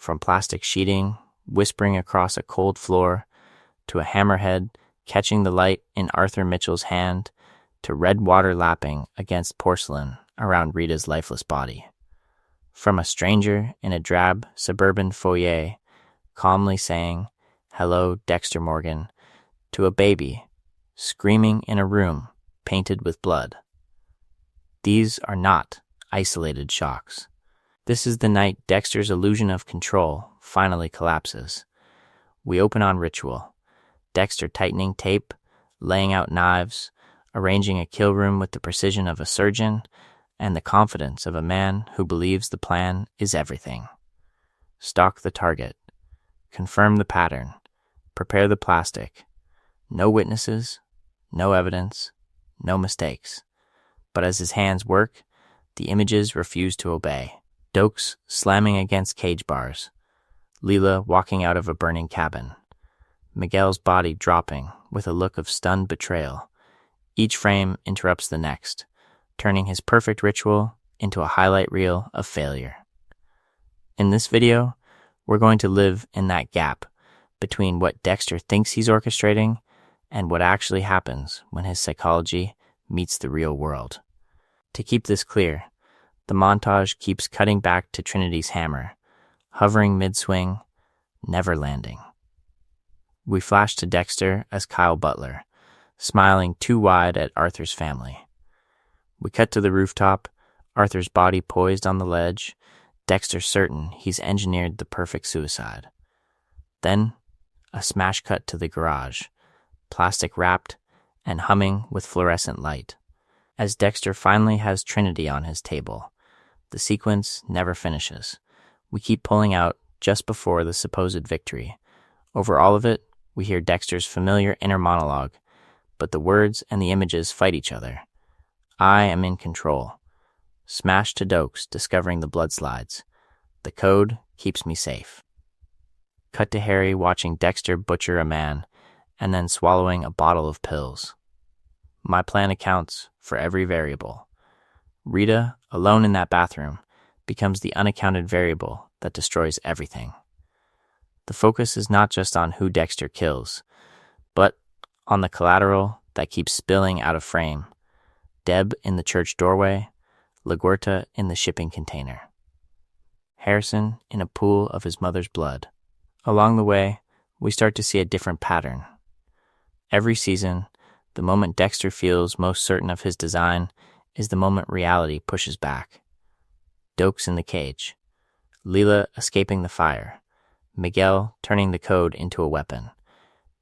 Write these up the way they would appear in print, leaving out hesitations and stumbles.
from plastic sheeting whispering across a cold floor, to a hammerhead catching the light in Arthur Mitchell's hand, to red water lapping against porcelain around Rita's lifeless body. From a stranger in a drab suburban foyer calmly saying, "Hello, Dexter Morgan," to a baby screaming in a room painted with blood. These are not isolated shocks. This is the night Dexter's illusion of control finally collapses. We open on ritual. Dexter tightening tape, laying out knives, arranging a kill room with the precision of a surgeon, and the confidence of a man who believes the plan is everything. Stalk the target. Confirm the pattern. Prepare the plastic. No witnesses, no evidence, no mistakes. But as his hands work, the images refuse to obey. Dokes slamming against cage bars. Leela walking out of a burning cabin. Miguel's body dropping with a look of stunned betrayal. Each frame interrupts the next, turning his perfect ritual into a highlight reel of failure. In this video, we're going to live in that gap between what Dexter thinks he's orchestrating and what actually happens when his psychology meets the real world. To keep this clear, the montage keeps cutting back to Trinity's hammer, hovering mid-swing, never landing. We flash to Dexter as Kyle Butler, smiling too wide at Arthur's family. We cut to the rooftop, Arthur's body poised on the ledge, Dexter certain he's engineered the perfect suicide. Then, a smash cut to the garage, plastic wrapped and humming with fluorescent light. As Dexter finally has Trinity on his table, the sequence never finishes. We keep pulling out just before the supposed victory. Over all of it, we hear Dexter's familiar inner monologue, but the words and the images fight each other. I am in control. Smash to Dokes discovering the blood slides. The code keeps me safe. Cut to Harry watching Dexter butcher a man and then swallowing a bottle of pills. My plan accounts for every variable. Rita, alone in that bathroom, becomes the unaccounted variable that destroys everything. The focus is not just on who Dexter kills, but on the collateral that keeps spilling out of frame. Deb in the church doorway, LaGuerta in the shipping container. Harrison in a pool of his mother's blood. Along the way, we start to see a different pattern. Every season, the moment Dexter feels most certain of his design is the moment reality pushes back. Dokes in the cage. Leela escaping the fire. Miguel turning the code into a weapon.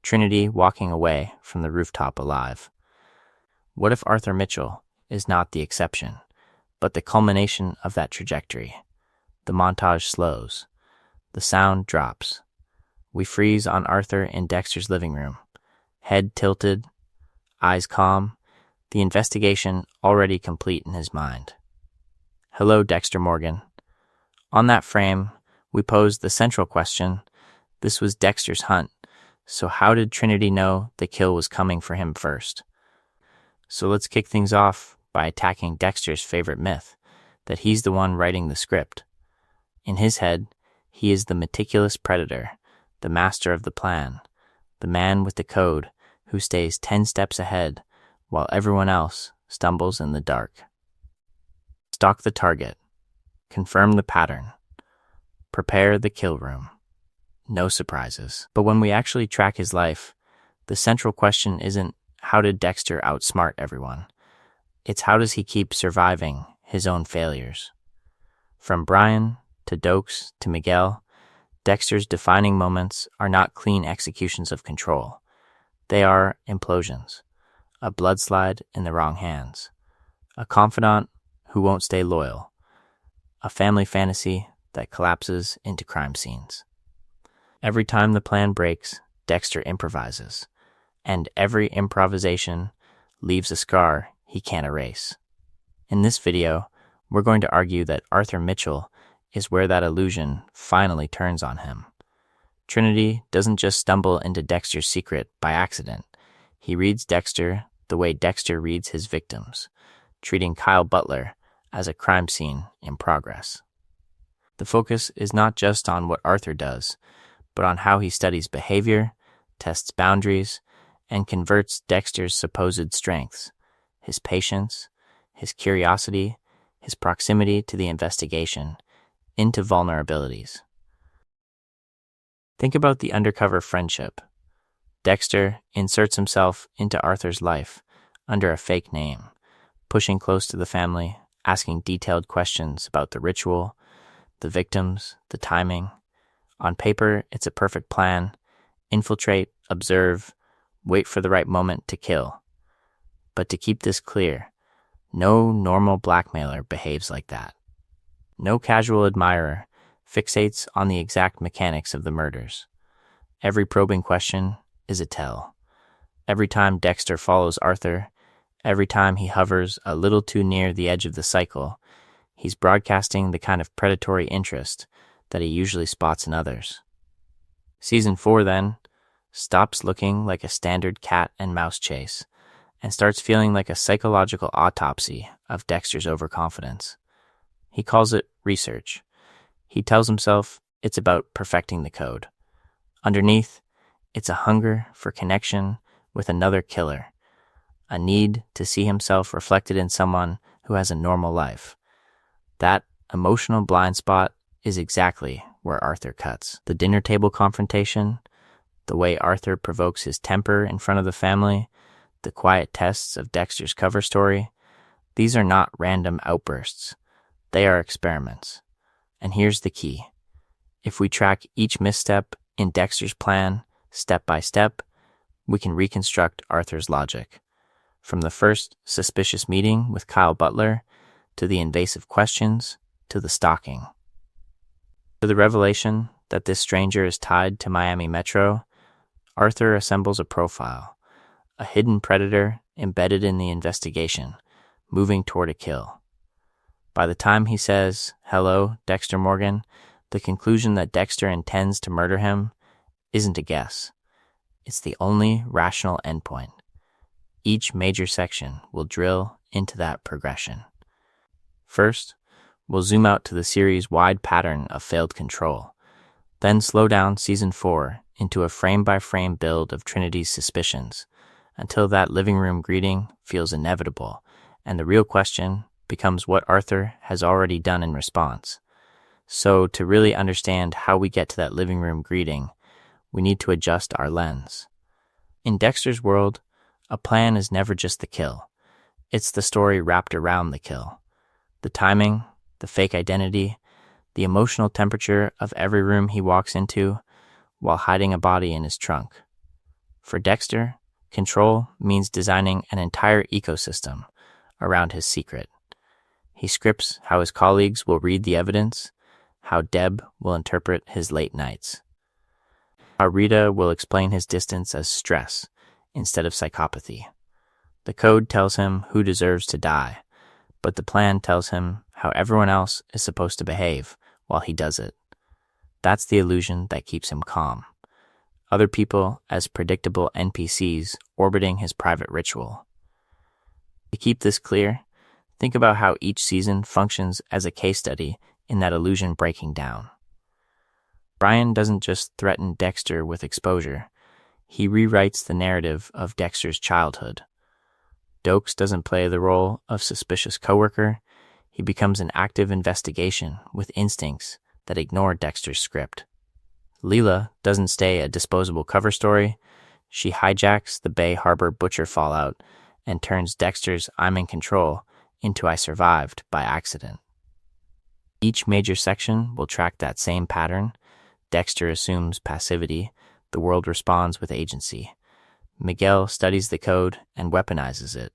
Trinity walking away from the rooftop alive. What if Arthur Mitchell is not the exception, but the culmination of that trajectory? The montage slows. The sound drops. We freeze on Arthur in Dexter's living room. Head tilted, eyes calm, the investigation already complete in his mind. Hello, Dexter Morgan. On that frame, we pose the central question. This was Dexter's hunt, so how did Trinity know the kill was coming for him first? So let's kick things off by attacking Dexter's favorite myth, that he's the one writing the script. In his head, he is the meticulous predator, the master of the plan, the man with the code who stays 10 steps ahead while everyone else stumbles in the dark. Stalk the target. Confirm the pattern. Prepare the kill room. No surprises. But when we actually track his life, the central question isn't how did Dexter outsmart everyone? It's how does he keep surviving his own failures? From Brian to Dokes to Miguel, Dexter's defining moments are not clean executions of control. They are implosions, a bloodslide in the wrong hands, a confidant who won't stay loyal, a family fantasy that collapses into crime scenes. Every time the plan breaks, Dexter improvises, and every improvisation leaves a scar he can't erase. In this video, we're going to argue that Arthur Mitchell is where that illusion finally turns on him. Trinity doesn't just stumble into Dexter's secret by accident. He reads Dexter the way Dexter reads his victims, treating Kyle Butler as a crime scene in progress. The focus is not just on what Arthur does, but on how he studies behavior, tests boundaries, and converts Dexter's supposed strengths, his patience, his curiosity, his proximity to the investigation, into vulnerabilities. Think about the undercover friendship. Dexter inserts himself into Arthur's life under a fake name, pushing close to the family, asking detailed questions about the ritual, the victims, the timing. On paper, it's a perfect plan: infiltrate, observe, wait for the right moment to kill. But to keep this clear, no normal blackmailer behaves like that. No casual admirer fixates on the exact mechanics of the murders. Every probing question is a tell. Every time Dexter follows Arthur, every time he hovers a little too near the edge of the cycle, he's broadcasting the kind of predatory interest that he usually spots in others. Season 4, then, stops looking like a standard cat and mouse chase and starts feeling like a psychological autopsy of Dexter's overconfidence. He calls it research. He tells himself it's about perfecting the code. Underneath, it's a hunger for connection with another killer, a need to see himself reflected in someone who has a normal life. That emotional blind spot is exactly where Arthur cuts. The dinner table confrontation, the way Arthur provokes his temper in front of the family, the quiet tests of Dexter's cover story, these are not random outbursts. They are experiments. And here's the key. If we track each misstep in Dexter's plan, step by step, we can reconstruct Arthur's logic. From the first suspicious meeting with Kyle Butler, to the invasive questions, to the stalking. To the revelation that this stranger is tied to Miami Metro, Arthur assembles a profile, a hidden predator embedded in the investigation, moving toward a kill. By the time he says, "Hello, Dexter Morgan," the conclusion that Dexter intends to murder him isn't a guess. It's the only rational endpoint. Each major section will drill into that progression. First, we'll zoom out to the series' wide pattern of failed control, then slow down Season 4 into a frame-by-frame build of Trinity's suspicions, until that living room greeting feels inevitable, and the real question becomes what Arthur has already done in response. So, to really understand how we get to that living room greeting, we need to adjust our lens. In Dexter's world, a plan is never just the kill. It's the story wrapped around the kill. The timing, the fake identity, the emotional temperature of every room he walks into while hiding a body in his trunk. For Dexter, control means designing an entire ecosystem around his secret. He scripts how his colleagues will read the evidence, how Deb will interpret his late nights, how Rita will explain his distance as stress instead of psychopathy. The code tells him who deserves to die, but the plan tells him how everyone else is supposed to behave while he does it. That's the illusion that keeps him calm. Other people as predictable NPCs orbiting his private ritual. To keep this clear, think about how each season functions as a case study in that illusion breaking down. Brian doesn't just threaten Dexter with exposure. He rewrites the narrative of Dexter's childhood. Dokes doesn't play the role of suspicious coworker. He becomes an active investigation with instincts that ignore Dexter's script. Leela doesn't stay a disposable cover story. She hijacks the Bay Harbor butcher fallout and turns Dexter's "I'm in control" into "I survived" by accident. Each major section will track that same pattern. Dexter assumes passivity. The world responds with agency. Miguel studies the code and weaponizes it.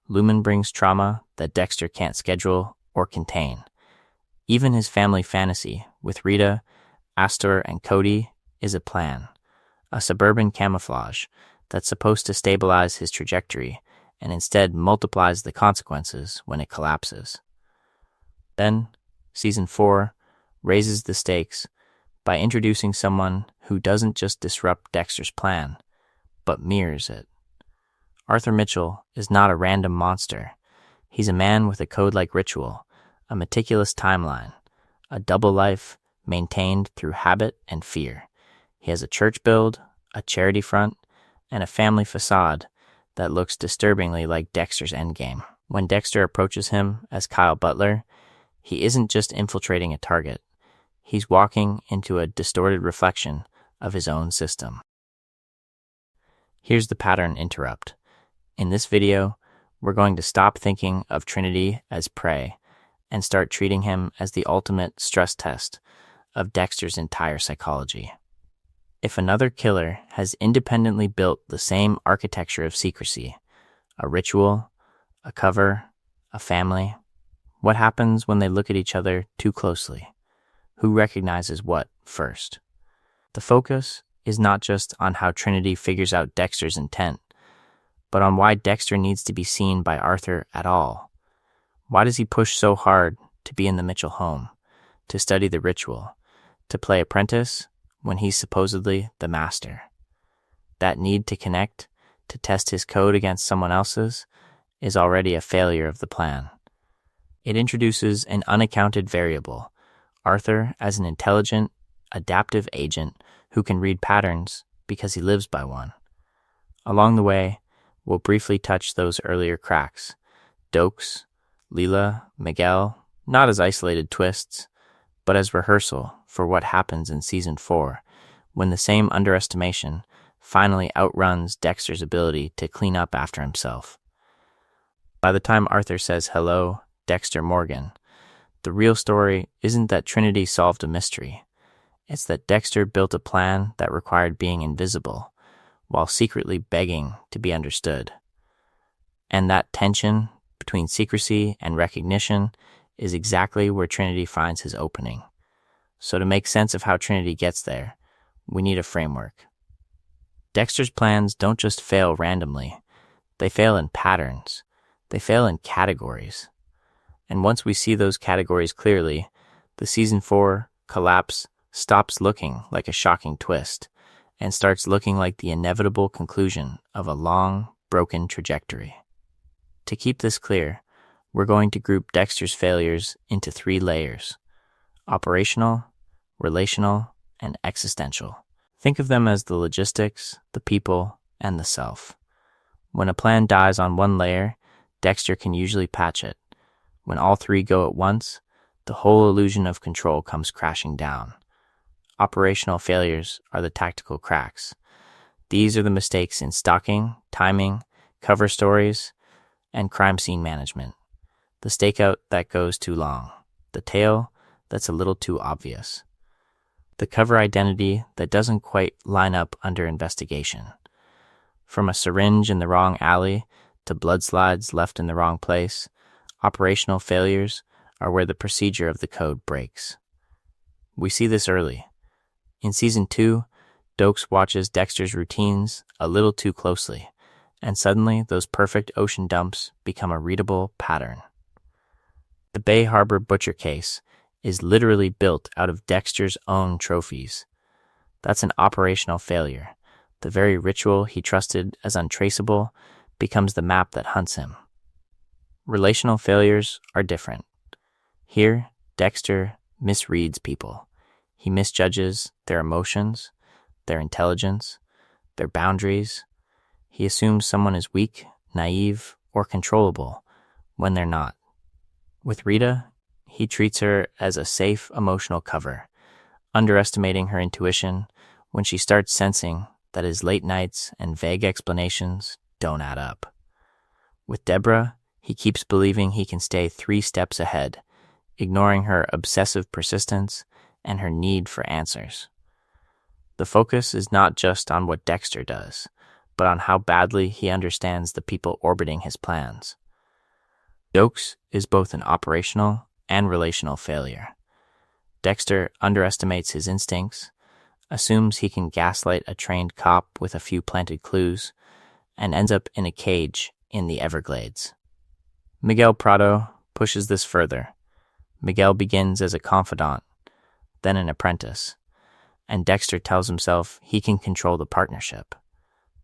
Lumen brings trauma that Dexter can't schedule or contain. Even his family fantasy with Rita, Astor, and Cody is a plan, a suburban camouflage that's supposed to stabilize his trajectory and instead multiplies the consequences when it collapses. Then, Season 4 raises the stakes by introducing someone who doesn't just disrupt Dexter's plan, but mirrors it. Arthur Mitchell is not a random monster. He's a man with a code-like ritual, a meticulous timeline, a double life maintained through habit and fear. He has a church build, a charity front, and a family facade that looks disturbingly like Dexter's endgame. When Dexter approaches him as Kyle Butler, he isn't just infiltrating a target. He's walking into a distorted reflection of his own system. Here's the pattern interrupt. In this video, we're going to stop thinking of Trinity as prey and start treating him as the ultimate stress test of Dexter's entire psychology. If another killer has independently built the same architecture of secrecy, a ritual, a cover, a family, what happens when they look at each other too closely? Who recognizes what first? The focus is not just on how Trinity figures out Dexter's intent, but on why Dexter needs to be seen by Arthur at all. Why does he push so hard to be in the Mitchell home, to study the ritual, to play apprentice when he's supposedly the master? That need to connect, to test his code against someone else's, is already a failure of the plan. It introduces an unaccounted variable, Arthur as an intelligent, adaptive agent who can read patterns because he lives by one. Along the way, we'll briefly touch those earlier cracks, Dokes, Leela, Miguel, not as isolated twists, but as rehearsal for what happens in Season 4, when the same underestimation finally outruns Dexter's ability to clean up after himself. By the time Arthur says hello, Dexter Morgan, the real story isn't that Trinity solved a mystery. It's that Dexter built a plan that required being invisible, while secretly begging to be understood. And that tension between secrecy and recognition is exactly where Trinity finds his opening. So to make sense of how Trinity gets there, we need a framework. Dexter's plans don't just fail randomly. They fail in patterns. They fail in categories. And once we see those categories clearly, the Season 4 collapse stops looking like a shocking twist and starts looking like the inevitable conclusion of a long, broken trajectory. To keep this clear, we're going to group Dexter's failures into 3 layers: operational, relational, and existential. Think of them as the logistics, the people, and the self. When a plan dies on one layer, Dexter can usually patch it. When all 3 go at once, the whole illusion of control comes crashing down. Operational failures are the tactical cracks. These are the mistakes in stalking, timing, cover stories, and crime scene management. The stakeout that goes too long. The tail that's a little too obvious. The cover identity that doesn't quite line up under investigation. From a syringe in the wrong alley to blood slides left in the wrong place, operational failures are where the procedure of the code breaks. We see this early. In Season 2, Dokes watches Dexter's routines a little too closely, and suddenly those perfect ocean dumps become a readable pattern. The Bay Harbor butcher case is literally built out of Dexter's own trophies. That's an operational failure. The very ritual he trusted as untraceable becomes the map that hunts him. Relational failures are different. Here, Dexter misreads people. He misjudges their emotions, their intelligence, their boundaries. He assumes someone is weak, naive, or controllable when they're not. With Rita, he treats her as a safe emotional cover, underestimating her intuition when she starts sensing that his late nights and vague explanations don't add up. With Deborah, he keeps believing he can stay 3 steps ahead, ignoring her obsessive persistence and her need for answers. The focus is not just on what Dexter does, but on how badly he understands the people orbiting his plans. Dokes is both an operational and relational failure. Dexter underestimates his instincts, assumes he can gaslight a trained cop with a few planted clues, and ends up in a cage in the Everglades. Miguel Prado pushes this further. Miguel begins as a confidant, then an apprentice, and Dexter tells himself he can control the partnership.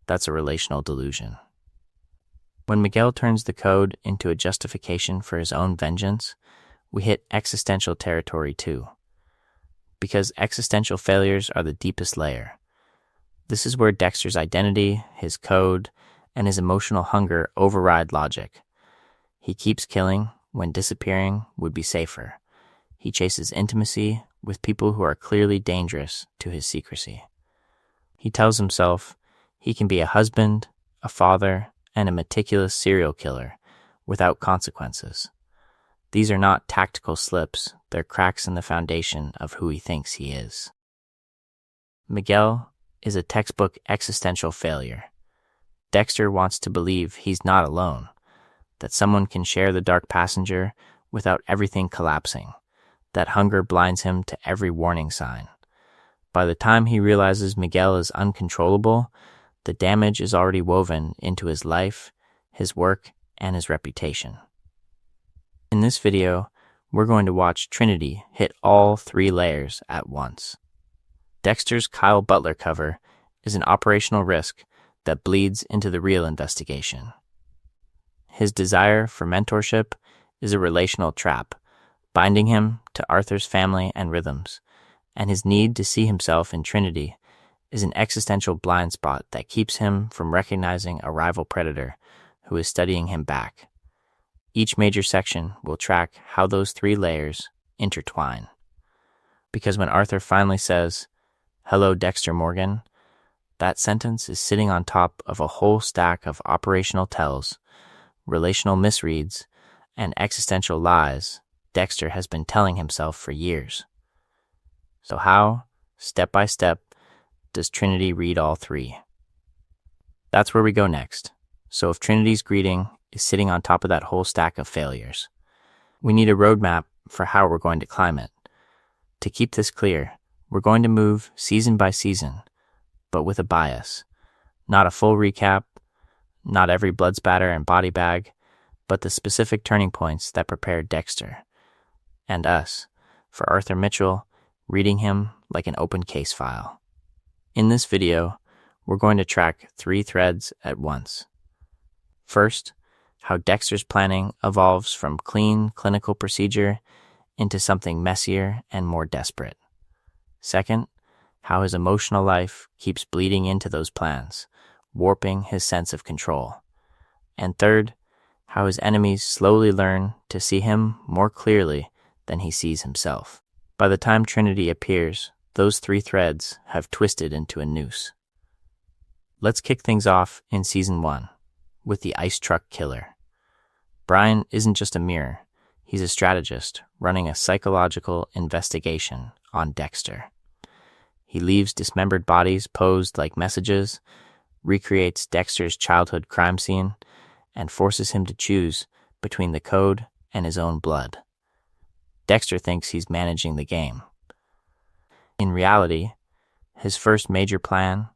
That's a relational delusion. When Miguel turns the code into a justification for his own vengeance, we hit existential territory too. because existential failures are the deepest layer. This is where Dexter's identity, his code, and his emotional hunger override logic. He keeps killing when disappearing would be safer. He chases intimacy with people who are clearly dangerous to his secrecy. He tells himself he can be a husband, a father, and a meticulous serial killer without consequences. These are not tactical slips, they're cracks in the foundation of who he thinks he is. Miguel is a textbook existential failure. Dexter wants to believe he's not alone, that someone can share the dark passenger without everything collapsing. That hunger blinds him to every warning sign. By the time he realizes Miguel is uncontrollable, the damage is already woven into his life, his work, and his reputation. In this video, we're going to watch Trinity hit all 3 layers at once. Dexter's Kyle Butler cover is an operational risk that bleeds into the real investigation. His desire for mentorship is a relational trap, binding him to Arthur's family and rhythms, and his need to see himself in Trinity is an existential blind spot that keeps him from recognizing a rival predator who is studying him back. Each major section will track how those 3 layers intertwine. Because when Arthur finally says, "Hello, Dexter Morgan," that sentence is sitting on top of a whole stack of operational tells, relational misreads, and existential lies Dexter has been telling himself for years. So how, step by step, does Trinity read all 3? That's where we go next. So if Trinity's greeting is sitting on top of that whole stack of failures, we need a roadmap for how we're going to climb it. To keep this clear, we're going to move season by season, but with a bias. Not a full recap, not every blood spatter and body bag, but the specific turning points that prepared Dexter and us for Arthur Mitchell, reading him like an open case file. In this video, we're going to track 3 threads at once. First, how Dexter's planning evolves from clean clinical procedure into something messier and more desperate. Second, how his emotional life keeps bleeding into those plans, warping his sense of control. And third, how his enemies slowly learn to see him more clearly than he sees himself. By the time Trinity appears, those 3 threads have twisted into a noose. Let's kick things off in Season 1 with the Ice Truck Killer. Brian isn't just a mirror, he's a strategist running a psychological investigation on Dexter. He leaves dismembered bodies posed like messages, recreates Dexter's childhood crime scene, and forces him to choose between the code and his own blood. Dexter thinks he's managing the game. In reality, his first major plan,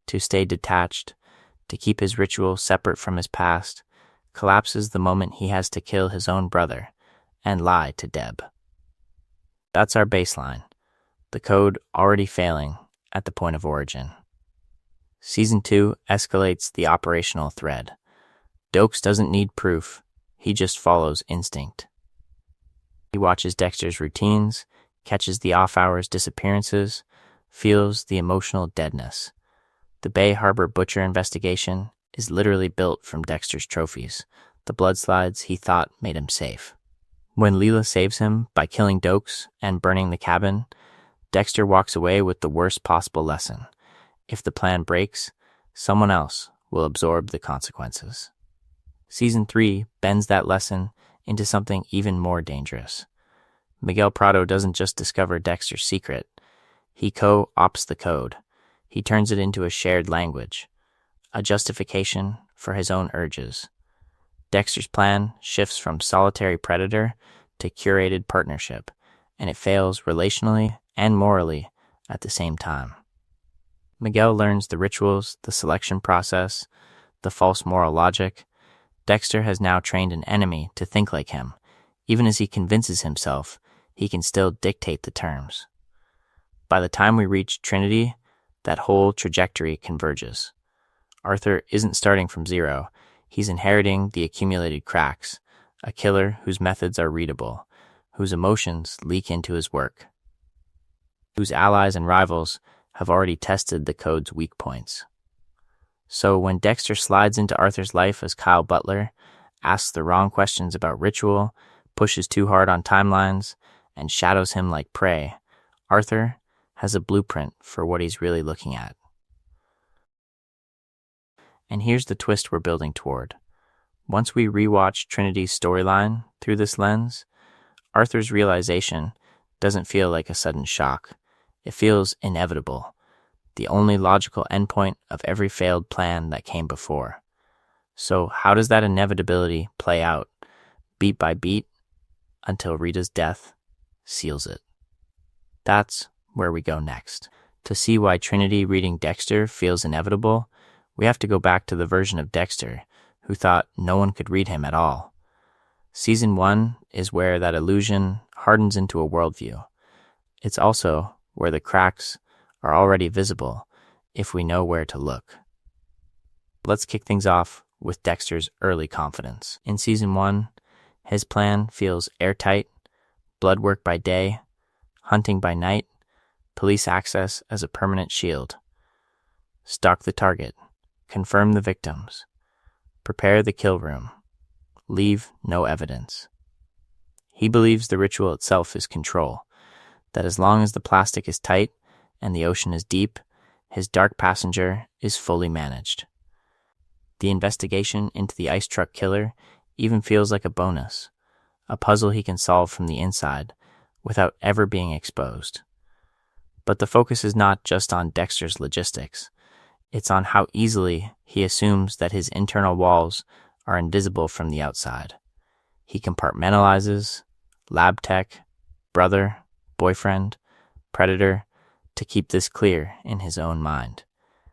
to stay detached, to keep his ritual separate from his past, collapses the moment he has to kill his own brother and lie to Deb. That's our baseline, the code already failing at the point of origin. Season 2 escalates the operational thread. Dokes doesn't need proof, he just follows instinct. He watches Dexter's routines, catches the off-hours disappearances, feels the emotional deadness. The Bay Harbor Butcher investigation is literally built from Dexter's trophies, the bloodslides he thought made him safe. When Leela saves him by killing Dokes and burning the cabin, Dexter walks away with the worst possible lesson. If the plan breaks, someone else will absorb the consequences. Season 3 bends that lesson into something even more dangerous. Miguel Prado doesn't just discover Dexter's secret, he co-opts the code. He turns it into a shared language, a justification for his own urges. Dexter's plan shifts from solitary predator to curated partnership, and it fails relationally and morally at the same time. Miguel learns the rituals, the selection process, the false moral logic. Dexter has now trained an enemy to think like him. Even as he convinces himself, he can still dictate the terms. By the time we reach Trinity, that whole trajectory converges. Arthur isn't starting from zero. He's inheriting the accumulated cracks, a killer whose methods are readable, whose emotions leak into his work. whose allies and rivals have already tested the code's weak points. So when Dexter slides into Arthur's life as Kyle Butler, asks the wrong questions about ritual, pushes too hard on timelines, and shadows him like prey, Arthur has a blueprint for what he's really looking at. And here's the twist we're building toward. Once we rewatch Trinity's storyline through this lens, Arthur's realization doesn't feel like a sudden shock. It feels inevitable, the only logical endpoint of every failed plan that came before. So how does that inevitability play out, beat by beat, until Rita's death seals it? That's where we go next. To see why Trinity reading Dexter feels inevitable, we have to go back to the version of Dexter who thought no one could read him at all. Season 1 is where that illusion hardens into a worldview. It's also where the cracks are already visible if we know where to look. Let's kick things off with Dexter's early confidence. In Season 1, his plan feels airtight: blood work by day, hunting by night, police access as a permanent shield. Stalk the target, confirm the victims, prepare the kill room, leave no evidence. He believes the ritual itself is control, that as long as the plastic is tight and the ocean is deep, his dark passenger is fully managed. The investigation into the ice truck killer even feels like a bonus, a puzzle he can solve from the inside without ever being exposed. But the focus is not just on Dexter's logistics. It's on how easily he assumes that his internal walls are invisible from the outside. He compartmentalizes lab tech, brother, boyfriend, predator, to keep this clear in his own mind.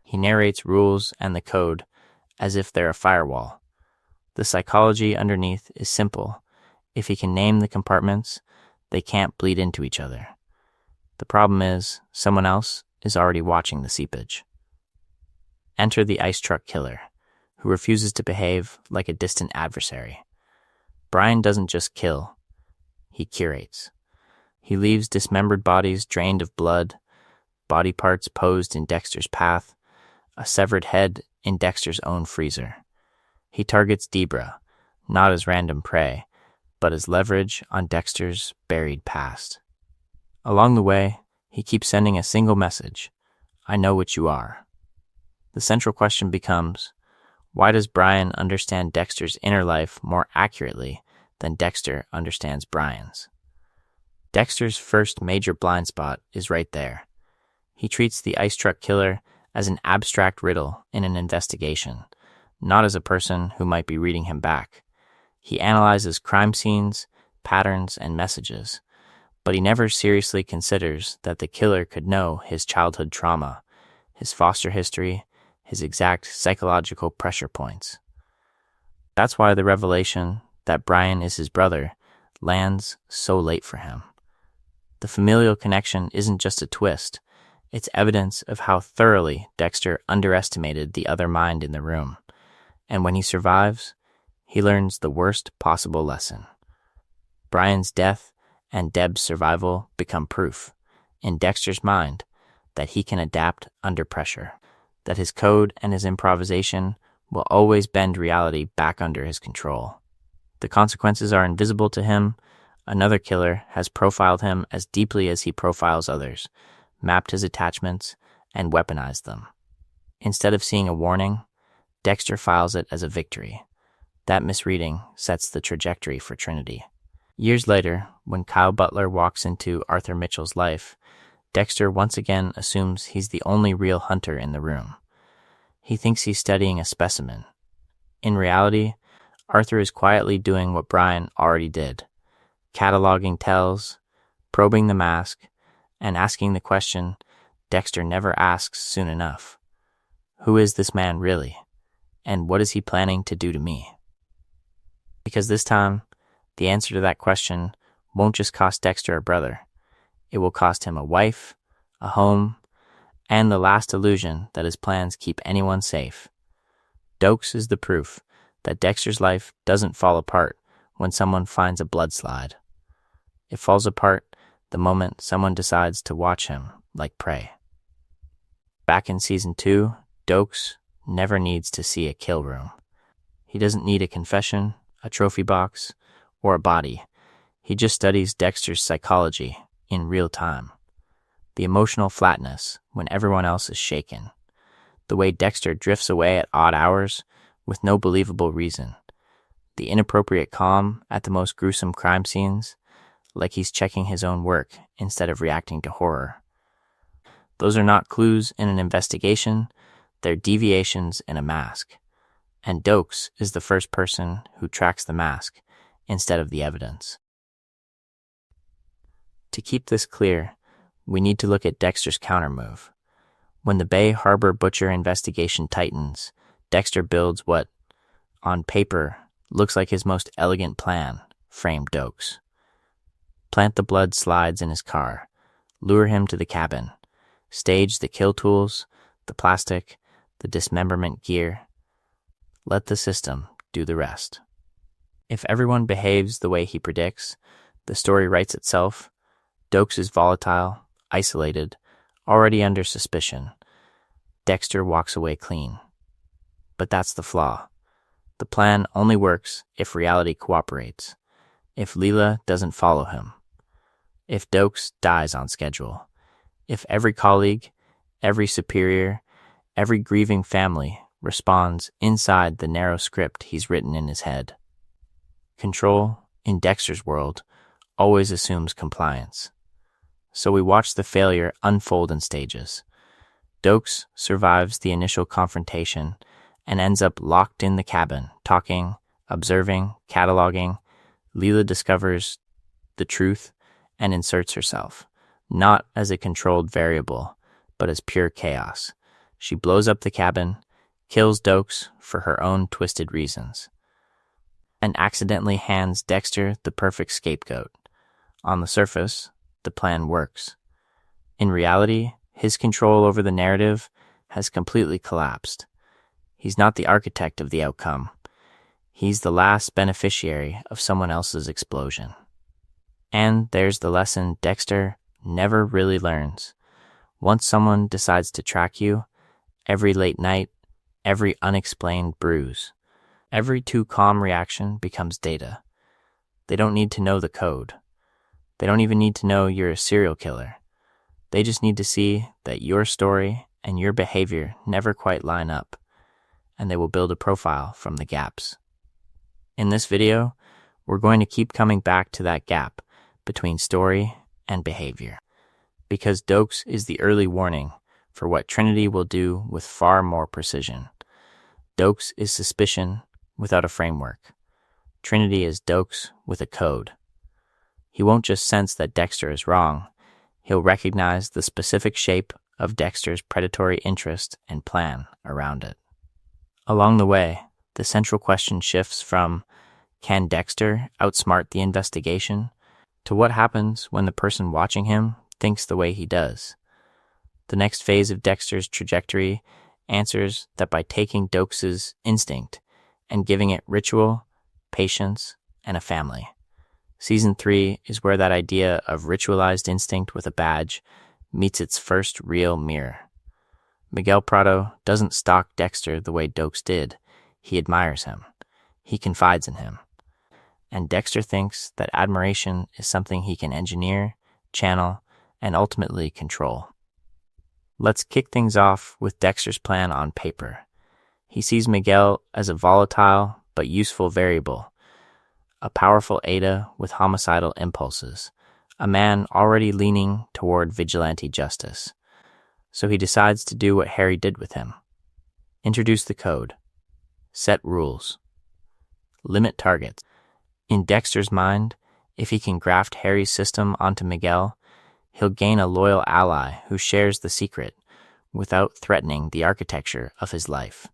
He narrates rules and the code as if they're a firewall. The psychology underneath is simple. If he can name the compartments, they can't bleed into each other. The problem is, someone else is already watching the seepage. Enter the ice truck killer, who refuses to behave like a distant adversary. Brian doesn't just kill, he curates. He leaves dismembered bodies drained of blood, body parts posed in Dexter's path, a severed head in Dexter's own freezer. He targets Debra, not as random prey, but as leverage on Dexter's buried past. Along the way, he keeps sending a single message: I know what you are. The central question becomes, why does Brian understand Dexter's inner life more accurately than Dexter understands Brian's? Dexter's first major blind spot is right there. He treats the ice truck killer as an abstract riddle in an investigation, not as a person who might be reading him back. He analyzes crime scenes, patterns, and messages, but he never seriously considers that the killer could know his childhood trauma, his foster history, his exact psychological pressure points. That's why the revelation that Brian is his brother lands so late for him. The familial connection isn't just a twist, it's evidence of how thoroughly Dexter underestimated the other mind in the room. And when he survives, he learns the worst possible lesson. Brian's death and Deb's survival become proof, in Dexter's mind, that he can adapt under pressure, that his code and his improvisation will always bend reality back under his control. The consequences are invisible to him. Another killer has profiled him as deeply as he profiles others, mapped his attachments, and weaponized them. Instead of seeing a warning, Dexter files it as a victory. That misreading sets the trajectory for Trinity. Years later, when Kyle Butler walks into Arthur Mitchell's life, Dexter once again assumes he's the only real hunter in the room. He thinks he's studying a specimen. In reality, Arthur is quietly doing what Brian already did: cataloging tells, probing the mask, and asking the question Dexter never asks soon enough. Who is this man really? And what is he planning to do to me? Because this time, the answer to that question won't just cost Dexter a brother. It will cost him a wife, a home, and the last illusion that his plans keep anyone safe. Dokes is the proof that Dexter's life doesn't fall apart when someone finds a bloodslide. It falls apart the moment someone decides to watch him like prey. Back in Season 2, Dokes never needs to see a kill room. He doesn't need a confession, a trophy box, or a body. He just studies Dexter's psychology in real time. The emotional flatness when everyone else is shaken. The way Dexter drifts away at odd hours with no believable reason. The inappropriate calm at the most gruesome crime scenes, like he's checking his own work instead of reacting to horror. Those are not clues in an investigation, they're deviations in a mask. And Dokes is the first person who tracks the mask instead of the evidence. To keep this clear, we need to look at Dexter's countermove. When the Bay Harbor Butcher investigation tightens, Dexter builds what, on paper, looks like his most elegant plan, frame Dokes. Plant the blood slides in his car, lure him to the cabin, stage the kill tools, the plastic, the dismemberment gear. Let the system do the rest. If everyone behaves the way he predicts, the story writes itself. Dokes is volatile, isolated, already under suspicion. Dexter walks away clean. But that's the flaw. The plan only works if reality cooperates, if Leela doesn't follow him, if Dokes dies on schedule, if every colleague, every superior, every grieving family responds inside the narrow script he's written in his head. Control, in Dexter's world, always assumes compliance. So we watch the failure unfold in stages. Dokes survives the initial confrontation and ends up locked in the cabin, talking, observing, cataloging. Leela discovers the truth and inserts herself, not as a controlled variable, but as pure chaos. She blows up the cabin, kills Dokes for her own twisted reasons, and accidentally hands Dexter the perfect scapegoat. On the surface, the plan works. In reality, his control over the narrative has completely collapsed. He's not the architect of the outcome. He's the last beneficiary of someone else's explosion. And there's the lesson Dexter never really learns. Once someone decides to track you, every late night, every unexplained bruise, every too calm reaction becomes data. They don't need to know the code. They don't even need to know you're a serial killer. They just need to see that your story and your behavior never quite line up, and they will build a profile from the gaps. In this video, we're going to keep coming back to that gap between story and behavior, because Dokes is the early warning for what Trinity will do with far more precision. Dokes is suspicion without a framework. Trinity is Dokes with a code. He won't just sense that Dexter is wrong. He'll recognize the specific shape of Dexter's predatory interest and plan around it. Along the way, the central question shifts from, can Dexter outsmart the investigation, to what happens when the person watching him thinks the way he does. The next phase of Dexter's trajectory answers that by taking Dokes' instinct and giving it ritual, patience, and a family. Season 3 is where that idea of ritualized instinct with a badge meets its first real mirror. Miguel Prado doesn't stalk Dexter the way Dokes did. He admires him. He confides in him. And Dexter thinks that admiration is something he can engineer, channel, and ultimately control. Let's kick things off with Dexter's plan on paper. He sees Miguel as a volatile but useful variable, a powerful Ada with homicidal impulses, a man already leaning toward vigilante justice. So he decides to do what Harry did with him. Introduce the code. Set rules. Limit targets. In Dexter's mind, if he can graft Harry's system onto Miguel, he'll gain a loyal ally who shares the secret without threatening the architecture of his life.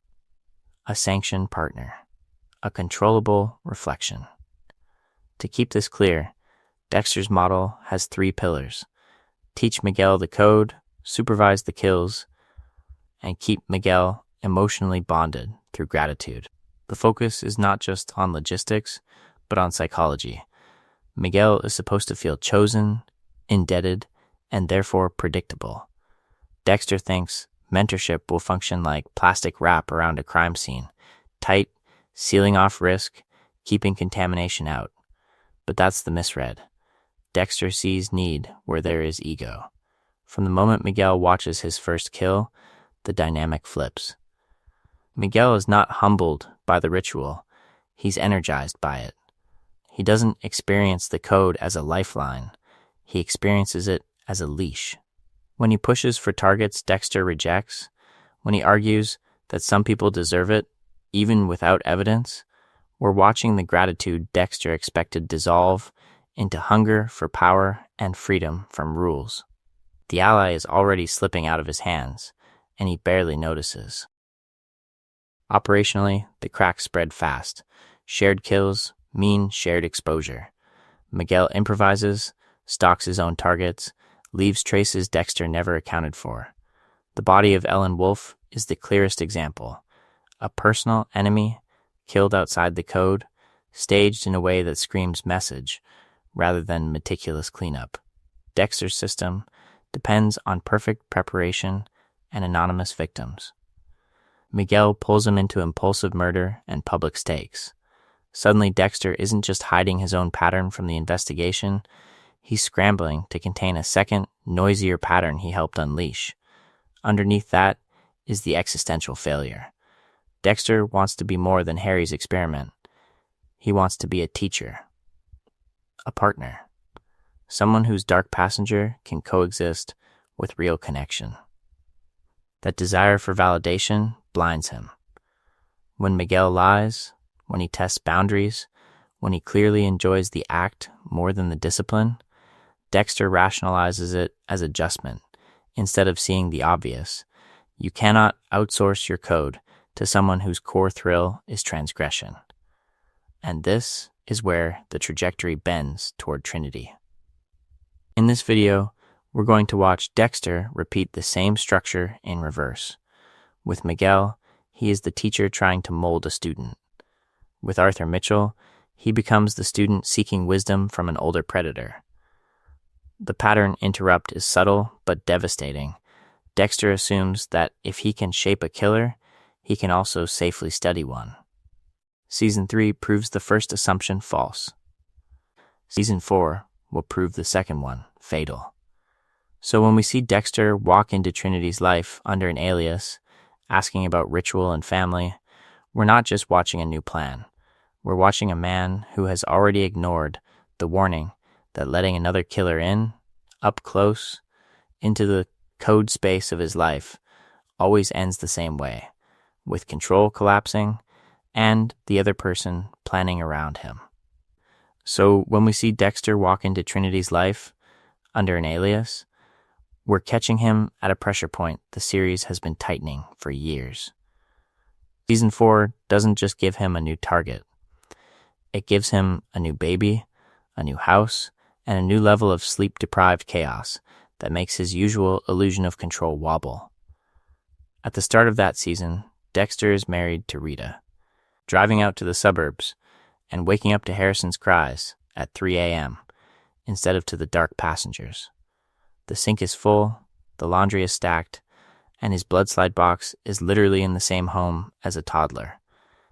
A sanctioned partner. A controllable reflection. To keep this clear, Dexter's model has 3 pillars. Teach Miguel the code, supervise the kills, and keep Miguel emotionally bonded through gratitude. The focus is not just on logistics, but on psychology. Miguel is supposed to feel chosen, indebted, and therefore predictable. Dexter thinks mentorship will function like plastic wrap around a crime scene, tight, sealing off risk, keeping contamination out. But that's the misread. Dexter sees need where there is ego. From the moment Miguel watches his first kill, the dynamic flips. Miguel is not humbled by the ritual, he's energized by it. He doesn't experience the code as a lifeline, he experiences it as a leash. When he pushes for targets Dexter rejects, when he argues that some people deserve it, even without evidence, we're watching the gratitude Dexter expected dissolve into hunger for power and freedom from rules. The ally is already slipping out of his hands, and he barely notices. Operationally, the cracks spread fast. Shared kills mean shared exposure. Miguel improvises, stalks his own targets, leaves traces Dexter never accounted for. The body of Ellen Wolf is the clearest example. A personal enemy, killed outside the code, staged in a way that screams message, rather than meticulous cleanup. Dexter's system depends on perfect preparation and anonymous victims. Miguel pulls him into impulsive murder and public stakes. Suddenly, Dexter isn't just hiding his own pattern from the investigation, he's scrambling to contain a second, noisier pattern he helped unleash. Underneath that is the existential failure. Dexter wants to be more than Harry's experiment. He wants to be a teacher, a partner, someone whose dark passenger can coexist with real connection. That desire for validation blinds him. When Miguel lies, when he tests boundaries, when he clearly enjoys the act more than the discipline, Dexter rationalizes it as adjustment instead of seeing the obvious. You cannot outsource your code to someone whose core thrill is transgression. And this is where the trajectory bends toward Trinity. In this video, we're going to watch Dexter repeat the same structure in reverse. With Miguel, he is the teacher trying to mold a student. With Arthur Mitchell, he becomes the student seeking wisdom from an older predator. The pattern interrupt is subtle but devastating. Dexter assumes that if he can shape a killer, he can also safely study one. Season 3 proves the first assumption false. Season 4 will prove the second one fatal. So when we see Dexter walk into Trinity's life under an alias, asking about ritual and family, we're not just watching a new plan. We're watching a man who has already ignored the warning that letting another killer in, up close, into the code space of his life, always ends the same way, with control collapsing and the other person planning around him. So when we see Dexter walk into Trinity's life under an alias, we're catching him at a pressure point the series has been tightening for years. Season 4 doesn't just give him a new target. It gives him a new baby, a new house, and a new level of sleep-deprived chaos that makes his usual illusion of control wobble. At the start of that season, Dexter is married to Rita, driving out to the suburbs and waking up to Harrison's cries at 3 a.m. instead of to the dark passengers. The sink is full, the laundry is stacked, and his blood slide box is literally in the same home as a toddler.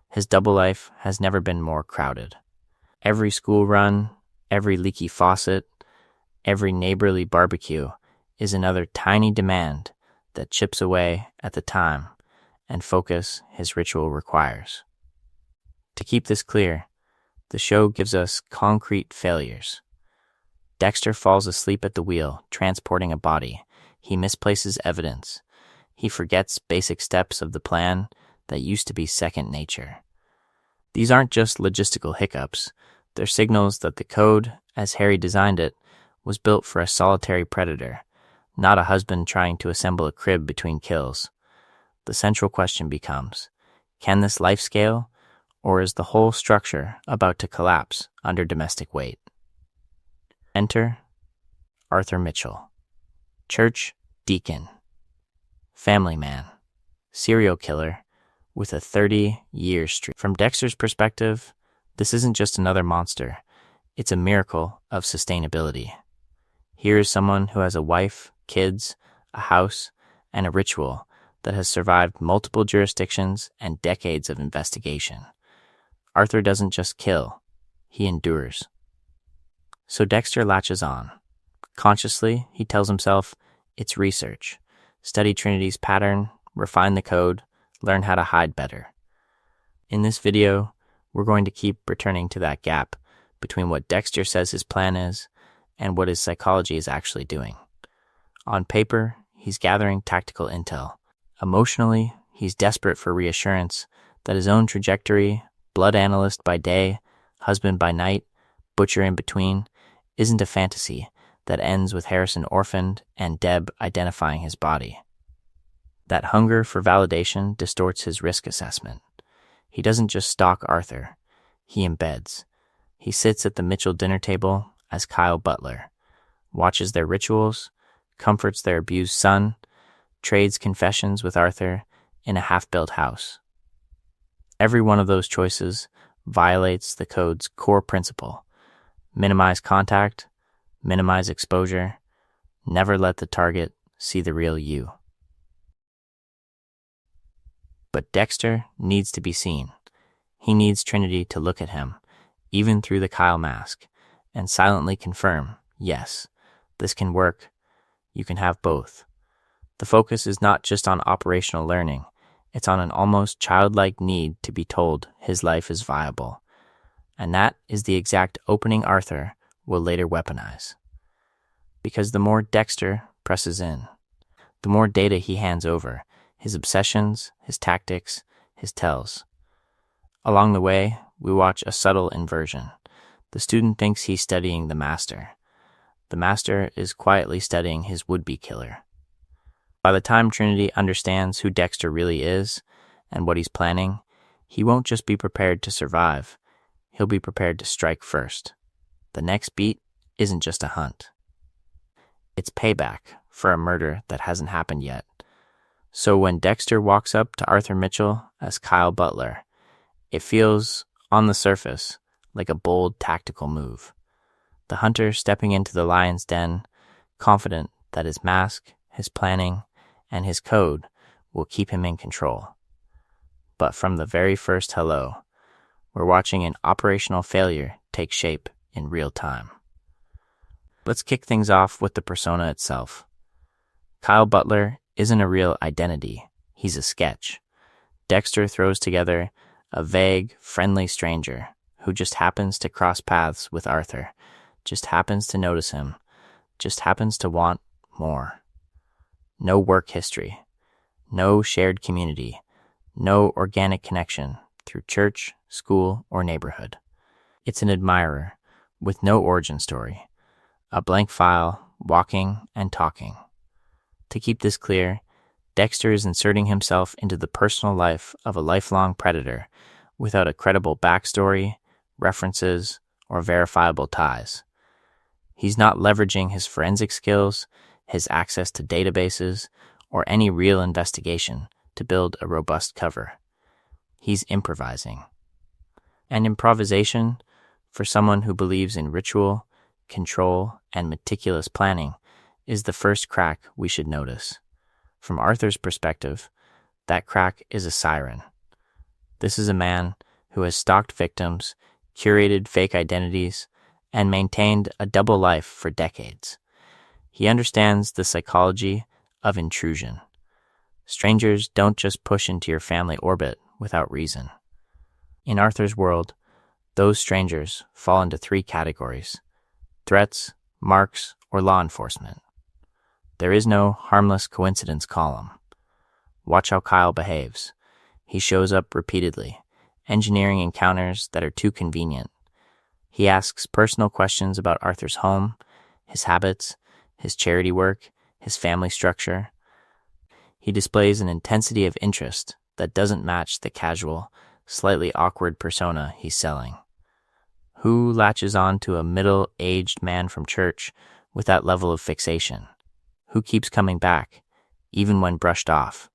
His double life has never been more crowded. Every school run, every leaky faucet, every neighborly barbecue is another tiny demand that chips away at the time and focus his ritual requires. To keep this clear, the show gives us concrete failures. Dexter falls asleep at the wheel, transporting a body. He misplaces evidence. He forgets basic steps of the plan that used to be second nature. These aren't just logistical hiccups. They're signals that the code, as Harry designed it, was built for a solitary predator, not a husband trying to assemble a crib between kills. The central question becomes, can this life scale, or is the whole structure about to collapse under domestic weight? Enter Arthur Mitchell, church deacon, family man, serial killer with a 30-year streak. From Dexter's perspective, this isn't just another monster. It's a miracle of sustainability. Here is someone who has a wife, kids, a house, and a ritual that has survived multiple jurisdictions and decades of investigation. Arthur doesn't just kill, he endures. So Dexter latches on. Consciously, he tells himself, it's research. Study Trinity's pattern, refine the code, learn how to hide better. In this video, we're going to keep returning to that gap between what Dexter says his plan is and what his psychology is actually doing. On paper, he's gathering tactical intel. Emotionally, he's desperate for reassurance that his own trajectory, blood analyst by day, husband by night, butcher in between, isn't a fantasy that ends with Harrison orphaned and Deb identifying his body. That hunger for validation distorts his risk assessment. He doesn't just stalk Arthur, he embeds. He sits at the Mitchell dinner table as Kyle Butler, watches their rituals, comforts their abused son, trades confessions with Arthur in a half-built house. Every one of those choices violates the code's core principle: minimize contact, minimize exposure, never let the target see the real you. But Dexter needs to be seen. He needs Trinity to look at him, even through the Kyle mask, and silently confirm, yes, this can work. You can have both. The focus is not just on operational learning. It's on an almost childlike need to be told his life is viable. And that is the exact opening Arthur will later weaponize. Because the more Dexter presses in, the more data he hands over, his obsessions, his tactics, his tells. Along the way, we watch a subtle inversion. The student thinks he's studying the master. The master is quietly studying his would-be killer. By the time Trinity understands who Dexter really is and what he's planning, he won't just be prepared to survive. He'll be prepared to strike first. The next beat isn't just a hunt. It's payback for a murder that hasn't happened yet. So when Dexter walks up to Arthur Mitchell as Kyle Butler, it feels, on the surface, like a bold tactical move. The hunter stepping into the lion's den, confident that his mask, his planning, and his code will keep him in control. But from the very first hello, we're watching an operational failure take shape in real time. Let's kick things off with the persona itself. Kyle Butler isn't a real identity, he's a sketch. Dexter throws together a vague, friendly stranger who just happens to cross paths with Arthur, just happens to notice him, just happens to want more. No work history, no shared community, no organic connection through church, school, or neighborhood. It's an admirer with no origin story, a blank file, walking and talking. To keep this clear, Dexter is inserting himself into the personal life of a lifelong predator without a credible backstory, references, or verifiable ties. He's not leveraging his forensic skills, his access to databases, or any real investigation to build a robust cover. He's improvising. And improvisation, for someone who believes in ritual, control, and meticulous planning, is the first crack we should notice. From Arthur's perspective, that crack is a siren. This is a man who has stalked victims, curated fake identities, and maintained a double life for decades. He understands the psychology of intrusion. Strangers don't just push into your family orbit without reason. In Arthur's world, those strangers fall into three categories: threats, marks, or law enforcement. There is no harmless coincidence column. Watch how Kyle behaves. He shows up repeatedly, engineering encounters that are too convenient. He asks personal questions about Arthur's home, his habits, his charity work, his family structure. He displays an intensity of interest that doesn't match the casual, slightly awkward persona he's selling. Who latches on to a middle-aged man from church with that level of fixation? Who keeps coming back, even when brushed off?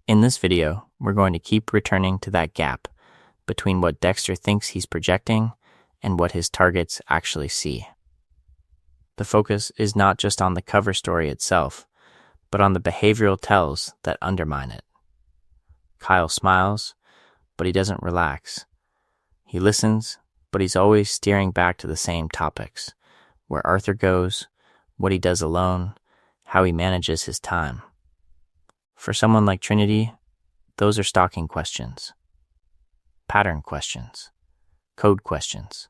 In this video, we're going to keep returning to that gap between what Dexter thinks he's projecting and what his targets actually see. The focus is not just on the cover story itself, but on the behavioral tells that undermine it. Kyle smiles, but he doesn't relax. He listens, but he's always steering back to the same topics: where Arthur goes, what he does alone, how he manages his time. For someone like Trinity, those are stalking questions, pattern questions, code questions.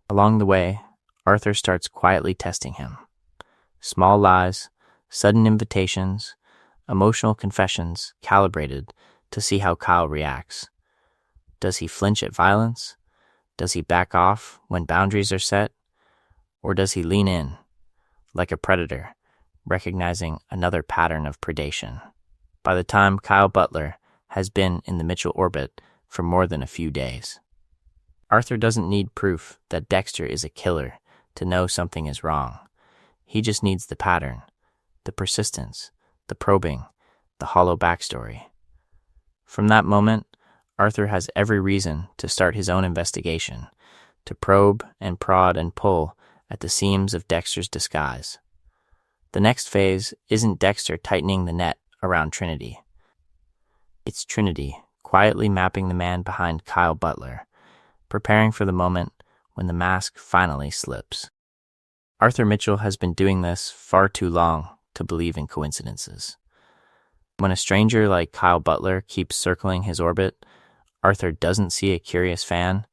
Along the way, Arthur starts quietly testing him. Small lies, sudden invitations, emotional confessions calibrated to see how Kyle reacts. Does he flinch at violence? Does he back off when boundaries are set? Or does he lean in, like a predator, recognizing another pattern of predation? By the time Kyle Butler has been in the Mitchell orbit for more than a few days, Arthur doesn't need proof that Dexter is a killer to know something is wrong. He just needs the pattern, the persistence, the probing, the hollow backstory. From that moment, Arthur has every reason to start his own investigation, to probe and prod and pull at the seams of Dexter's disguise. The next phase isn't Dexter tightening the net around Trinity. It's Trinity quietly mapping the man behind Kyle Butler, preparing for the moment when the mask finally slips. Arthur Mitchell has been doing this far too long to believe in coincidences. When a stranger like Kyle Butler keeps circling his orbit, Arthur doesn't see a curious fan.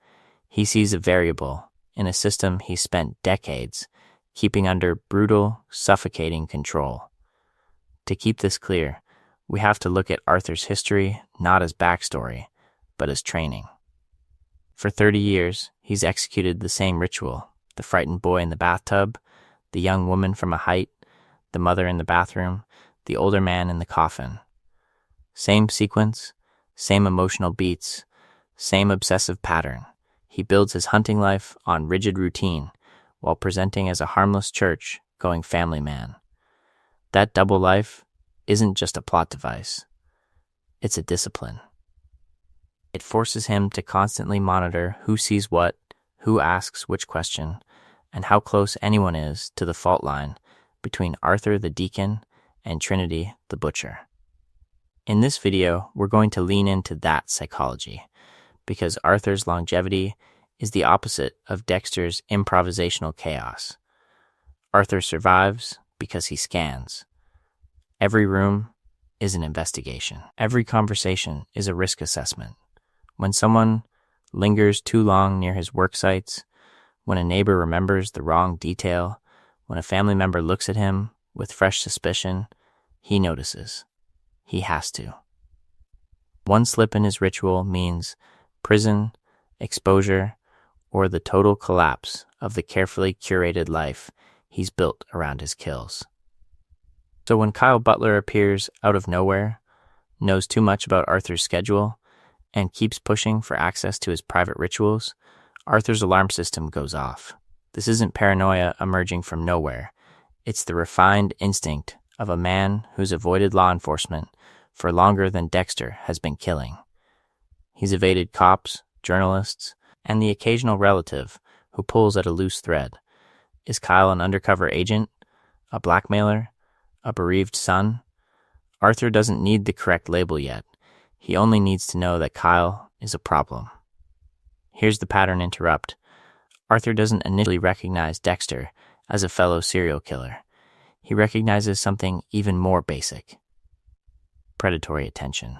He sees a variable in a system he spent decades keeping under brutal, suffocating control. To keep this clear, we have to look at Arthur's history not as backstory, but as training. For 30 years, he's executed the same ritual: the frightened boy in the bathtub, the young woman from a height, the mother in the bathroom, the older man in the coffin. Same sequence, same emotional beats, same obsessive pattern. He builds his hunting life on rigid routine while presenting as a harmless church-going family man. That double life isn't just a plot device. It's a discipline. It forces him to constantly monitor who sees what, who asks which question, and how close anyone is to the fault line between Arthur the deacon and Trinity the butcher. In this video, we're going to lean into that psychology, because Arthur's longevity is the opposite of Dexter's improvisational chaos. Arthur survives because he scans. Every room is an investigation. Every conversation is a risk assessment. When someone lingers too long near his work sites, when a neighbor remembers the wrong detail, when a family member looks at him with fresh suspicion, he notices. He has to. One slip in his ritual means prison, exposure, or the total collapse of the carefully curated life he's built around his kills. So when Kyle Butler appears out of nowhere, knows too much about Arthur's schedule, and keeps pushing for access to his private rituals, Arthur's alarm system goes off. This isn't paranoia emerging from nowhere. It's the refined instinct of a man who's avoided law enforcement for longer than Dexter has been killing. He's evaded cops, journalists, and the occasional relative who pulls at a loose thread. Is Kyle an undercover agent? A blackmailer? A bereaved son? Arthur doesn't need the correct label yet. He only needs to know that Kyle is a problem. Here's the pattern interrupt. Arthur doesn't initially recognize Dexter as a fellow serial killer. He recognizes something even more basic: predatory attention.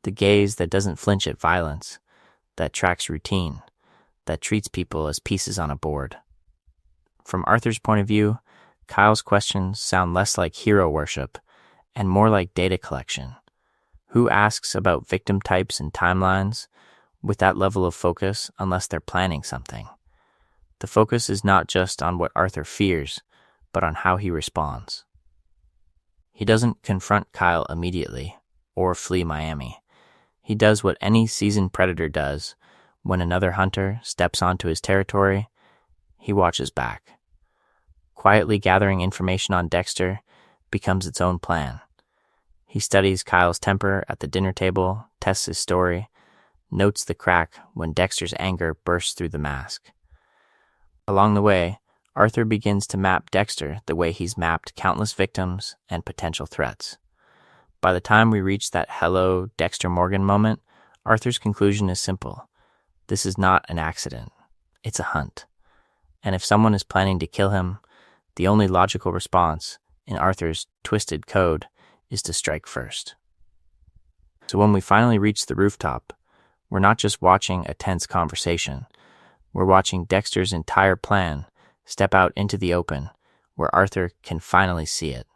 The gaze that doesn't flinch at violence, that tracks routine, that treats people as pieces on a board. From Arthur's point of view, Kyle's questions sound less like hero worship and more like data collection. Who asks about victim types and timelines with that level of focus unless they're planning something? The focus is not just on what Arthur fears, but on how he responds. He doesn't confront Kyle immediately or flee Miami. He does what any seasoned predator does when another hunter steps onto his territory. He watches back. Quietly gathering information on Dexter becomes its own plan. He studies Kyle's temper at the dinner table, tests his story, notes the crack when Dexter's anger bursts through the mask. Along the way, Arthur begins to map Dexter the way he's mapped countless victims and potential threats. By the time we reach that hello, Dexter Morgan moment, Arthur's conclusion is simple. This is not an accident. It's a hunt. And if someone is planning to kill him, the only logical response in Arthur's twisted code is to strike first. So when we finally reach the rooftop, we're not just watching a tense conversation. We're watching Dexter's entire plan step out into the open, where Arthur can finally see it.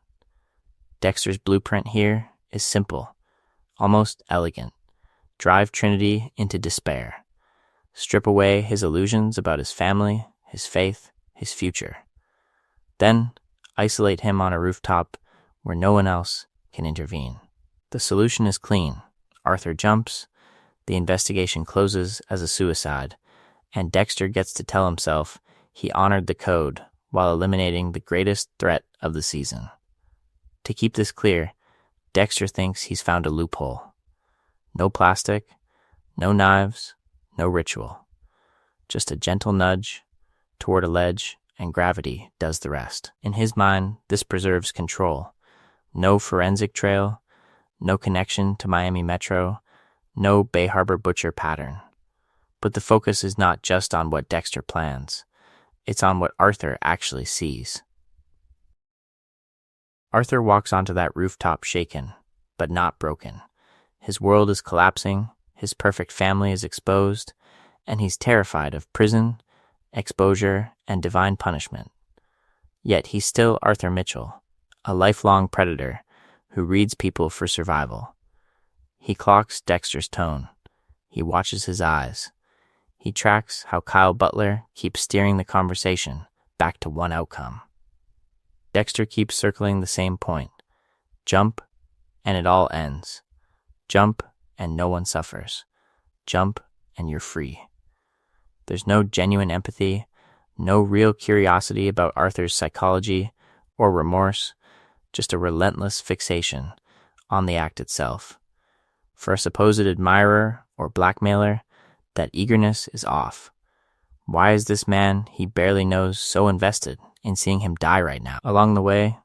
Dexter's blueprint here is simple, almost elegant. Drive Trinity into despair. Strip away his illusions about his family, his faith, his future. Then isolate him on a rooftop where no one else can intervene. The solution is clean. Arthur jumps, the investigation closes as a suicide, and Dexter gets to tell himself he honored the code while eliminating the greatest threat of the season. To keep this clear, Dexter thinks he's found a loophole. No plastic, no knives, no ritual. Just a gentle nudge toward a ledge, and gravity does the rest. In his mind, this preserves control. No forensic trail, no connection to Miami Metro, no Bay Harbor Butcher pattern. But the focus is not just on what Dexter plans. It's on what Arthur actually sees. Arthur walks onto that rooftop shaken, but not broken. His world is collapsing, his perfect family is exposed, and he's terrified of prison, exposure, and divine punishment. Yet he's still Arthur Mitchell, a lifelong predator who reads people for survival. He clocks Dexter's tone. He watches his eyes. He tracks how Kyle Butler keeps steering the conversation back to one outcome. Dexter keeps circling the same point. Jump, and it all ends. Jump, and no one suffers. Jump, and you're free. There's no genuine empathy, no real curiosity about Arthur's psychology or remorse, just a relentless fixation on the act itself. For a supposed admirer or blackmailer, that eagerness is off. Why is this man he barely knows so invested in seeing him die right now? Along the way,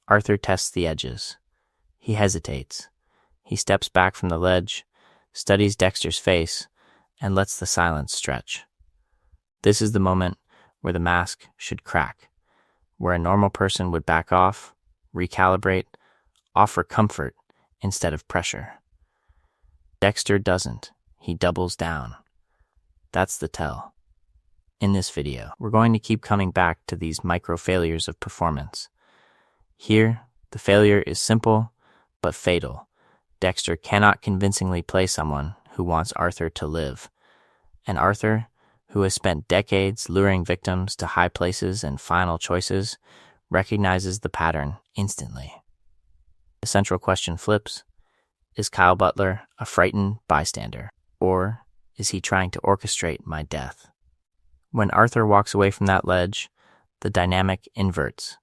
Arthur tests the edges. He hesitates. He steps back from the ledge, studies Dexter's face, and lets the silence stretch. This is the moment where the mask should crack, where a normal person would back off, recalibrate, offer comfort instead of pressure. Dexter doesn't. He doubles down. That's the tell. In this video, we're going to keep coming back to these micro failures of performance. Here, the failure is simple but fatal. Dexter cannot convincingly play someone who wants Arthur to live. And Arthur, who has spent decades luring victims to high places and final choices, recognizes the pattern instantly. The central question flips. Is Kyle Butler a frightened bystander, or is he trying to orchestrate my death? When Arthur walks away from that ledge, the dynamic inverts.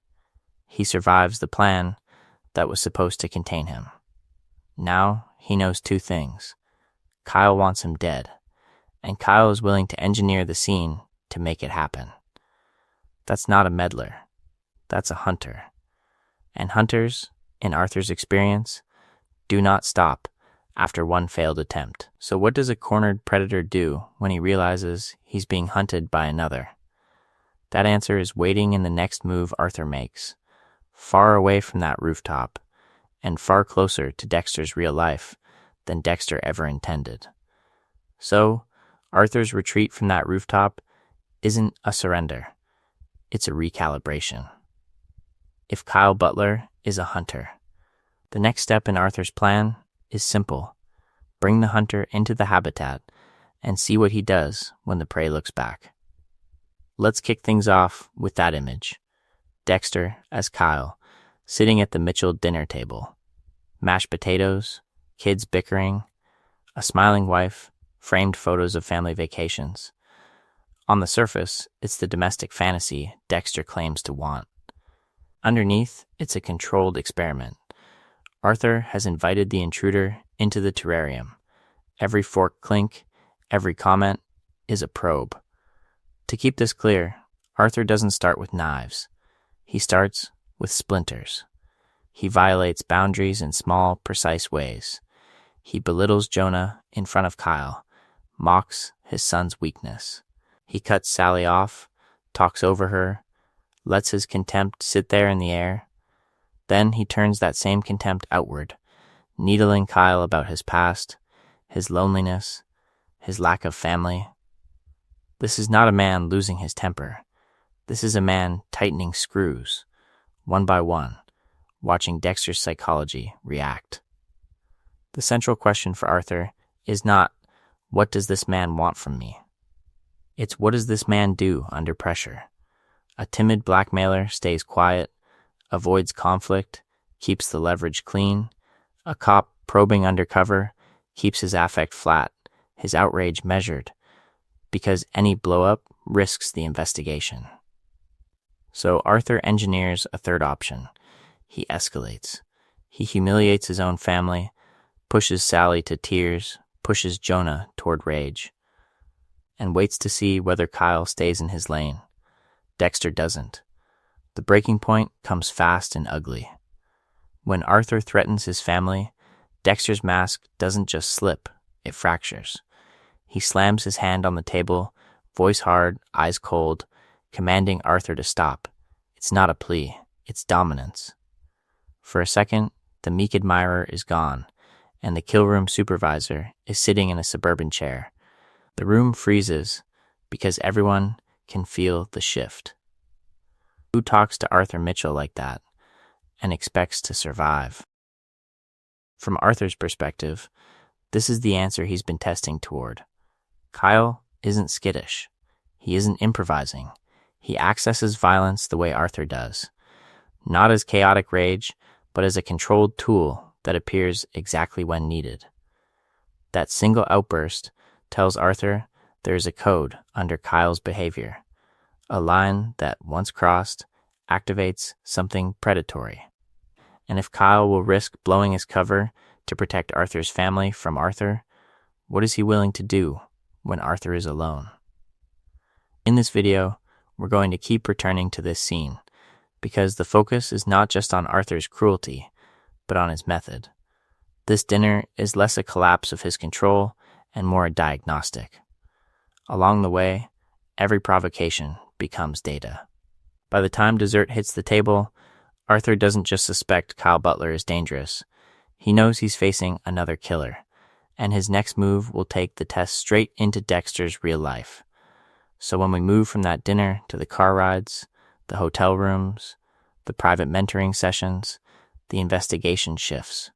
He survives the plan that was supposed to contain him. Now he knows two things. Kyle wants him dead, and Kyle is willing to engineer the scene to make it happen. That's not a meddler. That's a hunter. And hunters, in Arthur's experience, do not stop after one failed attempt. So what does a cornered predator do when he realizes he's being hunted by another? That answer is waiting in the next move Arthur makes, far away from that rooftop, and far closer to Dexter's real life than Dexter ever intended. So, Arthur's retreat from that rooftop isn't a surrender. It's a recalibration. If Kyle Butler is a hunter, the next step in Arthur's plan is simple. Bring the hunter into the habitat and see what he does when the prey looks back. Let's kick things off with that image. Dexter as Kyle, sitting at the Mitchell dinner table. Mashed potatoes, kids bickering, a smiling wife, framed photos of family vacations. On the surface, it's the domestic fantasy Dexter claims to want. Underneath, it's a controlled experiment. Arthur has invited the intruder into the terrarium. Every fork clink, every comment is a probe. To keep this clear, Arthur doesn't start with knives. He starts with splinters. He violates boundaries in small, precise ways. He belittles Jonah in front of Kyle, mocks his son's weakness. He cuts Sally off, talks over her, lets his contempt sit there in the air. Then he turns that same contempt outward, needling Kyle about his past, his loneliness, his lack of family. This is not a man losing his temper. This is a man tightening screws, one by one, watching Dexter's psychology react. The central question for Arthur is not, what does this man want from me? It's, what does this man do under pressure? A timid blackmailer stays quiet, avoids conflict, keeps the leverage clean. A cop probing undercover keeps his affect flat, his outrage measured, because any blow-up risks the investigation. So Arthur engineers a third option. He escalates. He humiliates his own family, pushes Sally to tears, pushes Jonah toward rage, and waits to see whether Kyle stays in his lane. Dexter doesn't. The breaking point comes fast and ugly. When Arthur threatens his family, Dexter's mask doesn't just slip, it fractures. He slams his hand on the table, voice hard, eyes cold, commanding Arthur to stop. It's not a plea, it's dominance. For a second, the meek admirer is gone, and the kill room supervisor is sitting in a suburban chair. The room freezes because everyone can feel the shift. Who talks to Arthur Mitchell like that and expects to survive? From Arthur's perspective, this is the answer he's been testing toward. Kyle isn't skittish. He isn't improvising. He accesses violence the way Arthur does. Not as chaotic rage, but as a controlled tool that appears exactly when needed. That single outburst tells Arthur there is a code under Kyle's behavior, a line that, once crossed, activates something predatory. And if Kyle will risk blowing his cover to protect Arthur's family from Arthur, what is he willing to do when Arthur is alone? In this video, we're going to keep returning to this scene, because the focus is not just on Arthur's cruelty, but on his method. This dinner is less a collapse of his control and more a diagnostic. Along the way, every provocation becomes data. By the time dessert hits the table, Arthur doesn't just suspect Kyle Butler is dangerous. He knows he's facing another killer, and his next move will take the test straight into Dexter's real life. So when we move from that dinner to the car rides, the hotel rooms, the private mentoring sessions, the investigation shifts.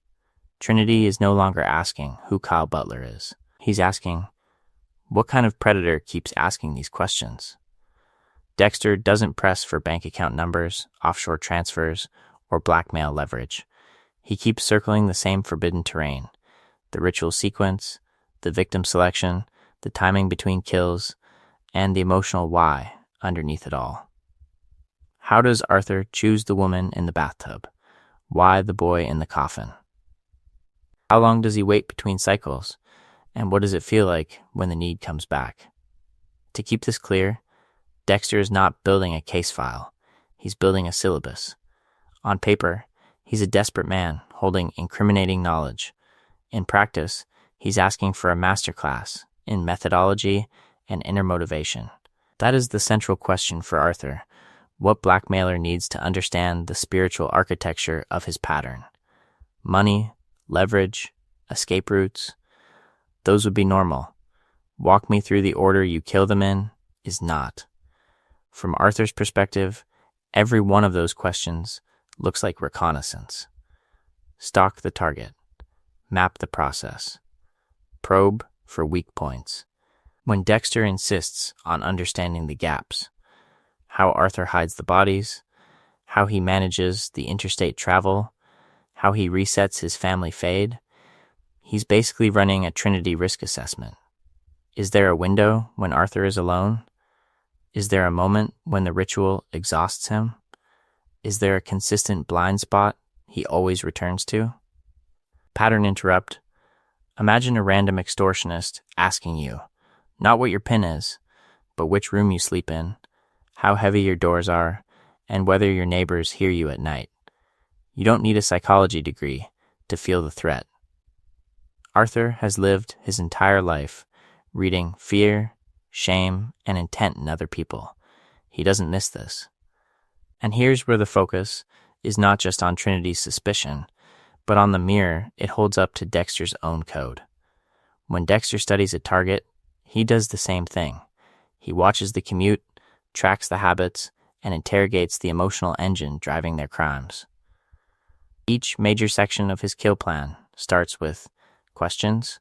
Trinity is no longer asking who Kyle Butler is. He's asking, what kind of predator keeps asking these questions? Dexter doesn't press for bank account numbers, offshore transfers, or blackmail leverage. He keeps circling the same forbidden terrain, the ritual sequence, the victim selection, the timing between kills, and the emotional why underneath it all. How does Arthur choose the woman in the bathtub? Why the boy in the coffin? How long does he wait between cycles? And what does it feel like when the need comes back? To keep this clear, Dexter is not building a case file. He's building a syllabus. On paper, he's a desperate man holding incriminating knowledge. In practice, he's asking for a masterclass in methodology and inner motivation. That is the central question for Arthur. What blackmailer needs to understand the spiritual architecture of his pattern? Money, leverage, escape routes? Those would be normal. Walk me through the order you kill them in is not. From Arthur's perspective, every one of those questions looks like reconnaissance. Stalk the target. Map the process. Probe for weak points. When Dexter insists on understanding the gaps, how Arthur hides the bodies, how he manages the interstate travel, how he resets his family fade, he's basically running a Trinity risk assessment. Is there a window when Arthur is alone? Is there a moment when the ritual exhausts him? Is there a consistent blind spot he always returns to? Pattern interrupt. Imagine a random extortionist asking you, not what your PIN is, but which room you sleep in, how heavy your doors are, and whether your neighbors hear you at night. You don't need a psychology degree to feel the threat. Arthur has lived his entire life reading fear, shame, and intent in other people. He doesn't miss this. And here's where the focus is not just on Trinity's suspicion, but on the mirror it holds up to Dexter's own code. When Dexter studies a target, he does the same thing. He watches the commute, tracks the habits, and interrogates the emotional engine driving their crimes. Each major section of his kill plan starts with questions: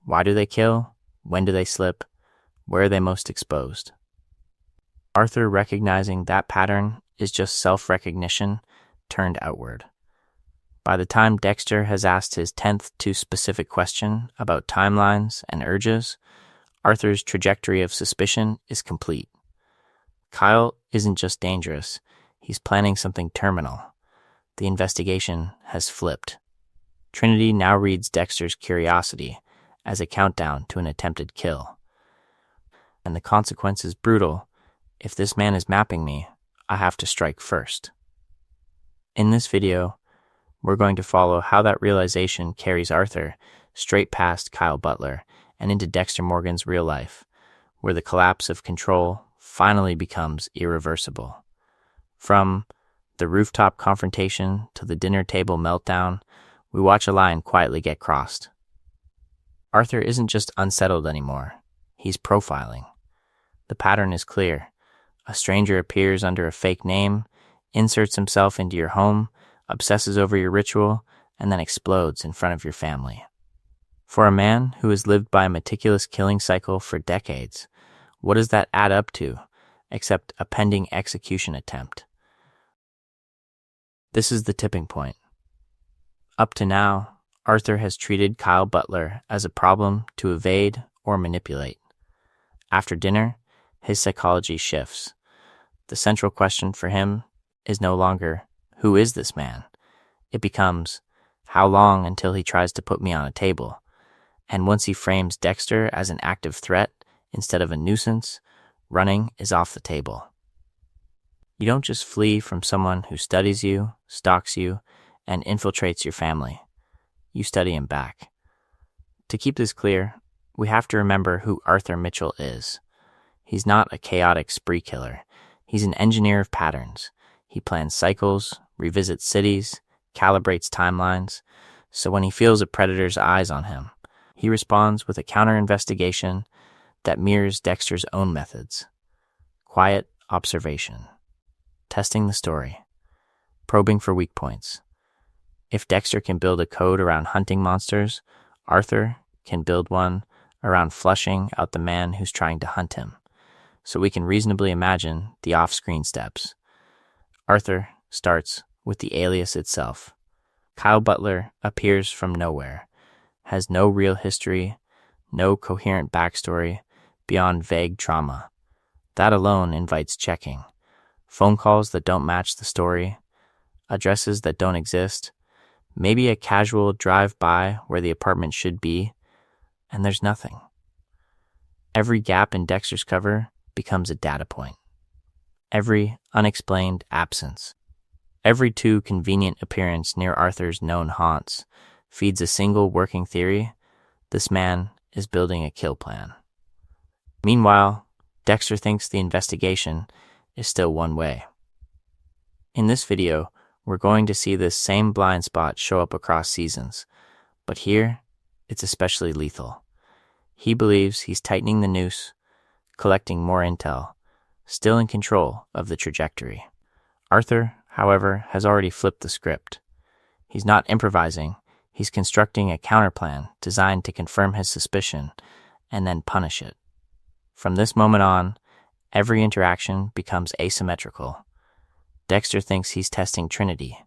why do they kill? When do they slip? Where are they most exposed? Arthur recognizing that pattern is just self-recognition turned outward. By the time Dexter has asked his 10th too specific question about timelines and urges, Arthur's trajectory of suspicion is complete. Kyle isn't just dangerous, he's planning something terminal. The investigation has flipped. Trinity now reads Dexter's curiosity as a countdown to an attempted kill. And the consequence is brutal. If this man is mapping me, I have to strike first. In this video, we're going to follow how that realization carries Arthur straight past Kyle Butler and into Dexter Morgan's real life, where the collapse of control finally becomes irreversible. From the rooftop confrontation to the dinner table meltdown, we watch a line quietly get crossed. Arthur isn't just unsettled anymore, he's profiling. The pattern is clear. A stranger appears under a fake name, inserts himself into your home, obsesses over your ritual, and then explodes in front of your family. For a man who has lived by a meticulous killing cycle for decades, what does that add up to, except a pending execution attempt? This is the tipping point. Up to now, Arthur has treated Kyle Butler as a problem to evade or manipulate. After dinner, his psychology shifts. The central question for him is no longer, who is this man? It becomes, how long until he tries to put me on a table? And once he frames Dexter as an active threat instead of a nuisance, running is off the table. You don't just flee from someone who studies you, stalks you, and infiltrates your family. You study him back. To keep this clear, we have to remember who Arthur Mitchell is. He's not a chaotic spree killer. He's an engineer of patterns. He plans cycles, revisits cities, calibrates timelines, so when he feels a predator's eyes on him, he responds with a counter-investigation that mirrors Dexter's own methods. Quiet observation. Testing the story. Probing for weak points. If Dexter can build a code around hunting monsters, Arthur can build one around flushing out the man who's trying to hunt him, so we can reasonably imagine the off-screen steps. Arthur starts with the alias itself. Kyle Butler appears from nowhere, has no real history, no coherent backstory beyond vague trauma. That alone invites checking. Phone calls that don't match the story, addresses that don't exist, maybe a casual drive-by where the apartment should be, and there's nothing. Every gap in Dexter's cover becomes a data point. Every unexplained absence, every too convenient appearance near Arthur's known haunts feeds a single working theory: this man is building a kill plan. Meanwhile, Dexter thinks the investigation is still one way. In this video, we're going to see this same blind spot show up across seasons, but here, it's especially lethal. He believes he's tightening the noose, collecting more intel, still in control of the trajectory. Arthur, however, has already flipped the script. He's not improvising, he's constructing a counterplan designed to confirm his suspicion and then punish it. From this moment on, every interaction becomes asymmetrical. Dexter thinks he's testing Trinity.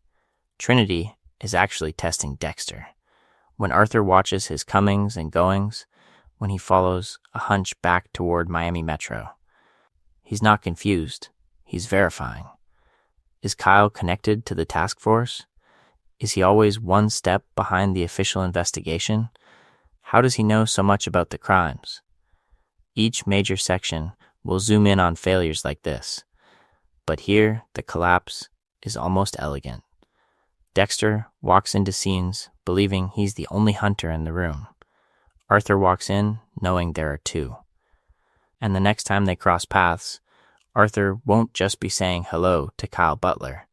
Trinity is actually testing Dexter. When Arthur watches his comings and goings, when he follows a hunch back toward Miami Metro, he's not confused, he's verifying. Is Kyle connected to the task force? Is he always one step behind the official investigation? How does he know so much about the crimes? Each major section will zoom in on failures like this. But here, the collapse is almost elegant. Dexter walks into scenes believing he's the only hunter in the room. Arthur walks in knowing there are two. And the next time they cross paths, Arthur won't just be saying hello to Kyle Butler.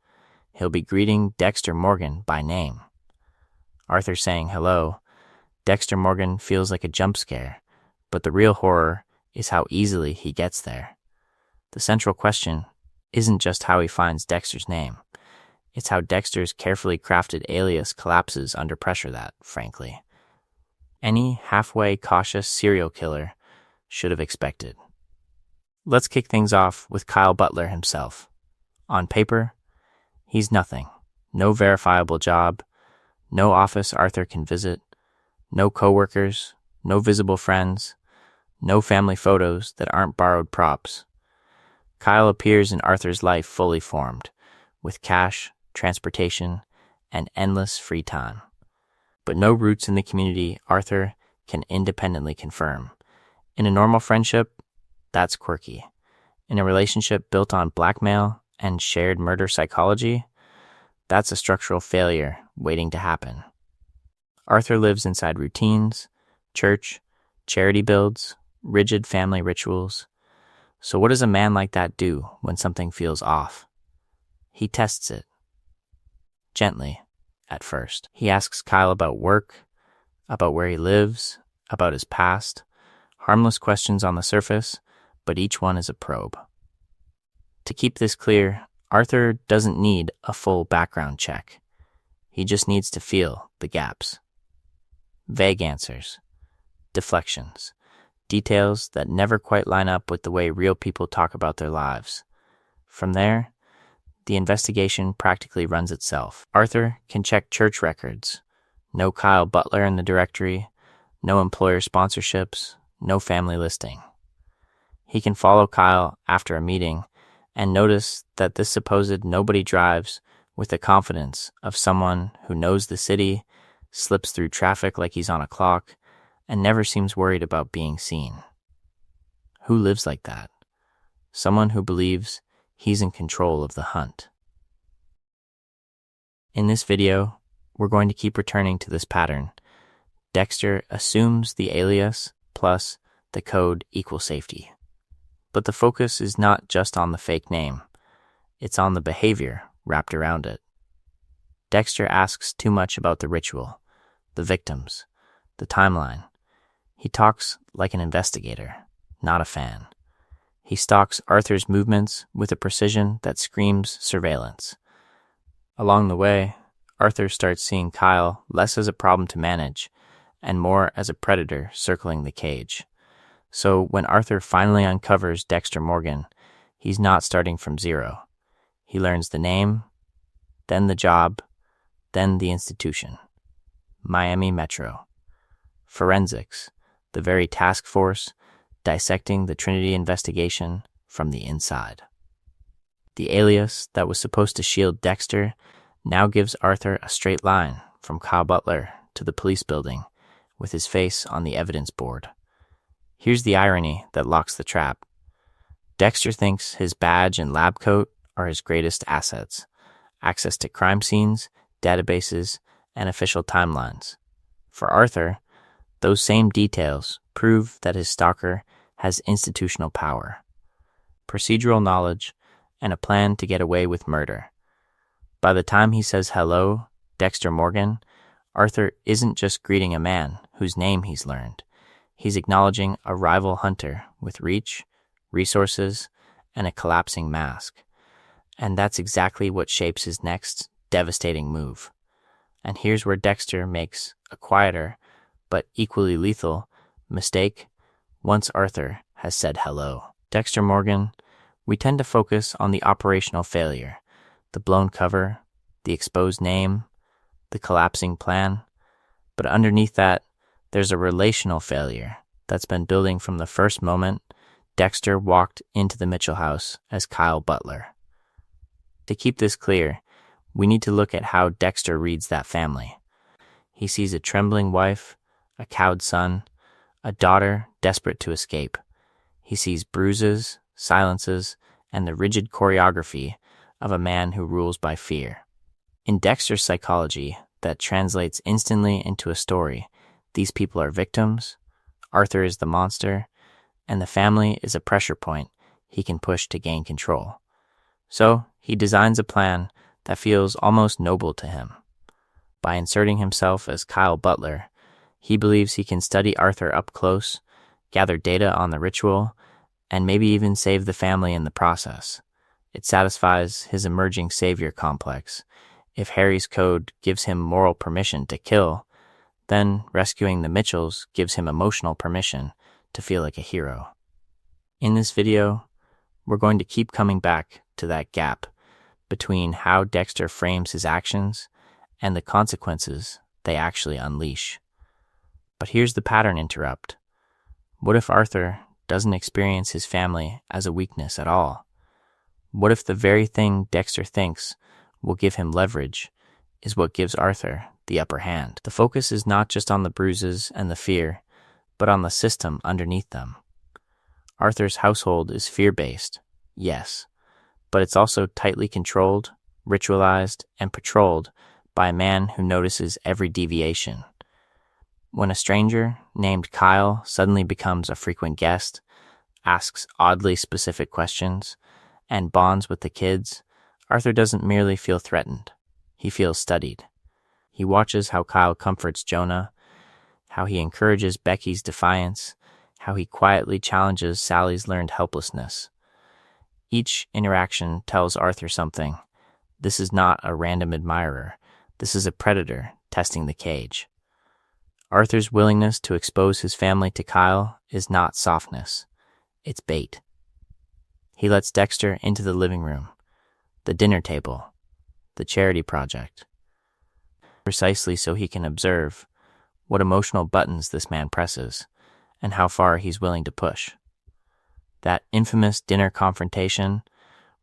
He'll be greeting Dexter Morgan by name. Arthur saying hello, Dexter Morgan feels like a jump scare, but the real horror is how easily he gets there. The central question isn't just how he finds Dexter's name. It's how Dexter's carefully crafted alias collapses under pressure that, frankly, any halfway cautious serial killer should have expected. Let's kick things off with Kyle Butler himself. On paper, he's nothing. No verifiable job, no office Arthur can visit, no coworkers, no visible friends, no family photos that aren't borrowed props. Kyle appears in Arthur's life fully formed, with cash, transportation, and endless free time. But no roots in the community Arthur can independently confirm. In a normal friendship, that's quirky. In a relationship built on blackmail and shared murder psychology, that's a structural failure waiting to happen. Arthur lives inside routines, church, charity builds, rigid family rituals. So what does a man like that do when something feels off? He tests it. Gently, at first. He asks Kyle about work, about where he lives, about his past. Harmless questions on the surface, but each one is a probe. To keep this clear, Arthur doesn't need a full background check. He just needs to feel the gaps. Vague answers, deflections, details that never quite line up with the way real people talk about their lives. From there, the investigation practically runs itself. Arthur can check church records. No Kyle Butler in the directory, no employer sponsorships, no family listing. He can follow Kyle after a meeting and notice that this supposed nobody drives with the confidence of someone who knows the city, slips through traffic like he's on a clock, and never seems worried about being seen. Who lives like that? Someone who believes he's in control of the hunt. In this video, we're going to keep returning to this pattern. Dexter assumes the alias plus the code equals safety. But the focus is not just on the fake name. It's on the behavior wrapped around it. Dexter asks too much about the ritual, the victims, the timeline. He talks like an investigator, not a fan. He stalks Arthur's movements with a precision that screams surveillance. Along the way, Arthur starts seeing Kyle less as a problem to manage and more as a predator circling the cage. So when Arthur finally uncovers Dexter Morgan, he's not starting from zero. He learns the name, then the job, then the institution. Miami Metro. Forensics, the very task force dissecting the Trinity investigation from the inside. The alias that was supposed to shield Dexter now gives Arthur a straight line from Kyle Butler to the police building with his face on the evidence board. Here's the irony that locks the trap. Dexter thinks his badge and lab coat are his greatest assets, access to crime scenes, databases, and official timelines. For Arthur, those same details prove that his stalker has institutional power, procedural knowledge, and a plan to get away with murder. By the time he says hello, Dexter Morgan, Arthur isn't just greeting a man whose name he's learned. He's acknowledging a rival hunter with reach, resources, and a collapsing mask. And that's exactly what shapes his next devastating move. And here's where Dexter makes a quieter, but equally lethal, mistake once Arthur has said hello. Dexter Morgan, we tend to focus on the operational failure, the blown cover, the exposed name, the collapsing plan. But underneath that, there's a relational failure that's been building from the first moment Dexter walked into the Mitchell house as Kyle Butler. To keep this clear, we need to look at how Dexter reads that family. He sees a trembling wife, a cowed son, a daughter desperate to escape. He sees bruises, silences, and the rigid choreography of a man who rules by fear. In Dexter's psychology, that translates instantly into a story. These people are victims, Arthur is the monster, and the family is a pressure point he can push to gain control. So, he designs a plan that feels almost noble to him. By inserting himself as Kyle Butler, he believes he can study Arthur up close, gather data on the ritual, and maybe even save the family in the process. It satisfies his emerging savior complex. If Harry's code gives him moral permission to kill, then rescuing the Mitchells gives him emotional permission to feel like a hero. In this video, we're going to keep coming back to that gap between how Dexter frames his actions and the consequences they actually unleash. But here's the pattern interrupt. What if Arthur doesn't experience his family as a weakness at all? What if the very thing Dexter thinks will give him leverage is what gives Arthur the upper hand? The focus is not just on the bruises and the fear, but on the system underneath them. Arthur's household is fear-based, yes, but it's also tightly controlled, ritualized, and patrolled by a man who notices every deviation. When a stranger named Kyle suddenly becomes a frequent guest, asks oddly specific questions, and bonds with the kids, Arthur doesn't merely feel threatened. He feels studied. He watches how Kyle comforts Jonah, how he encourages Becky's defiance, how he quietly challenges Sally's learned helplessness. Each interaction tells Arthur something. This is not a random admirer. This is a predator testing the cage. Arthur's willingness to expose his family to Kyle is not softness. It's bait. He lets Dexter into the living room, the dinner table, the charity project, precisely so he can observe what emotional buttons this man presses and how far he's willing to push. That infamous dinner confrontation,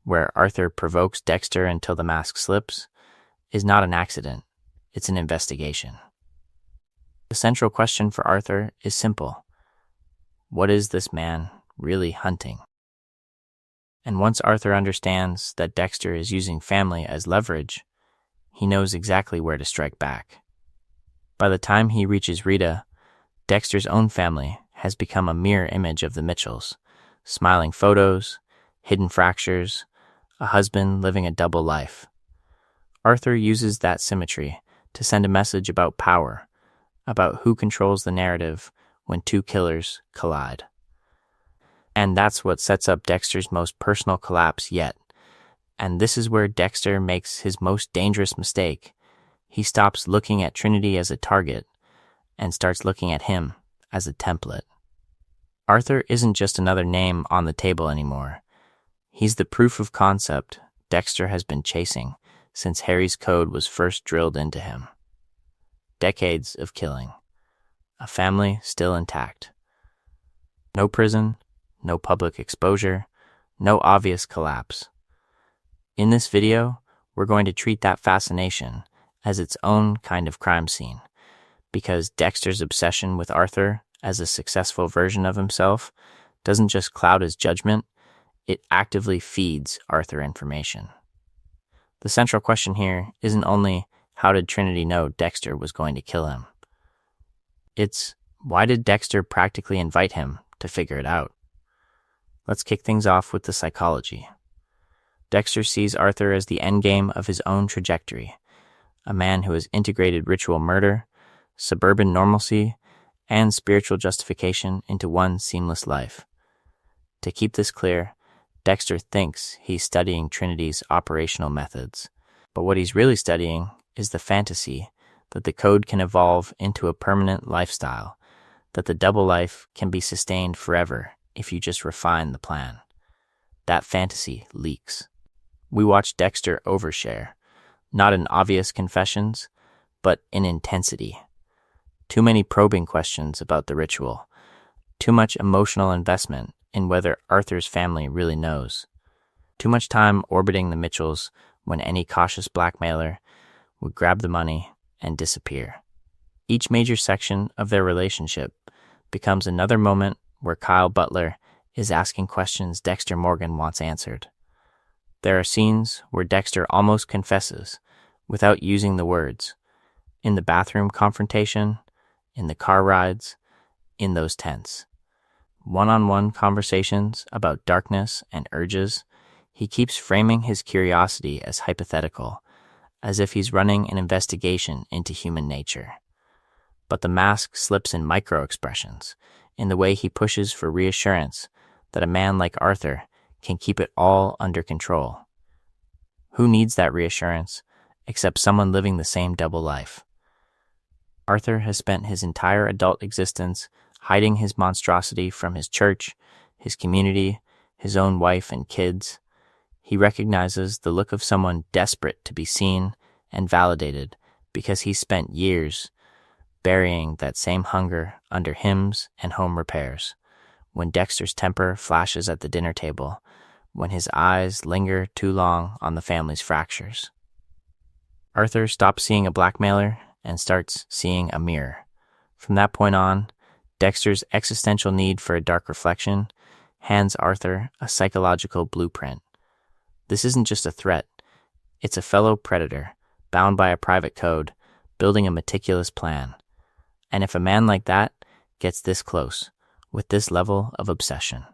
where Arthur provokes Dexter until the mask slips, is not an accident. It's an investigation. The central question for Arthur is simple. What is this man really hunting? And once Arthur understands that Dexter is using family as leverage, he knows exactly where to strike back. By the time he reaches Rita, Dexter's own family has become a mirror image of the Mitchells. Smiling photos, hidden fractures, a husband living a double life. Arthur uses that symmetry to send a message about power, about who controls the narrative when two killers collide. And that's what sets up Dexter's most personal collapse yet. And this is where Dexter makes his most dangerous mistake. He stops looking at Trinity as a target and starts looking at him as a template. Arthur isn't just another name on the table anymore. He's the proof of concept Dexter has been chasing since Harry's code was first drilled into him. Decades of killing. A family still intact. No prison, no public exposure, no obvious collapse. In this video, we're going to treat that fascination as its own kind of crime scene, because Dexter's obsession with Arthur as a successful version of himself doesn't just cloud his judgment, it actively feeds Arthur information. The central question here isn't only how did Trinity know Dexter was going to kill him? It's why did Dexter practically invite him to figure it out? Let's kick things off with the psychology. Dexter sees Arthur as the endgame of his own trajectory, a man who has integrated ritual murder, suburban normalcy, and spiritual justification into one seamless life. To keep this clear, Dexter thinks he's studying Trinity's operational methods, but what he's really studying is the fantasy that the code can evolve into a permanent lifestyle, that the double life can be sustained forever if you just refine the plan. That fantasy leaks. We watch Dexter overshare, not in obvious confessions, but in intensity. Too many probing questions about the ritual, too much emotional investment in whether Arthur's family really knows, too much time orbiting the Mitchells when any cautious blackmailer would grab the money and disappear. Each major section of their relationship becomes another moment where Kyle Butler is asking questions Dexter Morgan wants answered. There are scenes where Dexter almost confesses without using the words. In the bathroom confrontation, in the car rides, in those tents. One-on-one conversations about darkness and urges, he keeps framing his curiosity as hypothetical, as if he's running an investigation into human nature. But the mask slips in micro-expressions, in the way he pushes for reassurance that a man like Arthur can keep it all under control. Who needs that reassurance except someone living the same double life? Arthur has spent his entire adult existence hiding his monstrosity from his church, his community, his own wife and kids. He recognizes the look of someone desperate to be seen and validated because he spent years burying that same hunger under hymns and home repairs. When Dexter's temper flashes at the dinner table, when his eyes linger too long on the family's fractures. Arthur stops seeing a blackmailer and starts seeing a mirror. From that point on, Dexter's existential need for a dark reflection hands Arthur a psychological blueprint. This isn't just a threat, it's a fellow predator, bound by a private code, building a meticulous plan. And if a man like that gets this close, with this level of obsession,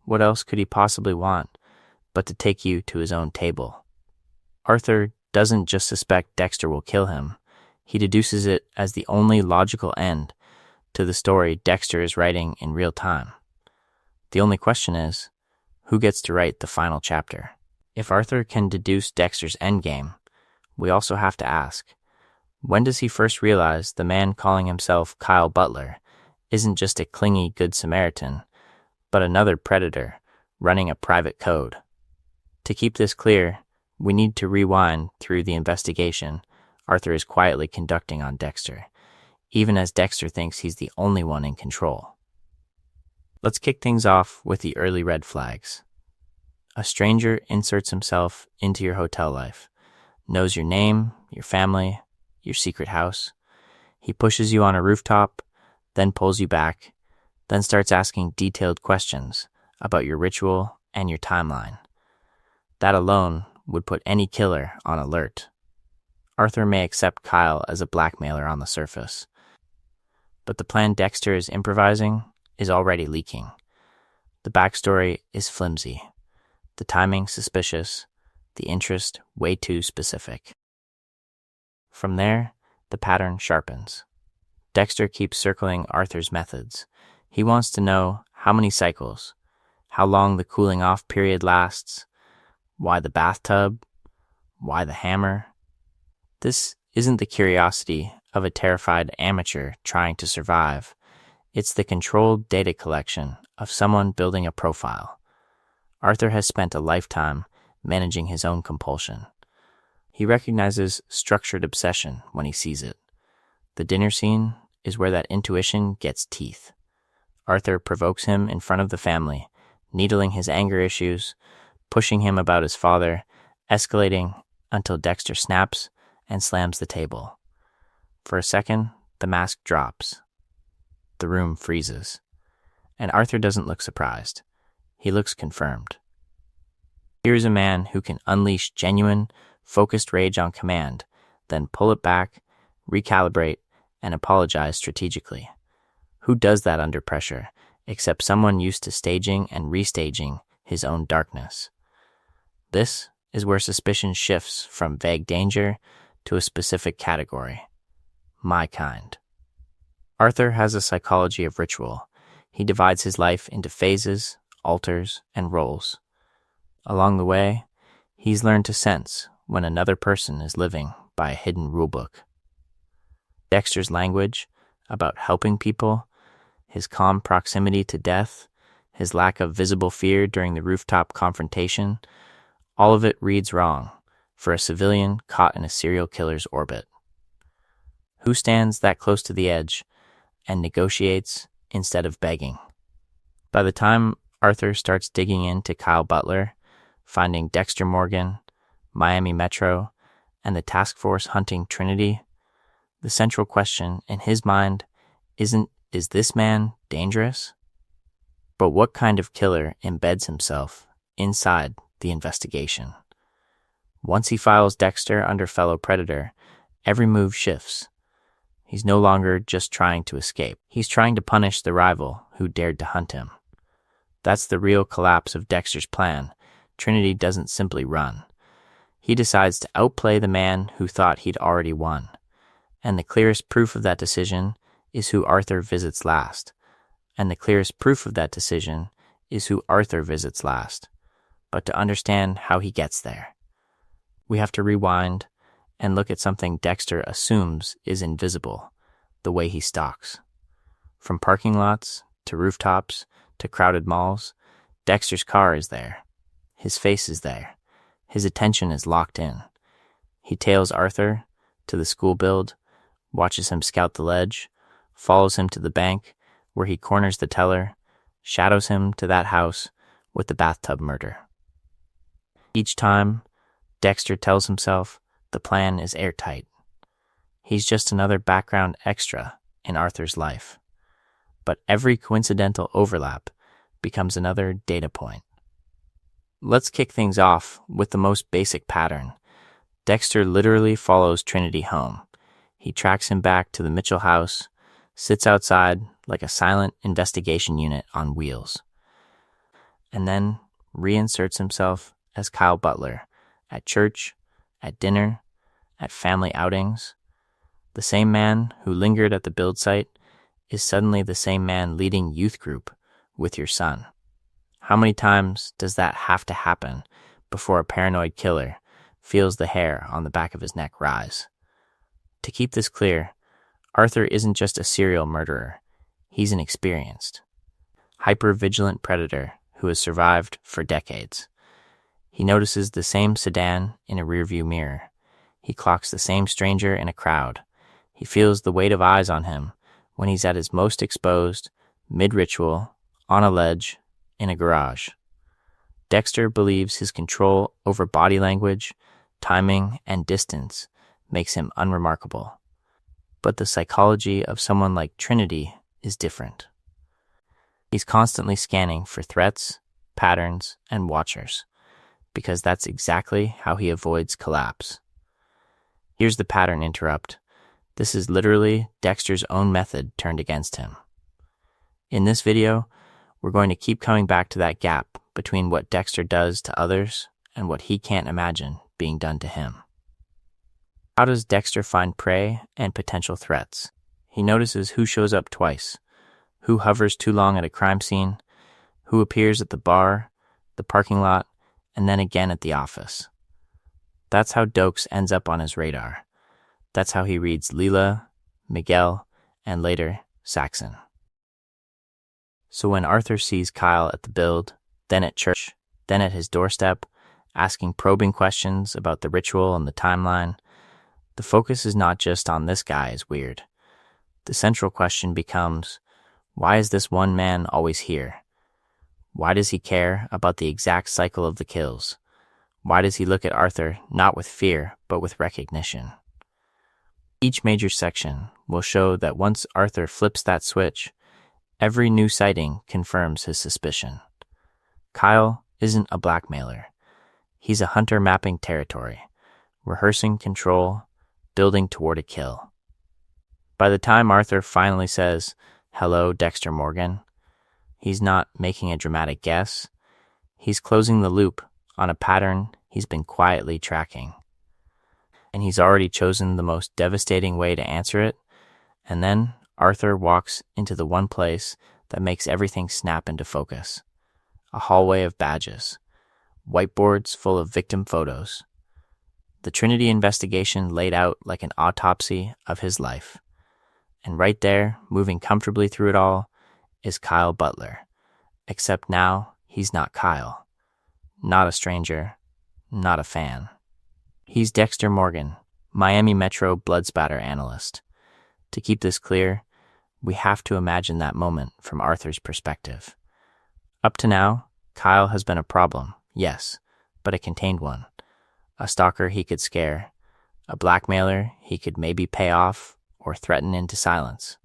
what else could he possibly want but to take you to his own table? Arthur doesn't just suspect Dexter will kill him, he deduces it as the only logical end to the story Dexter is writing in real time. The only question is, who gets to write the final chapter? If Arthur can deduce Dexter's endgame, we also have to ask, when does he first realize the man calling himself Kyle Butler isn't just a clingy Good Samaritan, but another predator running a private code? To keep this clear, we need to rewind through the investigation Arthur is quietly conducting on Dexter, even as Dexter thinks he's the only one in control. Let's kick things off with the early red flags. A stranger inserts himself into your hotel life, knows your name, your family, your secret house. He pushes you on a rooftop, then pulls you back, then starts asking detailed questions about your ritual and your timeline. That alone would put any killer on alert. Arthur may accept Kyle as a blackmailer on the surface, but the plan Dexter is improvising is already leaking. The backstory is flimsy, the timing suspicious, the interest way too specific. From there, the pattern sharpens. Dexter keeps circling Arthur's methods. He wants to know how many cycles, how long the cooling off period lasts, why the bathtub, why the hammer. This isn't the curiosity of a terrified amateur trying to survive. It's the controlled data collection of someone building a profile. Arthur has spent a lifetime managing his own compulsion. He recognizes structured obsession when he sees it. The dinner scene is where that intuition gets teeth. Arthur provokes him in front of the family, needling his anger issues, pushing him about his father, escalating until Dexter snaps and slams the table. For a second, the mask drops. The room freezes. And Arthur doesn't look surprised. He looks confirmed. Here's a man who can unleash genuine, focused rage on command, then pull it back, recalibrate, and apologize strategically. Who does that under pressure, except someone used to staging and restaging his own darkness? This is where suspicion shifts from vague danger to a specific category. My kind. Arthur has a psychology of ritual. He divides his life into phases, alters, and roles. Along the way, he's learned to sense when another person is living by a hidden rulebook. Dexter's language about helping people, his calm proximity to death, his lack of visible fear during the rooftop confrontation, all of it reads wrong for a civilian caught in a serial killer's orbit. Who stands that close to the edge and negotiates instead of begging? By the time Arthur starts digging into Kyle Butler, finding Dexter Morgan, Miami Metro, and the task force hunting Trinity, the central question in his mind isn't, is this man dangerous? But what kind of killer embeds himself inside the investigation? Once he files Dexter under fellow predator, every move shifts. He's no longer just trying to escape. He's trying to punish the rival who dared to hunt him. That's the real collapse of Dexter's plan. Trinity doesn't simply run. He decides to outplay the man who thought he'd already won. And the clearest proof of that decision is who Arthur visits last. But to understand how he gets there, we have to rewind and look at something Dexter assumes is invisible, the way he stalks. From parking lots to rooftops to crowded malls, Dexter's car is there. His face is there. His attention is locked in. He tails Arthur to the school build, watches him scout the ledge, follows him to the bank where he corners the teller, shadows him to that house with the bathtub murder. Each time, Dexter tells himself the plan is airtight. He's just another background extra in Arthur's life. But every coincidental overlap becomes another data point. Let's kick things off with the most basic pattern. Dexter literally follows Trinity home. He tracks him back to the Mitchell house, sits outside like a silent investigation unit on wheels, and then reinserts himself as Kyle Butler at church, at dinner, at family outings. The same man who lingered at the build site is suddenly the same man leading youth group with your son. How many times does that have to happen before a paranoid killer feels the hair on the back of his neck rise? To keep this clear, Arthur isn't just a serial murderer. He's an experienced, hyper-vigilant predator who has survived for decades. He notices the same sedan in a rearview mirror. He clocks the same stranger in a crowd. He feels the weight of eyes on him when he's at his most exposed, mid-ritual, on a ledge, in a garage. Dexter believes his control over body language, timing, and distance makes him unremarkable. But the psychology of someone like Trinity is different. He's constantly scanning for threats, patterns, and watchers, because that's exactly how he avoids collapse. Here's the pattern interrupt. This is literally Dexter's own method turned against him. In this video, we're going to keep coming back to that gap between what Dexter does to others and what he can't imagine being done to him. How does Dexter find prey and potential threats? He notices who shows up twice, who hovers too long at a crime scene, who appears at the bar, the parking lot, and then again at the office. That's how Dokes ends up on his radar. That's how he reads Leela, Miguel, and later, Saxon. So when Arthur sees Kyle at the build, then at church, then at his doorstep, asking probing questions about the ritual and the timeline, the focus is not just on this guy is weird. The central question becomes, why is this one man always here? Why does he care about the exact cycle of the kills? Why does he look at Arthur not with fear, but with recognition? Each major section will show that once Arthur flips that switch, every new sighting confirms his suspicion. Kyle isn't a blackmailer. He's a hunter mapping territory, rehearsing control, building toward a kill. By the time Arthur finally says, "Hello, Dexter Morgan," he's not making a dramatic guess. He's closing the loop on a pattern he's been quietly tracking. And he's already chosen the most devastating way to answer it. And then Arthur walks into the one place that makes everything snap into focus. A hallway of badges, whiteboards full of victim photos. The Trinity investigation laid out like an autopsy of his life. And right there, moving comfortably through it all, is Kyle Butler. Except now, he's not Kyle. Not a stranger. Not a fan. He's Dexter Morgan, Miami Metro blood spatter analyst. To keep this clear, we have to imagine that moment from Arthur's perspective. Up to now, Kyle has been a problem, yes, but a contained one. A stalker he could scare, a blackmailer he could maybe pay off or threaten into silence.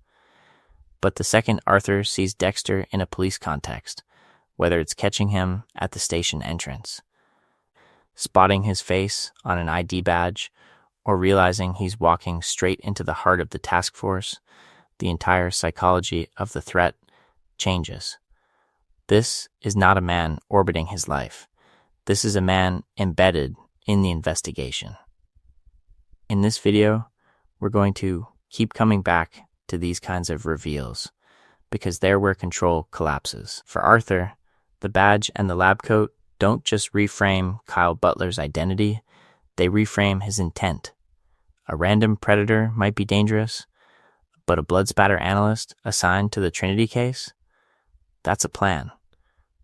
But the second Arthur sees Dexter in a police context, whether it's catching him at the station entrance, spotting his face on an ID badge, or realizing he's walking straight into the heart of the task force, the entire psychology of the threat changes. This is not a man orbiting his life. This is a man embedded in the investigation. In this video, we're going to keep coming back to these kinds of reveals, because they're where control collapses. For Arthur, the badge and the lab coat don't just reframe Kyle Butler's identity, they reframe his intent. A random predator might be dangerous, but a blood spatter analyst assigned to the Trinity case? That's a plan.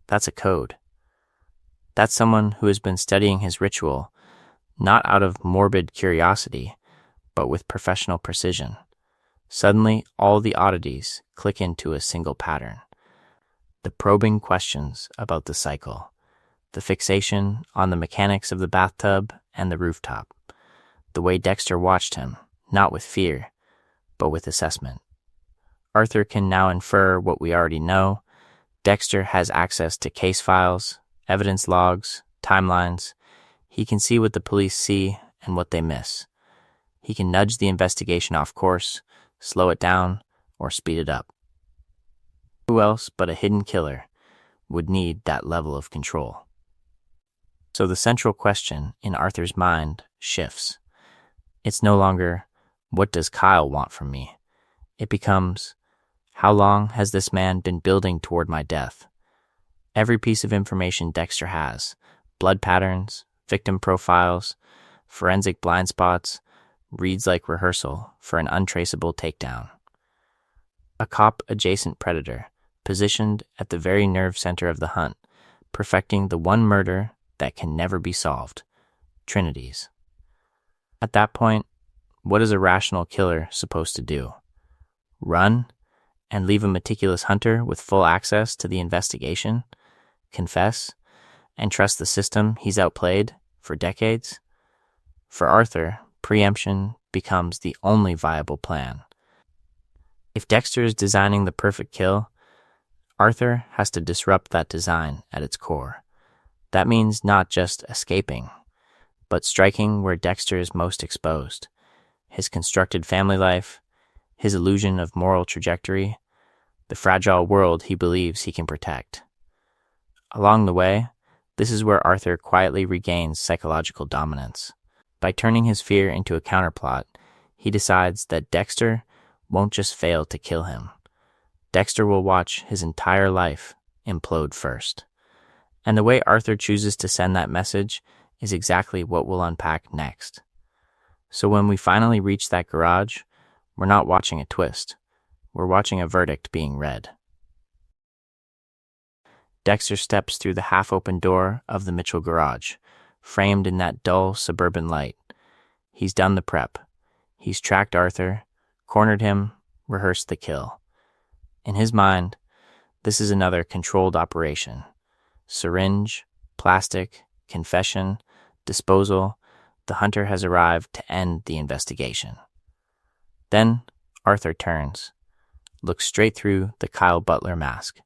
That's a code. That's someone who has been studying his ritual, not out of morbid curiosity, but with professional precision. Suddenly, all the oddities click into a single pattern. The probing questions about the cycle, the fixation on the mechanics of the bathtub and the rooftop, the way Dexter watched him, not with fear, but with assessment. Arthur can now infer what we already know. Dexter has access to case files, evidence logs, timelines. He can see what the police see and what they miss. He can nudge the investigation off course, slow it down, or speed it up. Who else but a hidden killer would need that level of control? So the central question in Arthur's mind shifts. It's no longer, what does Kyle want from me? It becomes, how long has this man been building toward my death? Every piece of information Dexter has, blood patterns, victim profiles, forensic blind spots, reads like rehearsal for an untraceable takedown. A cop-adjacent predator, positioned at the very nerve center of the hunt, perfecting the one murder that can never be solved, Trinity's. At that point, what is a rational killer supposed to do? Run and leave a meticulous hunter with full access to the investigation? Confess and trust the system he's outplayed for decades? For Arthur, preemption becomes the only viable plan. If Dexter is designing the perfect kill, Arthur has to disrupt that design at its core. That means not just escaping, but striking where Dexter is most exposed: his constructed family life, his illusion of moral trajectory, the fragile world he believes he can protect. Along the way, this is where Arthur quietly regains psychological dominance. By turning his fear into a counterplot, he decides that Dexter won't just fail to kill him. Dexter will watch his entire life implode first. And the way Arthur chooses to send that message is exactly what we'll unpack next. So when we finally reach that garage, we're not watching a twist. We're watching a verdict being read. Dexter steps through the half-open door of the Mitchell garage, framed in that dull suburban light. He's done the prep. He's tracked Arthur, cornered him, rehearsed the kill. In his mind, this is another controlled operation. Syringe, plastic, confession, disposal. The hunter has arrived to end the investigation. Then Arthur turns, looks straight through the Kyle Butler mask,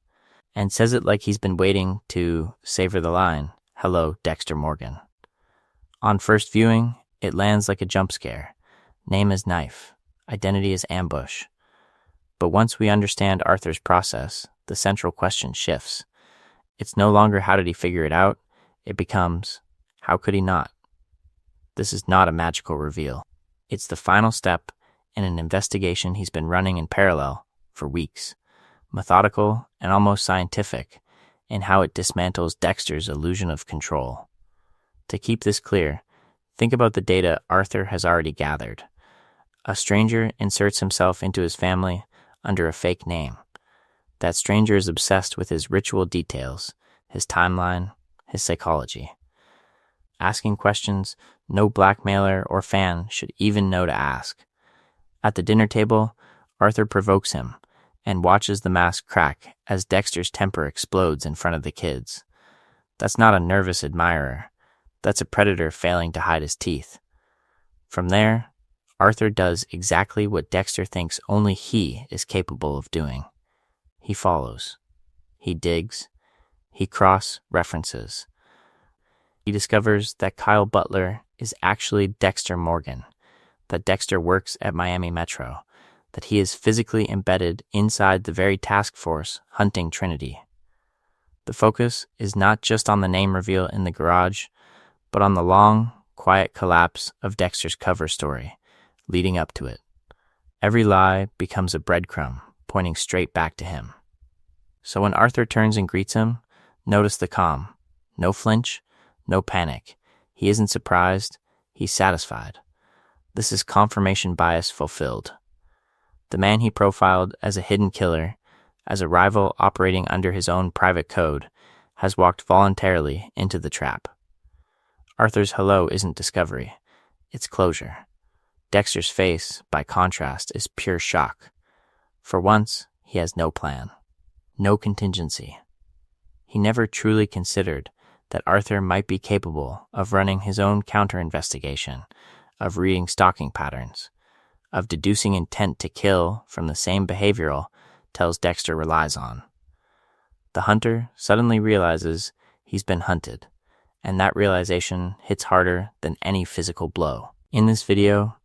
and says it like he's been waiting to savor the line, "Hello, Dexter Morgan." On first viewing, it lands like a jump scare. Name is knife, identity is ambush. But once we understand Arthur's process, the central question shifts. It's no longer how did he figure it out, it becomes, how could he not? This is not a magical reveal. It's the final step in an investigation he's been running in parallel for weeks, methodical and almost scientific in how it dismantles Dexter's illusion of control. To keep this clear, think about the data Arthur has already gathered. A stranger inserts himself into his family under a fake name. That stranger is obsessed with his ritual details, his timeline, his psychology. Asking questions no blackmailer or fan should even know to ask. At the dinner table, Arthur provokes him and watches the mask crack as Dexter's temper explodes in front of the kids. That's not a nervous admirer. That's a predator failing to hide his teeth. From there, Arthur does exactly what Dexter thinks only he is capable of doing. He follows. He digs. He cross-references. He discovers that Kyle Butler is actually Dexter Morgan, that Dexter works at Miami Metro, that he is physically embedded inside the very task force hunting Trinity. The focus is not just on the name reveal in the garage, but on the long, quiet collapse of Dexter's cover story, leading up to it. Every lie becomes a breadcrumb, pointing straight back to him. So when Arthur turns and greets him, notice the calm. No flinch, no panic. He isn't surprised, he's satisfied. This is confirmation bias fulfilled. The man he profiled as a hidden killer, as a rival operating under his own private code, has walked voluntarily into the trap. Arthur's hello isn't discovery, it's closure. Dexter's face, by contrast, is pure shock. For once, he has no plan, no contingency. He never truly considered that Arthur might be capable of running his own counter-investigation, of reading stalking patterns, of deducing intent to kill from the same behavioral tells Dexter relies on. The hunter suddenly realizes he's been hunted, and that realization hits harder than any physical blow. In this video,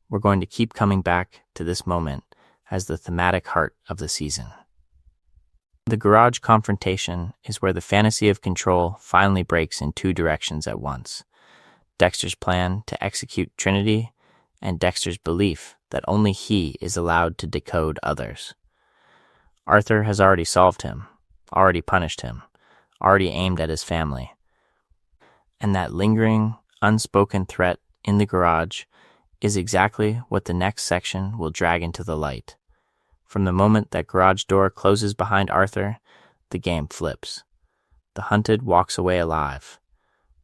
we're going to keep coming back to this moment as the thematic heart of the season. The garage confrontation is where the fantasy of control finally breaks in two directions at once. Dexter's plan to execute Trinity and Dexter's belief that only he is allowed to decode others. Arthur has already solved him, already punished him, already aimed at his family. And that lingering, unspoken threat in the garage is exactly what the next section will drag into the light. From the moment that garage door closes behind Arthur, the game flips. The hunted walks away alive.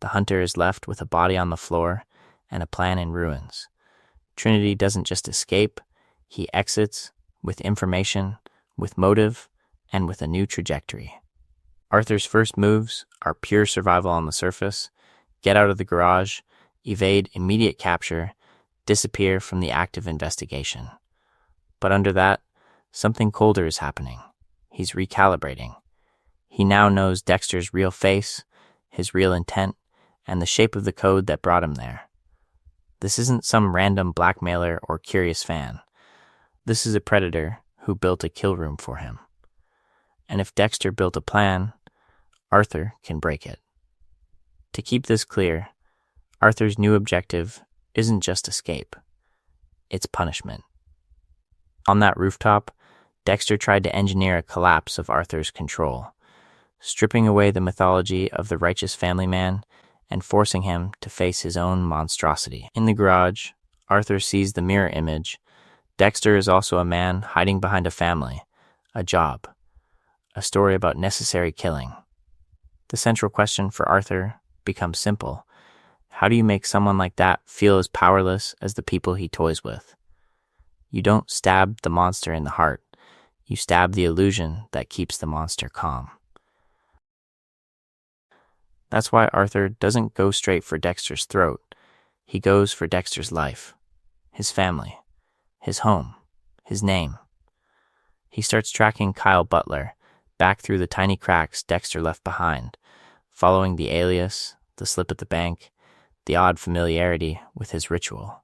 The hunter is left with a body on the floor and a plan in ruins. Trinity doesn't just escape, he exits with information, with motive, and with a new trajectory. Arthur's first moves are pure survival on the surface: get out of the garage, evade immediate capture, disappear from the active investigation. But under that, something colder is happening. He's recalibrating. He now knows Dexter's real face, his real intent, and the shape of the code that brought him there. This isn't some random blackmailer or curious fan. This is a predator who built a kill room for him. And if Dexter built a plan, Arthur can break it. To keep this clear, Arthur's new objective isn't just escape. It's punishment. On that rooftop, Dexter tried to engineer a collapse of Arthur's control, stripping away the mythology of the righteous family man and forcing him to face his own monstrosity. In the garage, Arthur sees the mirror image. Dexter is also a man hiding behind a family, a job, a story about necessary killing. The central question for Arthur becomes simple. How do you make someone like that feel as powerless as the people he toys with? You don't stab the monster in the heart. You stab the illusion that keeps the monster calm. That's why Arthur doesn't go straight for Dexter's throat. He goes for Dexter's life, his family, his home, his name. He starts tracking Kyle Butler back through the tiny cracks Dexter left behind, following the alias, the slip at the bank, the odd familiarity with his ritual.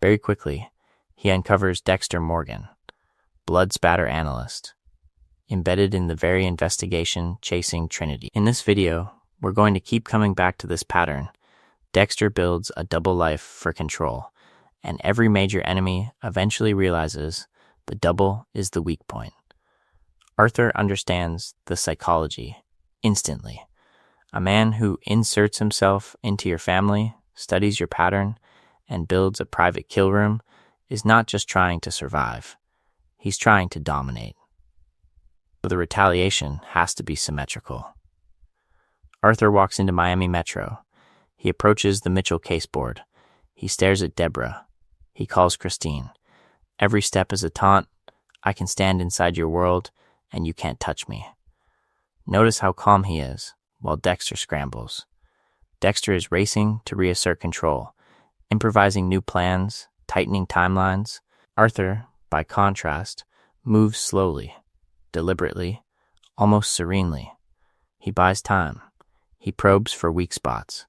Very quickly, he uncovers Dexter Morgan, blood spatter analyst, embedded in the very investigation chasing Trinity. In this video, we're going to keep coming back to this pattern. Dexter builds a double life for control, and every major enemy eventually realizes the double is the weak point. Arthur understands the psychology instantly. A man who inserts himself into your family, studies your pattern, and builds a private kill room is not just trying to survive. He's trying to dominate. So the retaliation has to be symmetrical. Arthur walks into Miami Metro. He approaches the Mitchell caseboard. He stares at Deborah. He calls Christine. Every step is a taunt. I can stand inside your world, and you can't touch me. Notice how calm he is, while Dexter scrambles. Dexter is racing to reassert control, improvising new plans, tightening timelines. Arthur, by contrast, moves slowly, deliberately, almost serenely. He buys time. He probes for weak spots.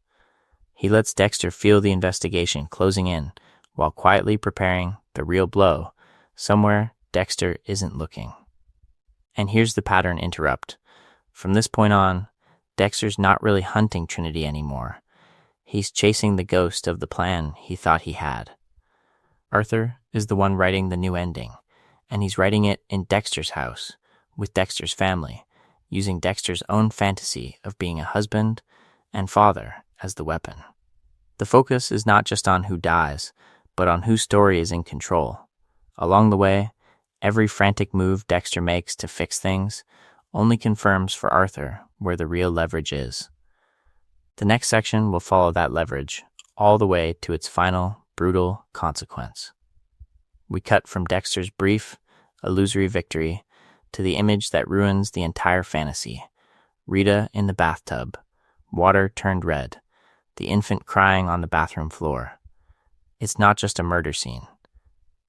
He lets Dexter feel the investigation closing in while quietly preparing the real blow somewhere Dexter isn't looking. And here's the pattern interrupt. From this point on, Dexter's not really hunting Trinity anymore. He's chasing the ghost of the plan he thought he had. Arthur is the one writing the new ending, and he's writing it in Dexter's house, with Dexter's family, using Dexter's own fantasy of being a husband and father as the weapon. The focus is not just on who dies, but on whose story is in control. Along the way, every frantic move Dexter makes to fix things only confirms for Arthur where the real leverage is. The next section will follow that leverage all the way to its final, brutal consequence. We cut from Dexter's brief, illusory victory to the image that ruins the entire fantasy. Rita in the bathtub, water turned red, the infant crying on the bathroom floor. It's not just a murder scene.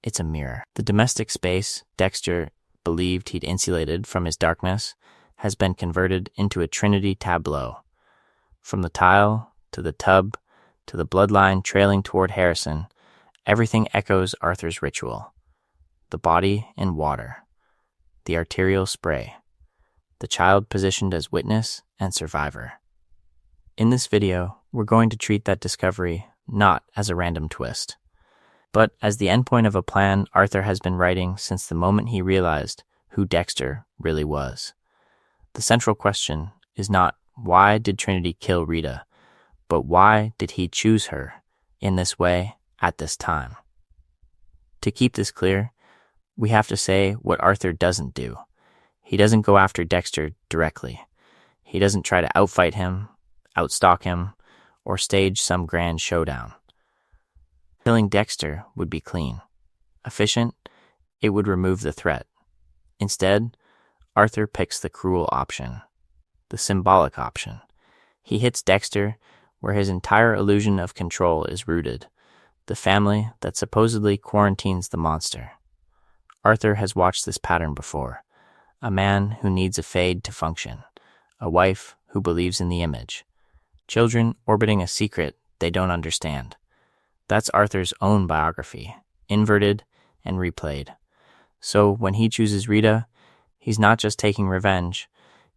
It's a mirror. The domestic space Dexter believed he'd insulated from his darkness has been converted into a Trinity tableau. From the tile, to the tub, to the bloodline trailing toward Harrison, everything echoes Arthur's ritual. The body in water, the arterial spray, the child positioned as witness and survivor. In this video, we're going to treat that discovery not as a random twist, but as the endpoint of a plan Arthur has been writing since the moment he realized who Dexter really was. The central question is not why did Trinity kill Rita, but why did he choose her in this way at this time? To keep this clear, we have to say what Arthur doesn't do. He doesn't go after Dexter directly. He doesn't try to outfight him, outstalk him, or stage some grand showdown. Killing Dexter would be clean. Efficient, it would remove the threat. Instead, Arthur picks the cruel option, the symbolic option. He hits Dexter where his entire illusion of control is rooted, the family that supposedly quarantines the monster. Arthur has watched this pattern before. A man who needs a fade to function, a wife who believes in the image, children orbiting a secret they don't understand. That's Arthur's own biography, inverted and replayed. So when he chooses Rita, he's not just taking revenge,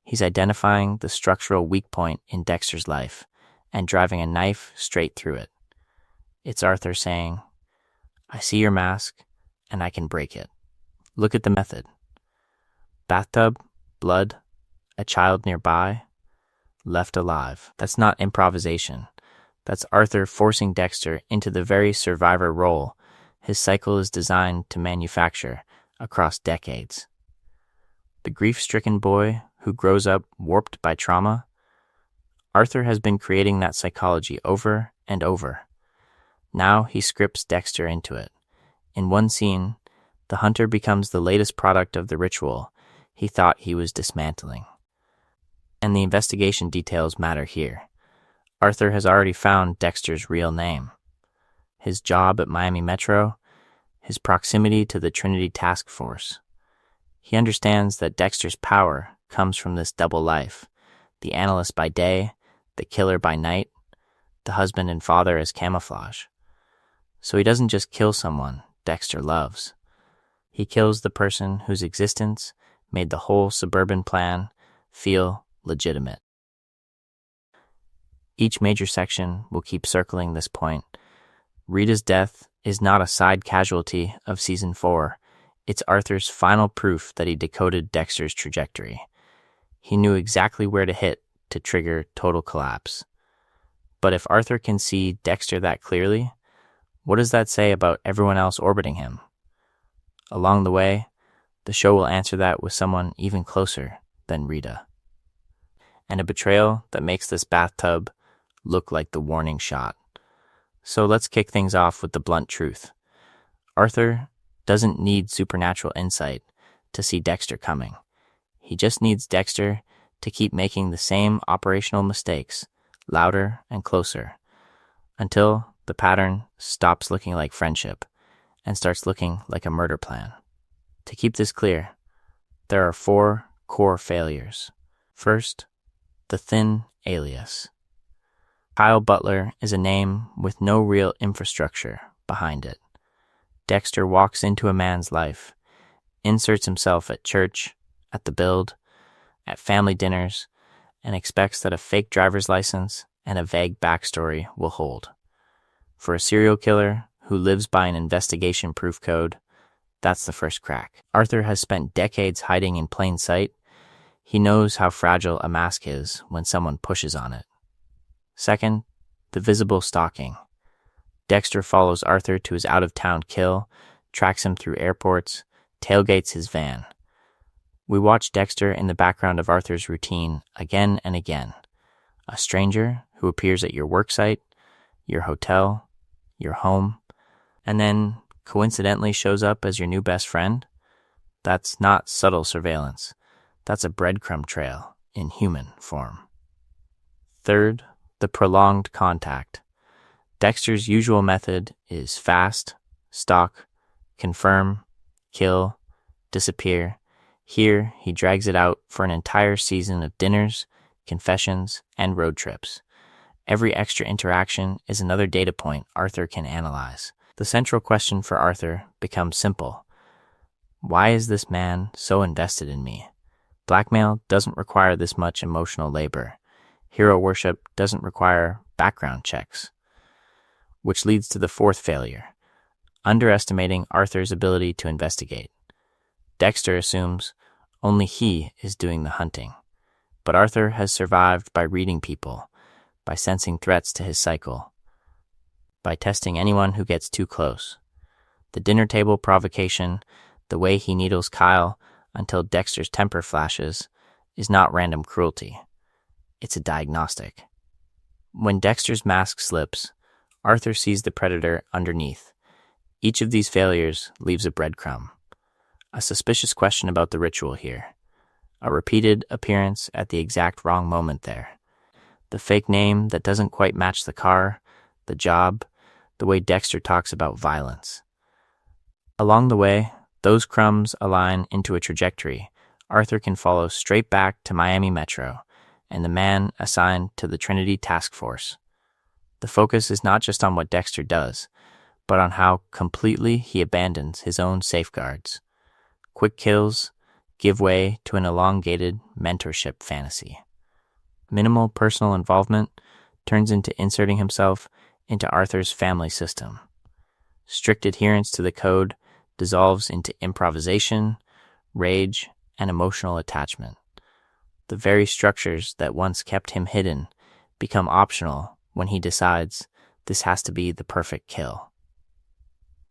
he's identifying the structural weak point in Dexter's life and driving a knife straight through it. It's Arthur saying, I see your mask and I can break it. Look at the method. Bathtub, blood, a child nearby, left alive. That's not improvisation. That's Arthur forcing Dexter into the very survivor role his cycle is designed to manufacture across decades. The grief-stricken boy who grows up warped by trauma, Arthur has been creating that psychology over and over. Now he scripts Dexter into it. In one scene, the hunter becomes the latest product of the ritual he thought he was dismantling. And the investigation details matter here. Arthur has already found Dexter's real name, his job at Miami Metro, his proximity to the Trinity Task Force. He understands that Dexter's power comes from this double life, the analyst by day, the killer by night, the husband and father as camouflage. So he doesn't just kill someone Dexter loves. He kills the person whose existence made the whole suburban plan feel legitimate. Each major section will keep circling this point. Rita's death is not a side casualty of Season 4. It's Arthur's final proof that he decoded Dexter's trajectory. He knew exactly where to hit to trigger total collapse. But if Arthur can see Dexter that clearly, what does that say about everyone else orbiting him? Along the way, the show will answer that with someone even closer than Rita. And a betrayal that makes this bathtub look like the warning shot. So let's kick things off with the blunt truth. Arthur doesn't need supernatural insight to see Dexter coming. He just needs Dexter to keep making the same operational mistakes, louder and closer, until the pattern stops looking like friendship and starts looking like a murder plan. To keep this clear, there are 4 core failures. First, the thin alias. Kyle Butler is a name with no real infrastructure behind it. Dexter walks into a man's life, inserts himself at church, at the Build, at family dinners, and expects that a fake driver's license and a vague backstory will hold. For a serial killer who lives by an investigation-proof code, that's the first crack. Arthur has spent decades hiding in plain sight. He knows how fragile a mask is when someone pushes on it. Second, the visible stalking. Dexter follows Arthur to his out-of-town kill, tracks him through airports, tailgates his van. We watch Dexter in the background of Arthur's routine again and again. A stranger who appears at your worksite, your hotel, your home, and then coincidentally shows up as your new best friend. That's not subtle surveillance. That's a breadcrumb trail in human form. Third, the prolonged contact. Dexter's usual method is fast, stalk, confirm, kill, disappear. Here, he drags it out for an entire season of dinners, confessions, and road trips. Every extra interaction is another data point Arthur can analyze. The central question for Arthur becomes simple. Why is this man so invested in me? Blackmail doesn't require this much emotional labor. Hero worship doesn't require background checks. Which leads to the fourth failure, underestimating Arthur's ability to investigate. Dexter assumes only he is doing the hunting, but Arthur has survived by reading people, by sensing threats to his cycle, by testing anyone who gets too close. The dinner table provocation, the way he needles Kyle until Dexter's temper flashes, is not random cruelty. It's a diagnostic. When Dexter's mask slips, Arthur sees the predator underneath. Each of these failures leaves a breadcrumb. A suspicious question about the ritual here. A repeated appearance at the exact wrong moment there. The fake name that doesn't quite match the car, the job, the way Dexter talks about violence. Along the way, those crumbs align into a trajectory Arthur can follow straight back to Miami Metro and the man assigned to the Trinity Task Force. The focus is not just on what Dexter does, but on how completely he abandons his own safeguards. Quick kills give way to an elongated mentorship fantasy. Minimal personal involvement turns into inserting himself into Arthur's family system. Strict adherence to the code dissolves into improvisation, rage, and emotional attachment. The very structures that once kept him hidden become optional when he decides this has to be the perfect kill.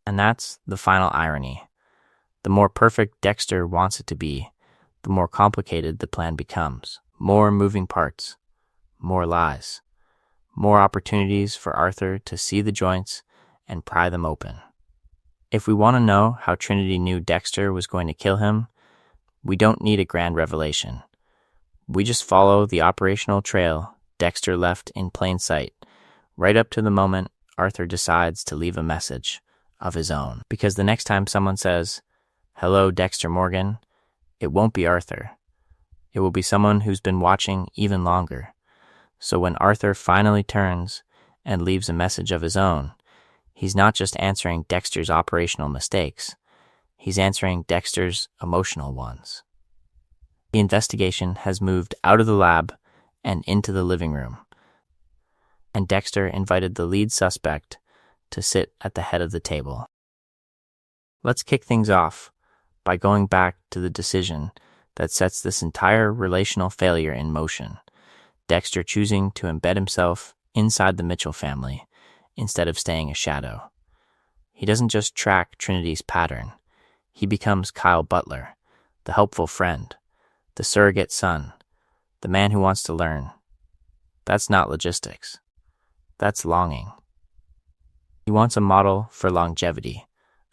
And that's the final irony. The more perfect Dexter wants it to be, the more complicated the plan becomes. More moving parts, more lies, more opportunities for Arthur to see the joints and pry them open. If we want to know how Trinity knew Dexter was going to kill him, we don't need a grand revelation. We just follow the operational trail Dexter left in plain sight, right up to the moment Arthur decides to leave a message of his own. Because the next time someone says, "Hello, Dexter Morgan," it won't be Arthur. It will be someone who's been watching even longer. So when Arthur finally turns and leaves a message of his own, he's not just answering Dexter's operational mistakes, he's answering Dexter's emotional ones. The investigation has moved out of the lab and into the living room, and Dexter invited the lead suspect to sit at the head of the table. Let's kick things off by going back to the decision that sets this entire relational failure in motion. Dexter choosing to embed himself inside the Mitchell family instead of staying a shadow. He doesn't just track Trinity's pattern. He becomes Kyle Butler, the helpful friend, the surrogate son, the man who wants to learn. That's not logistics. That's longing. He wants a model for longevity,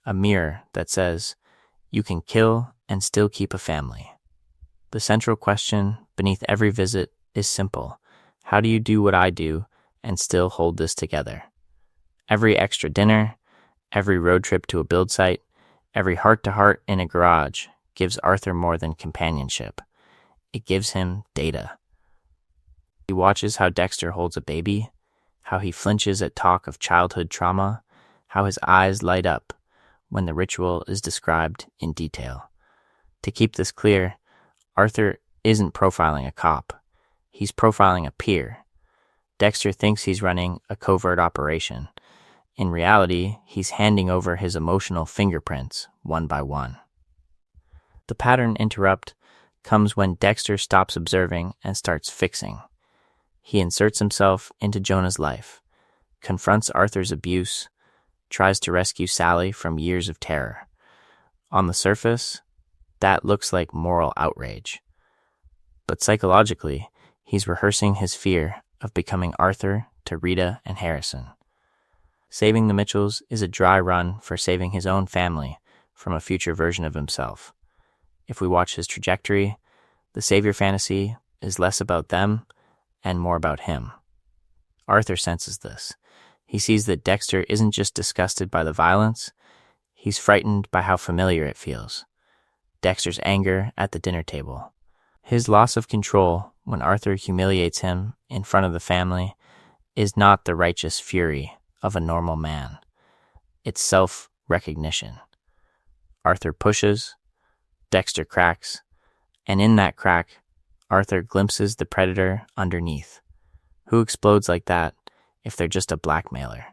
a mirror that says, you can kill and still keep a family. The central question beneath every visit is simple. How do you do what I do and still hold this together? Every extra dinner, every road trip to a build site, every heart-to-heart in a garage gives Arthur more than companionship. It gives him data. He watches how Dexter holds a baby, how he flinches at talk of childhood trauma, how his eyes light up when the ritual is described in detail. To keep this clear, Arthur isn't profiling a cop. He's profiling a peer. Dexter thinks he's running a covert operation. In reality, he's handing over his emotional fingerprints one by one. The pattern interrupt comes when Dexter stops observing and starts fixing. He inserts himself into Jonah's life, confronts Arthur's abuse, tries to rescue Sally from years of terror. On the surface, that looks like moral outrage. But psychologically, he's rehearsing his fear of becoming Arthur to Rita and Harrison. Saving the Mitchells is a dry run for saving his own family from a future version of himself. If we watch his trajectory, the savior fantasy is less about them and more about him. Arthur senses this. He sees that Dexter isn't just disgusted by the violence, he's frightened by how familiar it feels. Dexter's anger at the dinner table. His loss of control when Arthur humiliates him in front of the family is not the righteous fury of a normal man. It's self-recognition. Arthur pushes, Dexter cracks, and in that crack, Arthur glimpses the predator underneath. Who explodes like that if they're just a blackmailer?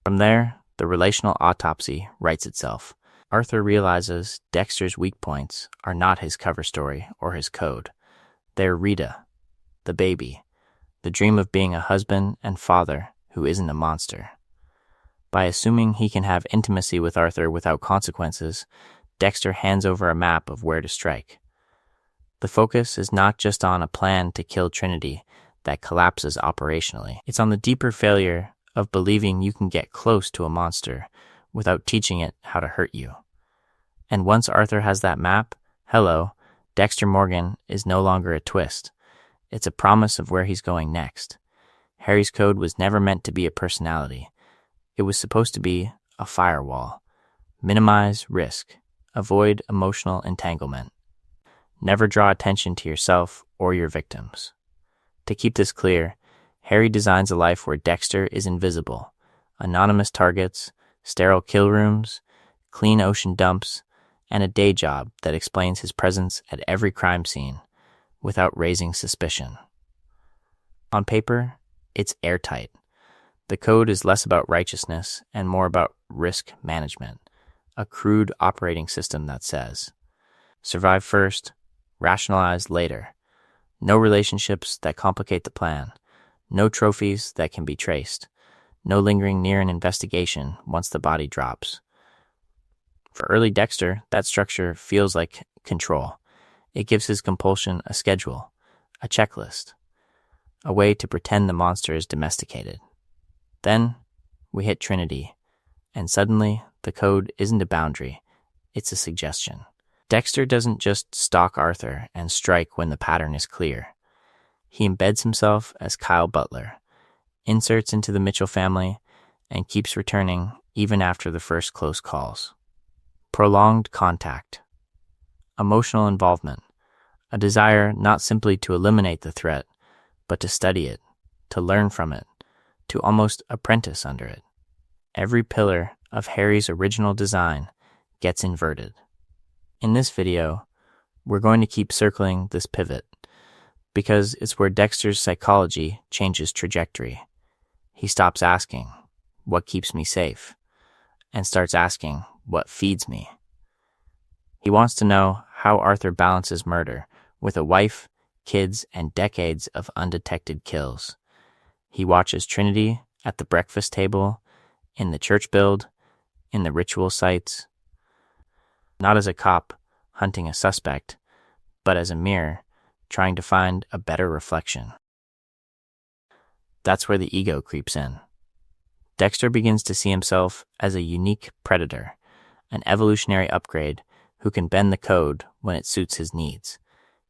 From there, the relational autopsy writes itself. Arthur realizes Dexter's weak points are not his cover story or his code. They're Rita, the baby, the dream of being a husband and father who isn't a monster. By assuming he can have intimacy with Arthur without consequences, Dexter hands over a map of where to strike. The focus is not just on a plan to kill Trinity that collapses operationally. It's on the deeper failure of believing you can get close to a monster without teaching it how to hurt you. And once Arthur has that map, hello, Dexter Morgan is no longer a twist. It's a promise of where he's going next. Harry's code was never meant to be a personality. It was supposed to be a firewall. Minimize risk. Avoid emotional entanglement. Never draw attention to yourself or your victims. To keep this clear, Harry designs a life where Dexter is invisible. Anonymous targets, sterile kill rooms, clean ocean dumps, and a day job that explains his presence at every crime scene without raising suspicion. On paper, it's airtight. The code is less about righteousness and more about risk management, a crude operating system that says, survive first, rationalize later. No relationships that complicate the plan, no trophies that can be traced, no lingering near an investigation once the body drops. For early Dexter, that structure feels like control. It gives his compulsion a schedule, a checklist, a way to pretend the monster is domesticated. Then we hit Trinity, and suddenly the code isn't a boundary, it's a suggestion. Dexter doesn't just stalk Arthur and strike when the pattern is clear. He embeds himself as Kyle Butler, inserts into the Mitchell family, and keeps returning even after the first close calls. Prolonged contact. Emotional involvement. A desire not simply to eliminate the threat, but to study it, to learn from it, to almost apprentice under it. Every pillar of Harry's original design gets inverted. In this video, we're going to keep circling this pivot, because it's where Dexter's psychology changes trajectory. He stops asking, what keeps me safe? And starts asking, what feeds me? He wants to know how Arthur balances murder with a wife, kids, and decades of undetected kills. He watches Trinity at the breakfast table, in the church build, in the ritual sites, not as a cop hunting a suspect, but as a mirror trying to find a better reflection. That's where the ego creeps in. Dexter begins to see himself as a unique predator, an evolutionary upgrade who can bend the code when it suits his needs.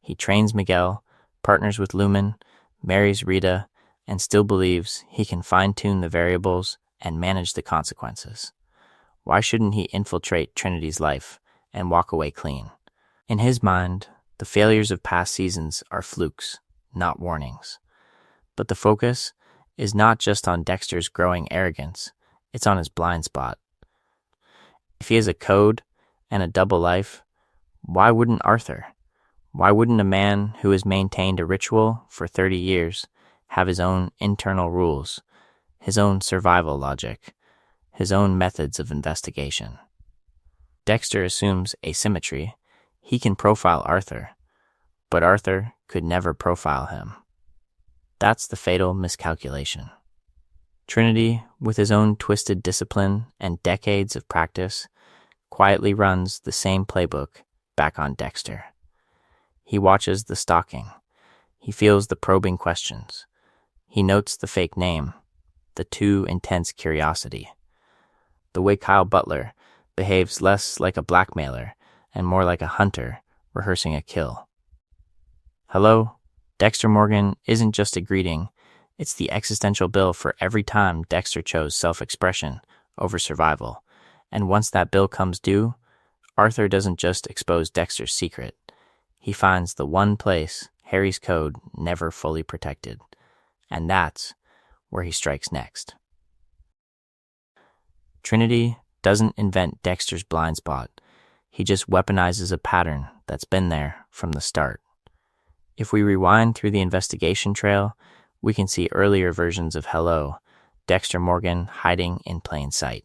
He trains Miguel, partners with Lumen, marries Rita, and still believes he can fine-tune the variables and manage the consequences. Why shouldn't he infiltrate Trinity's life and walk away clean? In his mind, the failures of past seasons are flukes, not warnings. But the focus is not just on Dexter's growing arrogance, it's on his blind spot. If he has a code and a double life, why wouldn't Arthur? Why wouldn't a man who has maintained a ritual for 30 years have his own internal rules, his own survival logic, his own methods of investigation? Dexter assumes asymmetry. He can profile Arthur, but Arthur could never profile him. That's the fatal miscalculation. Trinity, with his own twisted discipline and decades of practice, quietly runs the same playbook back on Dexter. He watches the stalking. He feels the probing questions. He notes the fake name, the too intense curiosity. The way Kyle Butler behaves less like a blackmailer and more like a hunter rehearsing a kill. Hello, Dexter Morgan isn't just a greeting, it's the existential bill for every time Dexter chose self-expression over survival. And once that bill comes due, Arthur doesn't just expose Dexter's secret. He finds the one place Harry's code never fully protected. And that's where he strikes next. Trinity doesn't invent Dexter's blind spot. He just weaponizes a pattern that's been there from the start. If we rewind through the investigation trail, we can see earlier versions of Hello, Dexter Morgan hiding in plain sight.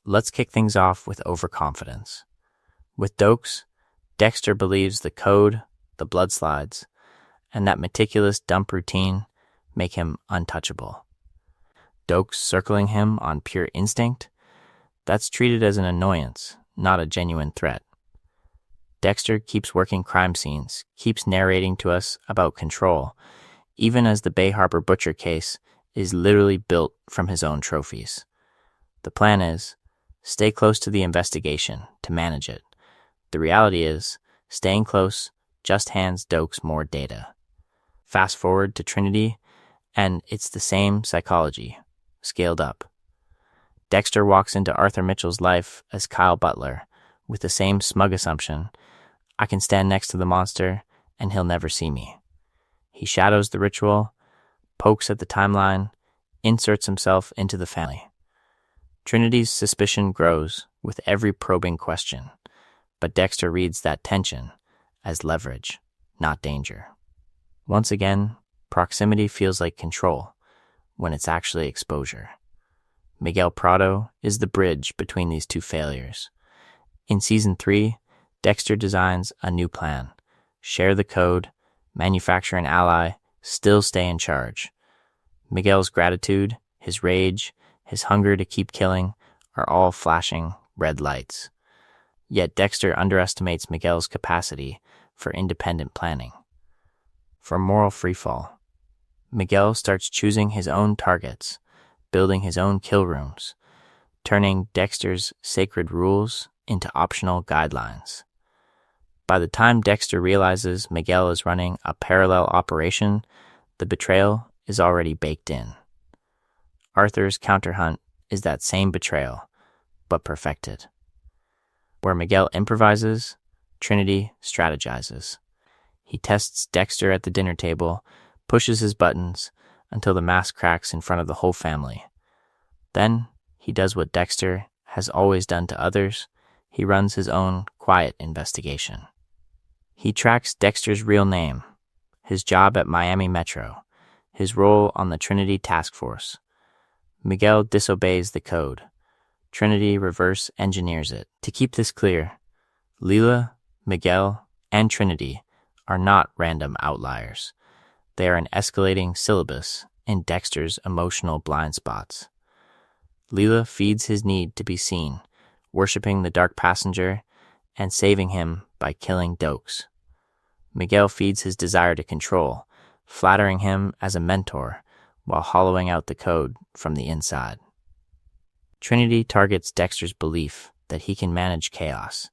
Let's kick things off with overconfidence. With Dokes, Dexter believes the code, the blood slides, and that meticulous dump routine make him untouchable. Dokes circling him on pure instinct, that's treated as an annoyance, not a genuine threat. Dexter keeps working crime scenes, keeps narrating to us about control, even as the Bay Harbor Butcher case is literally built from his own trophies. The plan is, stay close to the investigation to manage it. The reality is, staying close just hands Dokes more data. Fast forward to Trinity, and it's the same psychology, scaled up. Dexter walks into Arthur Mitchell's life as Kyle Butler, with the same smug assumption, I can stand next to the monster, and he'll never see me. He shadows the ritual, pokes at the timeline, inserts himself into the family. Trinity's suspicion grows with every probing question, but Dexter reads that tension as leverage, not danger. Once again, proximity feels like control when it's actually exposure. Miguel Prado is the bridge between these two failures. In Season 3, Dexter designs a new plan. Share the code, manufacture an ally, still stay in charge. Miguel's gratitude, his rage, his hunger to keep killing are all flashing red lights. Yet Dexter underestimates Miguel's capacity for independent planning. For moral freefall, Miguel starts choosing his own targets, building his own kill rooms, turning Dexter's sacred rules into optional guidelines. By the time Dexter realizes Miguel is running a parallel operation, the betrayal is already baked in. Arthur's counterhunt is that same betrayal, but perfected. Where Miguel improvises, Trinity strategizes. He tests Dexter at the dinner table, pushes his buttons until the mask cracks in front of the whole family. Then he does what Dexter has always done to others. He runs his own quiet investigation. He tracks Dexter's real name, his job at Miami Metro, his role on the Trinity Task Force. Miguel disobeys the code. Trinity reverse engineers it. To keep this clear, Leela, Miguel, and Trinity are not random outliers. They are an escalating syllabus in Dexter's emotional blind spots. Leela feeds his need to be seen, worshipping the dark passenger and saving him by killing Dokes. Miguel feeds his desire to control, flattering him as a mentor while hollowing out the code from the inside. Trinity targets Dexter's belief that he can manage chaos,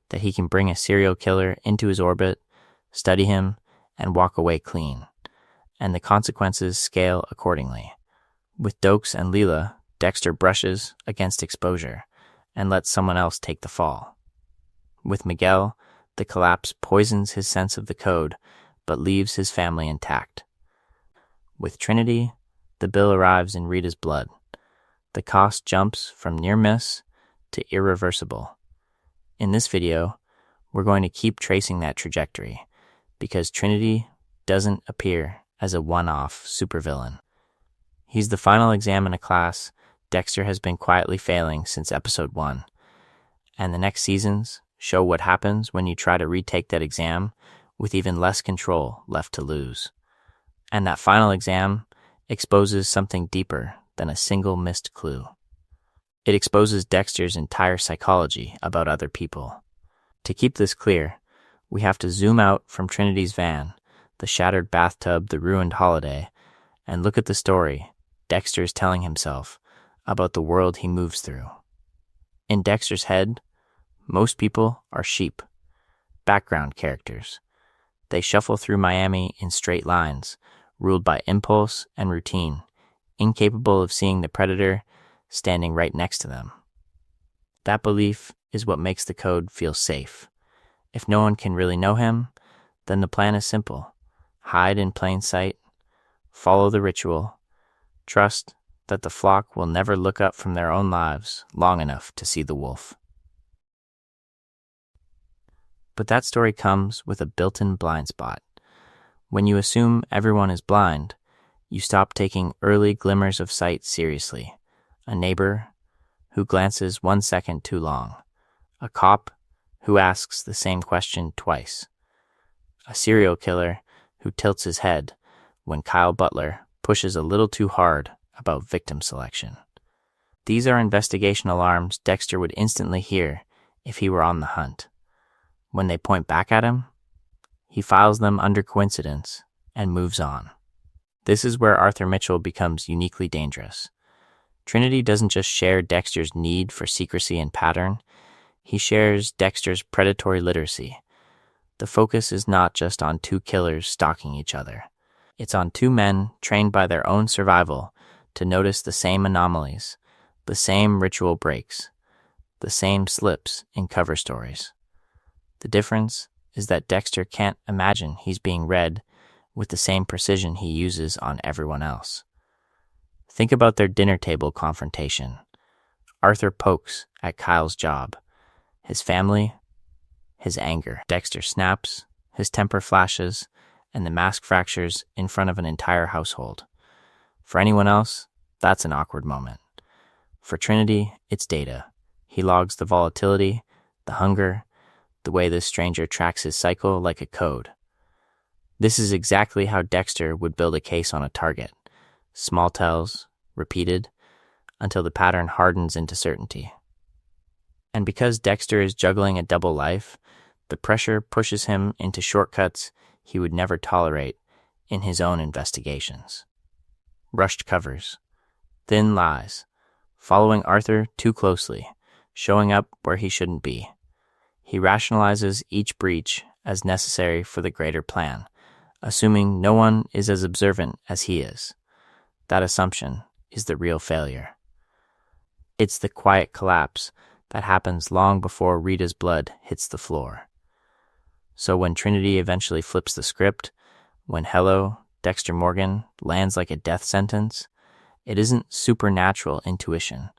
that he can bring a serial killer into his orbit, study him, and walk away clean, and the consequences scale accordingly. With Dokes and Leela, Dexter brushes against exposure and lets someone else take the fall. With Miguel, the collapse poisons his sense of the code but leaves his family intact. With Trinity, the bill arrives in Rita's blood. The cost jumps from near miss to irreversible. In this video, we're going to keep tracing that trajectory because Trinity doesn't appear as a one-off supervillain. He's the final exam in a class Dexter has been quietly failing since episode 1, and the next seasons show what happens when you try to retake that exam with even less control left to lose. And that final exam exposes something deeper than a single missed clue. It exposes Dexter's entire psychology about other people. To keep this clear, we have to zoom out from Trinity's van, the shattered bathtub, the ruined holiday, and look at the story Dexter is telling himself about the world he moves through. In Dexter's head, most people are sheep, background characters. They shuffle through Miami in straight lines, ruled by impulse and routine, incapable of seeing the predator standing right next to them. That belief is what makes the code feel safe. If no one can really know him, then the plan is simple. Hide in plain sight, follow the ritual, trust that the flock will never look up from their own lives long enough to see the wolf. But that story comes with a built-in blind spot. When you assume everyone is blind, you stop taking early glimmers of sight seriously. A neighbor who glances 1 second too long. A cop who asks the same question twice. A serial killer who tilts his head when Kyle Butler pushes a little too hard about victim selection. These are investigation alarms Dexter would instantly hear if he were on the hunt. When they point back at him, he files them under coincidence and moves on. This is where Arthur Mitchell becomes uniquely dangerous. Trinity doesn't just share Dexter's need for secrecy and pattern, he shares Dexter's predatory literacy. The focus is not just on two killers stalking each other. It's on two men trained by their own survival to notice the same anomalies, the same ritual breaks, the same slips in cover stories. The difference is that Dexter can't imagine he's being read with the same precision he uses on everyone else. Think about their dinner table confrontation. Arthur pokes at Kyle's job, his family, his anger. Dexter snaps, his temper flashes, and the mask fractures in front of an entire household. For anyone else, that's an awkward moment. For Trinity, it's data. He logs the volatility, the hunger, the way this stranger tracks his cycle like a code. This is exactly how Dexter would build a case on a target. Small tells, repeated, until the pattern hardens into certainty. And because Dexter is juggling a double life, the pressure pushes him into shortcuts he would never tolerate in his own investigations. Rushed covers, thin lies, following Arthur too closely, showing up where he shouldn't be. He rationalizes each breach as necessary for the greater plan, assuming no one is as observant as he is. That assumption is the real failure. It's the quiet collapse that happens long before Rita's blood hits the floor. So when Trinity eventually flips the script, when Hello, Dexter Morgan lands like a death sentence, it isn't supernatural intuition.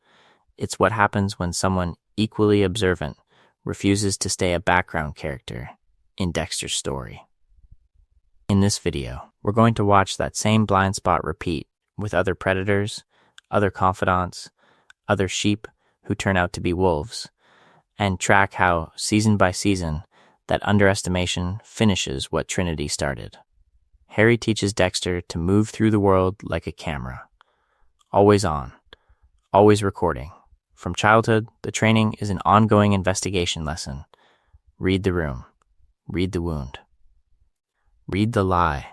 It's what happens when someone equally observant refuses to stay a background character in Dexter's story. In this video, we're going to watch that same blind spot repeat with other predators, other confidants, other sheep who turn out to be wolves, and track how, season by season, that underestimation finishes what Trinity started. Harry teaches Dexter to move through the world like a camera. Always on, always recording. From childhood, the training is an ongoing investigation lesson. Read the room. Read the wound. Read the lie.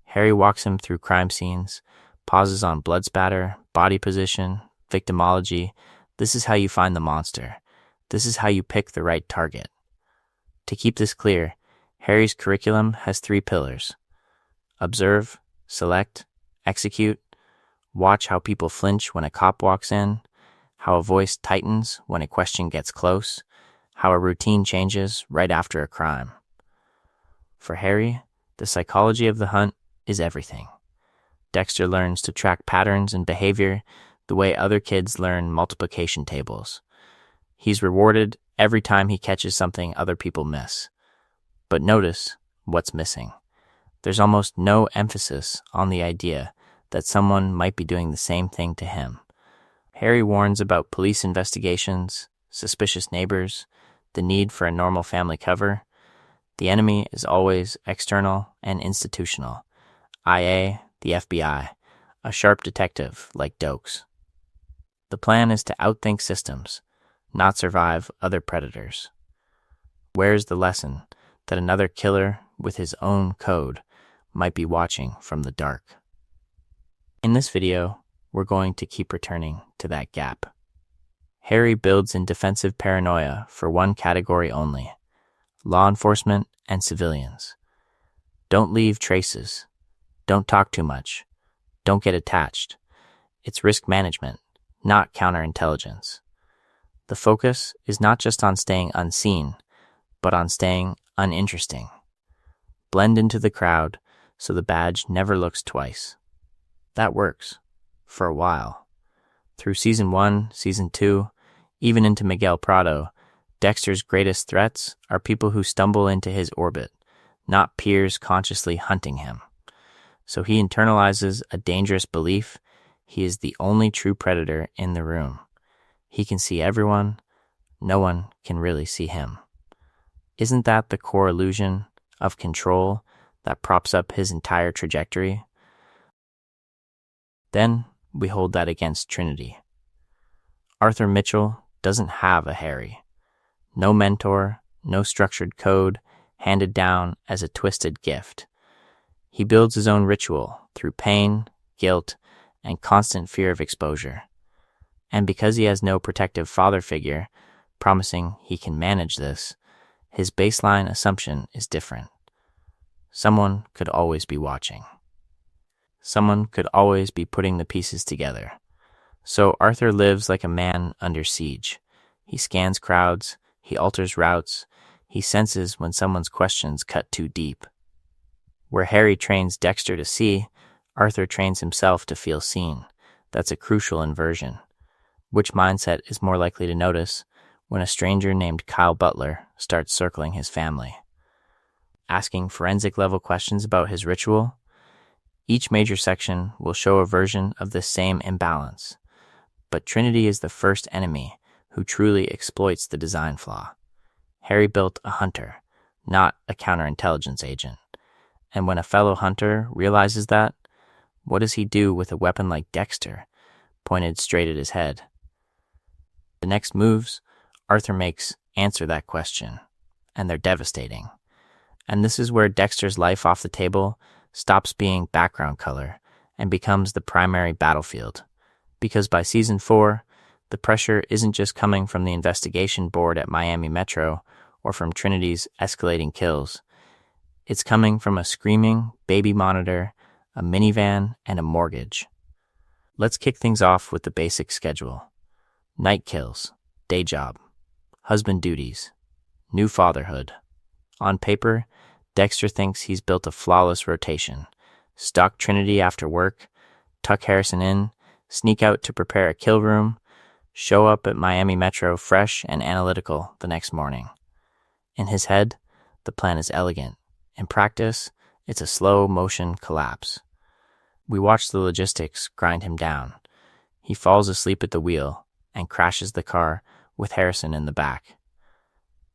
Harry walks him through crime scenes, pauses on blood spatter, body position, victimology. This is how you find the monster. This is how you pick the right target. To keep this clear, Harry's curriculum has 3 pillars. Observe, select, execute. Watch how people flinch when a cop walks in, how a voice tightens when a question gets close, how a routine changes right after a crime. For Harry, The psychology of the hunt is everything. Dexter learns to track patterns and behavior the way other kids learn multiplication tables. He's rewarded every time he catches something other people miss. But notice what's missing. There's almost no emphasis on the idea that someone might be doing the same thing to him. Harry warns about police investigations, suspicious neighbors, the need for a normal family cover. The enemy is always external and institutional. IA, the FBI, a sharp detective like Dokes. The plan is to outthink systems, not survive other predators. Where's the lesson that another killer with his own code might be watching from the dark? In this video, we're going to keep returning to that gap. Harry builds in defensive paranoia for one category only: law enforcement and civilians. Don't leave traces. Don't talk too much. Don't get attached. It's risk management, not counterintelligence. The focus is not just on staying unseen, but on staying uninteresting. Blend into the crowd so the badge never looks twice. That works. For a while. Through Season 1, Season 2, even into Miguel Prado, Dexter's greatest threats are people who stumble into his orbit, not peers consciously hunting him. So he internalizes a dangerous belief he is the only true predator in the room. He can see everyone, no one can really see him. Isn't that the core illusion of control that props up his entire trajectory? Then we hold that against Trinity. Arthur Mitchell doesn't have a Harry. No mentor, no structured code handed down as a twisted gift. He builds his own ritual through pain, guilt, and constant fear of exposure. And because he has no protective father figure promising he can manage this, his baseline assumption is different. Someone could always be watching. Someone could always be putting the pieces together. So Arthur lives like a man under siege. He scans crowds, he alters routes, he senses when someone's questions cut too deep. Where Harry trains Dexter to see, Arthur trains himself to feel seen. That's a crucial inversion. Which mindset is more likely to notice when a stranger named Kyle Butler starts circling his family? Asking forensic-level questions about his ritual? Each major section will show a version of the same imbalance. But Trinity is the first enemy who truly exploits the design flaw. Harry built a hunter, not a counterintelligence agent. And when a fellow hunter realizes that, what does he do with a weapon like Dexter, pointed straight at his head? The next moves Arthur makes answer that question, and they're devastating. And this is where Dexter's life off the table stops being background color and becomes the primary battlefield. Because by Season 4, the pressure isn't just coming from the investigation board at Miami Metro or from Trinity's escalating kills. It's coming from a screaming baby monitor, a minivan, and a mortgage. Let's kick things off with the basic schedule. Night kills, day job, husband duties, new fatherhood. On paper, Dexter thinks he's built a flawless rotation. Stalk Trinity after work, tuck Harrison in, sneak out to prepare a kill room, show up at Miami Metro fresh and analytical the next morning. In his head, the plan is elegant. In practice, it's a slow-motion collapse. We watch the logistics grind him down. He falls asleep at the wheel and crashes the car with Harrison in the back.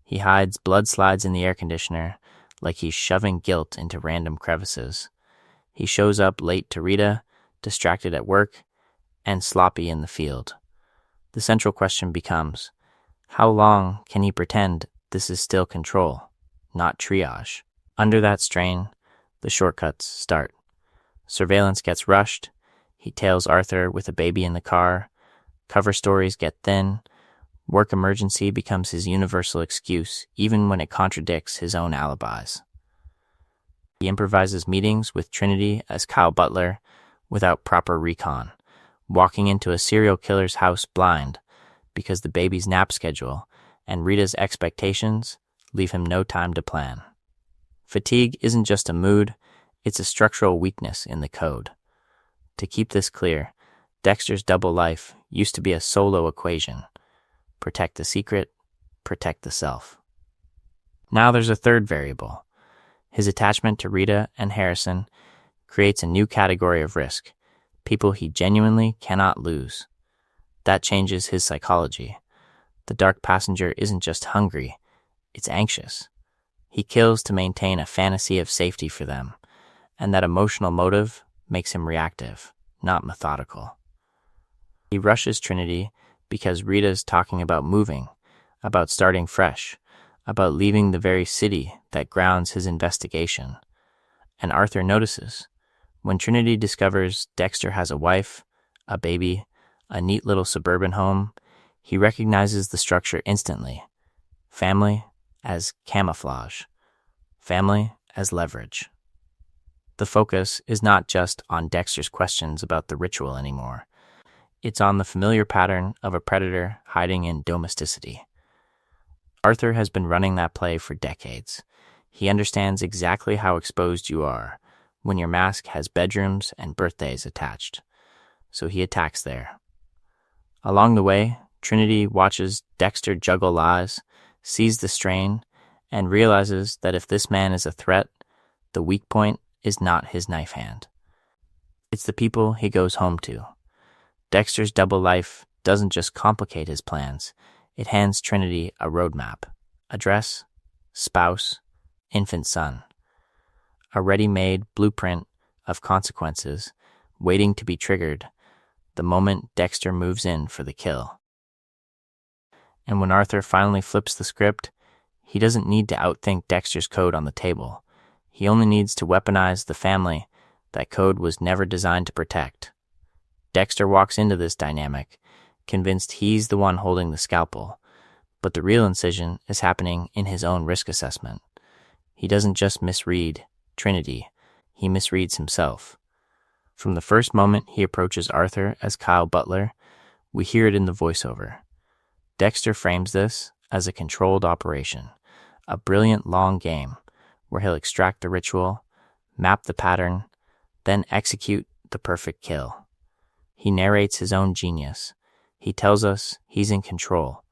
He hides blood slides in the air conditioner like he's shoving guilt into random crevices. He shows up late to Rita, distracted at work, and sloppy in the field. The central question becomes, how long can he pretend this is still control, not triage? Under that strain, the shortcuts start. Surveillance gets rushed. He tails Arthur with a baby in the car. Cover stories get thin. Work emergency becomes his universal excuse, even when it contradicts his own alibis. He improvises meetings with Trinity as Kyle Butler without proper recon, walking into a serial killer's house blind because the baby's nap schedule and Rita's expectations leave him no time to plan. Fatigue isn't just a mood, it's a structural weakness in the code. To keep this clear, Dexter's double life used to be a solo equation. Protect the secret, protect the self. Now there's a third variable. His attachment to Rita and Harrison creates a new category of risk, people he genuinely cannot lose. That changes his psychology. The dark passenger isn't just hungry, it's anxious. He kills to maintain a fantasy of safety for them, and that emotional motive makes him reactive, not methodical. He rushes Trinity because Rita's talking about moving, about starting fresh, about leaving the very city that grounds his investigation. And Arthur notices. When Trinity discovers Dexter has a wife, a baby, a neat little suburban home, he recognizes the structure instantly. Family as camouflage. Family as leverage. The focus is not just on Dexter's questions about the ritual anymore. It's on the familiar pattern of a predator hiding in domesticity. Arthur has been running that play for decades. He understands exactly how exposed you are when your mask has bedrooms and birthdays attached. So he attacks there. Along the way, Trinity watches Dexter juggle lies, sees the strain, and realizes that if this man is a threat, the weak point is not his knife hand. It's the people he goes home to. Dexter's double life doesn't just complicate his plans, it hands Trinity a roadmap. Address, spouse, infant son. A ready-made blueprint of consequences waiting to be triggered the moment Dexter moves in for the kill. And when Arthur finally flips the script, he doesn't need to outthink Dexter's code on the table. He only needs to weaponize the family that code was never designed to protect. Dexter walks into this dynamic, convinced he's the one holding the scalpel, but the real incision is happening in his own risk assessment. He doesn't just misread Trinity, he misreads himself. From the first moment he approaches Arthur as Kyle Butler, we hear it in the voiceover. Dexter frames this as a controlled operation, a brilliant long game where he'll extract the ritual, map the pattern, then execute the perfect kill. He narrates his own genius. He tells us he's in control.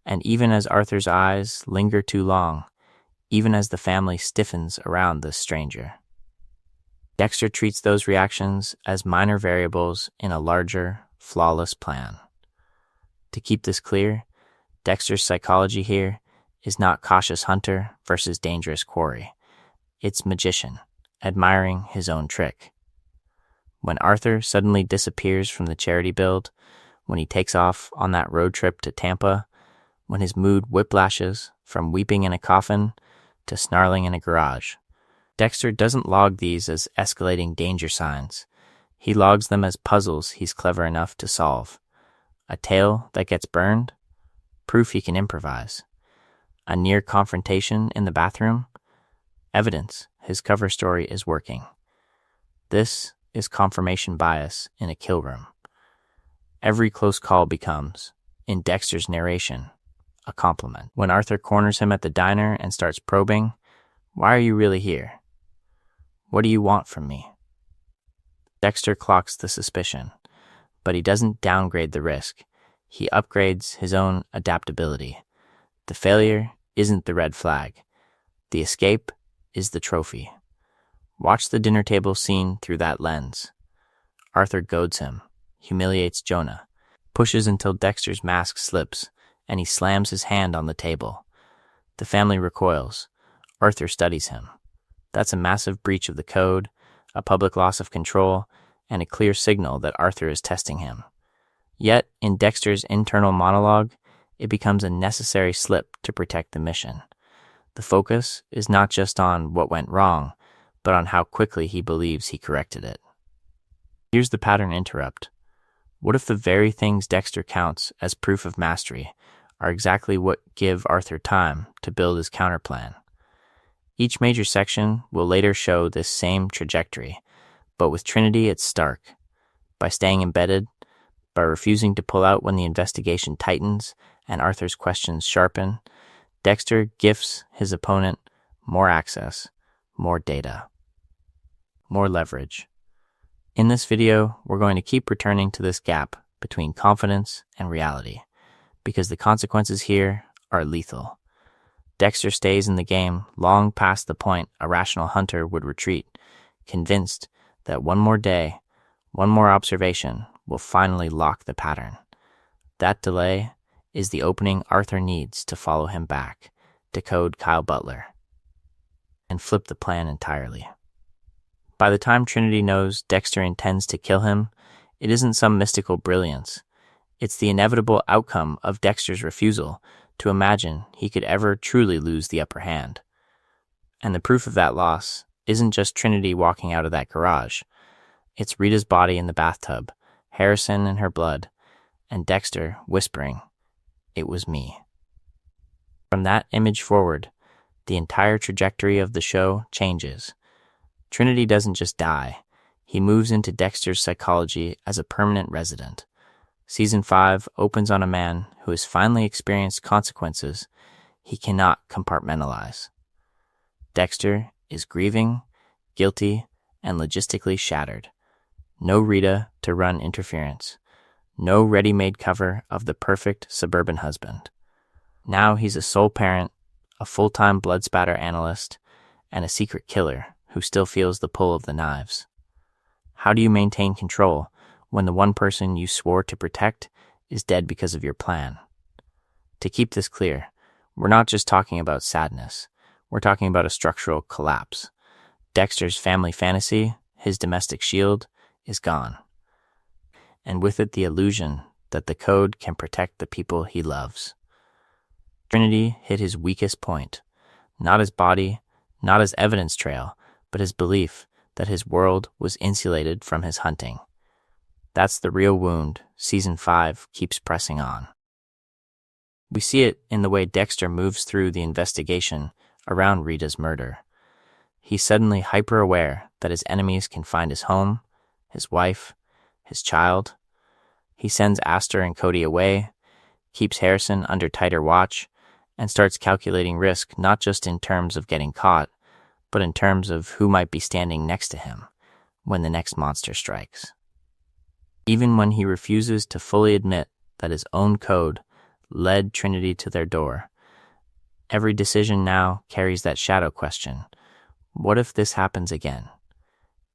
And even as Arthur's eyes linger too long, even as the family stiffens around this stranger, Dexter treats those reactions as minor variables in a larger, flawless plan. To keep this clear, Dexter's psychology here is not cautious hunter versus dangerous quarry. It's magician, admiring his own trick. When Arthur suddenly disappears from the charity build, when he takes off on that road trip to Tampa, when his mood whiplashes from weeping in a coffin to snarling in a garage, Dexter doesn't log these as escalating danger signs. He logs them as puzzles he's clever enough to solve. A tale that gets burned? Proof he can improvise. A near confrontation in the bathroom? Evidence his cover story is working. This is confirmation bias in a kill room. Every close call becomes, in Dexter's narration, a compliment. When Arthur corners him at the diner and starts probing, "Why are you really here? What do you want from me?" Dexter clocks the suspicion, but he doesn't downgrade the risk. He upgrades his own adaptability. The failure isn't the red flag. The escape is the trophy. Watch the dinner table scene through that lens. Arthur goads him, humiliates Jonah, pushes until Dexter's mask slips, and he slams his hand on the table. The family recoils. Arthur studies him. That's a massive breach of the code, a public loss of control, and a clear signal that Arthur is testing him. Yet, in Dexter's internal monologue, it becomes a necessary slip to protect the mission. The focus is not just on what went wrong, but on how quickly he believes he corrected it. Here's the pattern interrupt. What if the very things Dexter counts as proof of mastery are exactly what give Arthur time to build his counterplan? Each major section will later show this same trajectory, but with Trinity it's stark. By staying embedded, by refusing to pull out when the investigation tightens and Arthur's questions sharpen, Dexter gifts his opponent more access, more data, more leverage. In this video, we're going to keep returning to this gap between confidence and reality, because the consequences here are lethal. Dexter stays in the game long past the point a rational hunter would retreat, convinced that one more day, one more observation will finally lock the pattern. That delay is the opening Arthur needs to follow him back, decode Kyle Butler, and flip the plan entirely. By the time Trinity knows Dexter intends to kill him, it isn't some mystical brilliance. It's the inevitable outcome of Dexter's refusal to imagine he could ever truly lose the upper hand. And the proof of that loss isn't just Trinity walking out of that garage. It's Rita's body in the bathtub, Harrison in her blood, and Dexter whispering, "It was me." From that image forward, the entire trajectory of the show changes. Trinity doesn't just die. He moves into Dexter's psychology as a permanent resident. Season 5 opens on a man who has finally experienced consequences he cannot compartmentalize. Dexter is grieving, guilty, and logistically shattered. No Rita to run interference. No ready-made cover of the perfect suburban husband. Now he's a sole parent, a full-time blood spatter analyst, and a secret killer who still feels the pull of the knives. How do you maintain control when the one person you swore to protect is dead because of your plan? To keep this clear, we're not just talking about sadness. We're talking about a structural collapse. Dexter's family fantasy, his domestic shield, is gone. And with it the illusion that the code can protect the people he loves. Trinity hit his weakest point, not his body, not his evidence trail, but his belief that his world was insulated from his hunting. That's the real wound Season 5 keeps pressing on. We see it in the way Dexter moves through the investigation around Rita's murder. He's suddenly hyper-aware that his enemies can find his home, his wife, his child. He sends Astor and Cody away, keeps Harrison under tighter watch, and starts calculating risk not just in terms of getting caught, but in terms of who might be standing next to him when the next monster strikes. Even when he refuses to fully admit that his own code led Trinity to their door, every decision now carries that shadow question. What if this happens again?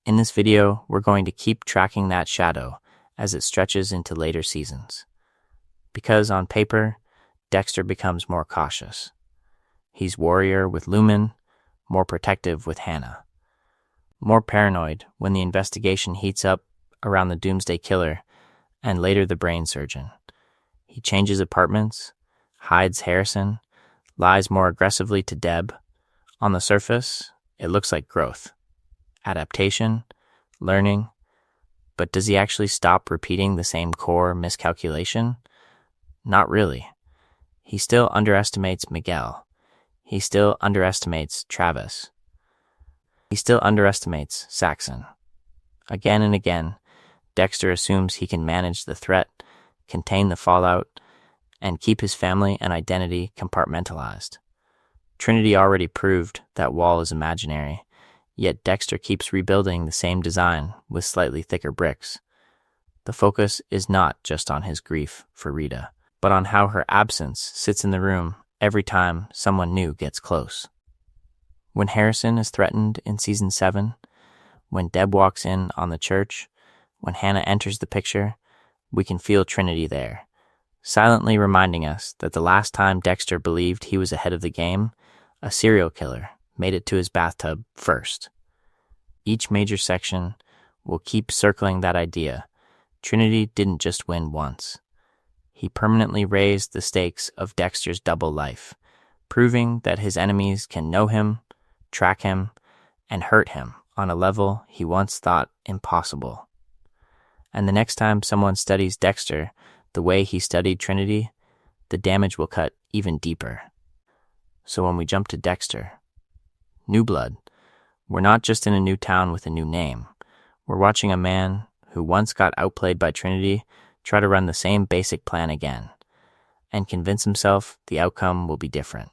In this video, we're going to keep tracking that shadow as it stretches into later seasons. Because on paper, Dexter becomes more cautious. He's warrior with Lumen, more protective with Hannah. More paranoid when the investigation heats up around the Doomsday Killer and later the brain surgeon. He changes apartments, hides Harrison, lies more aggressively to Deb. On the surface, it looks like growth, adaptation, learning, but does he actually stop repeating the same core miscalculation? Not really. He still underestimates Miguel. He still underestimates Travis. He still underestimates Saxon. Again and again, Dexter assumes he can manage the threat, contain the fallout, and keep his family and identity compartmentalized. Trinity already proved that wall is imaginary, yet Dexter keeps rebuilding the same design with slightly thicker bricks. The focus is not just on his grief for Rita, but on how her absence sits in the room every time someone new gets close. When Harrison is threatened in Season 7, when Deb walks in on the church, when Hannah enters the picture, we can feel Trinity there, silently reminding us that the last time Dexter believed he was ahead of the game, a serial killer made it to his bathtub first. Each major section will keep circling that idea. Trinity didn't just win once. He permanently raised the stakes of Dexter's double life, proving that his enemies can know him, track him, and hurt him on a level he once thought impossible. And the next time someone studies Dexter the way he studied Trinity, the damage will cut even deeper. So when we jump to Dexter, New Blood, we're not just in a new town with a new name. We're watching a man who once got outplayed by Trinity try to run the same basic plan again, and convince himself the outcome will be different.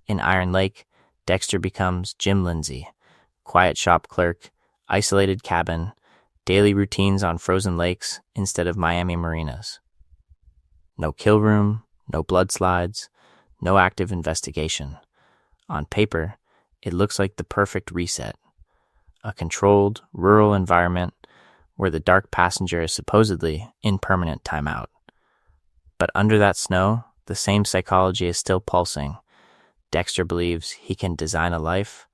In Iron Lake, Dexter becomes Jim Lindsay, quiet shop clerk, isolated cabin, daily routines on frozen lakes instead of Miami marinas. No kill room, no blood slides, no active investigation. On paper, it looks like the perfect reset. A controlled, rural environment where the dark passenger is supposedly in permanent timeout. But under that snow, the same psychology is still pulsing. Dexter believes he can design a life,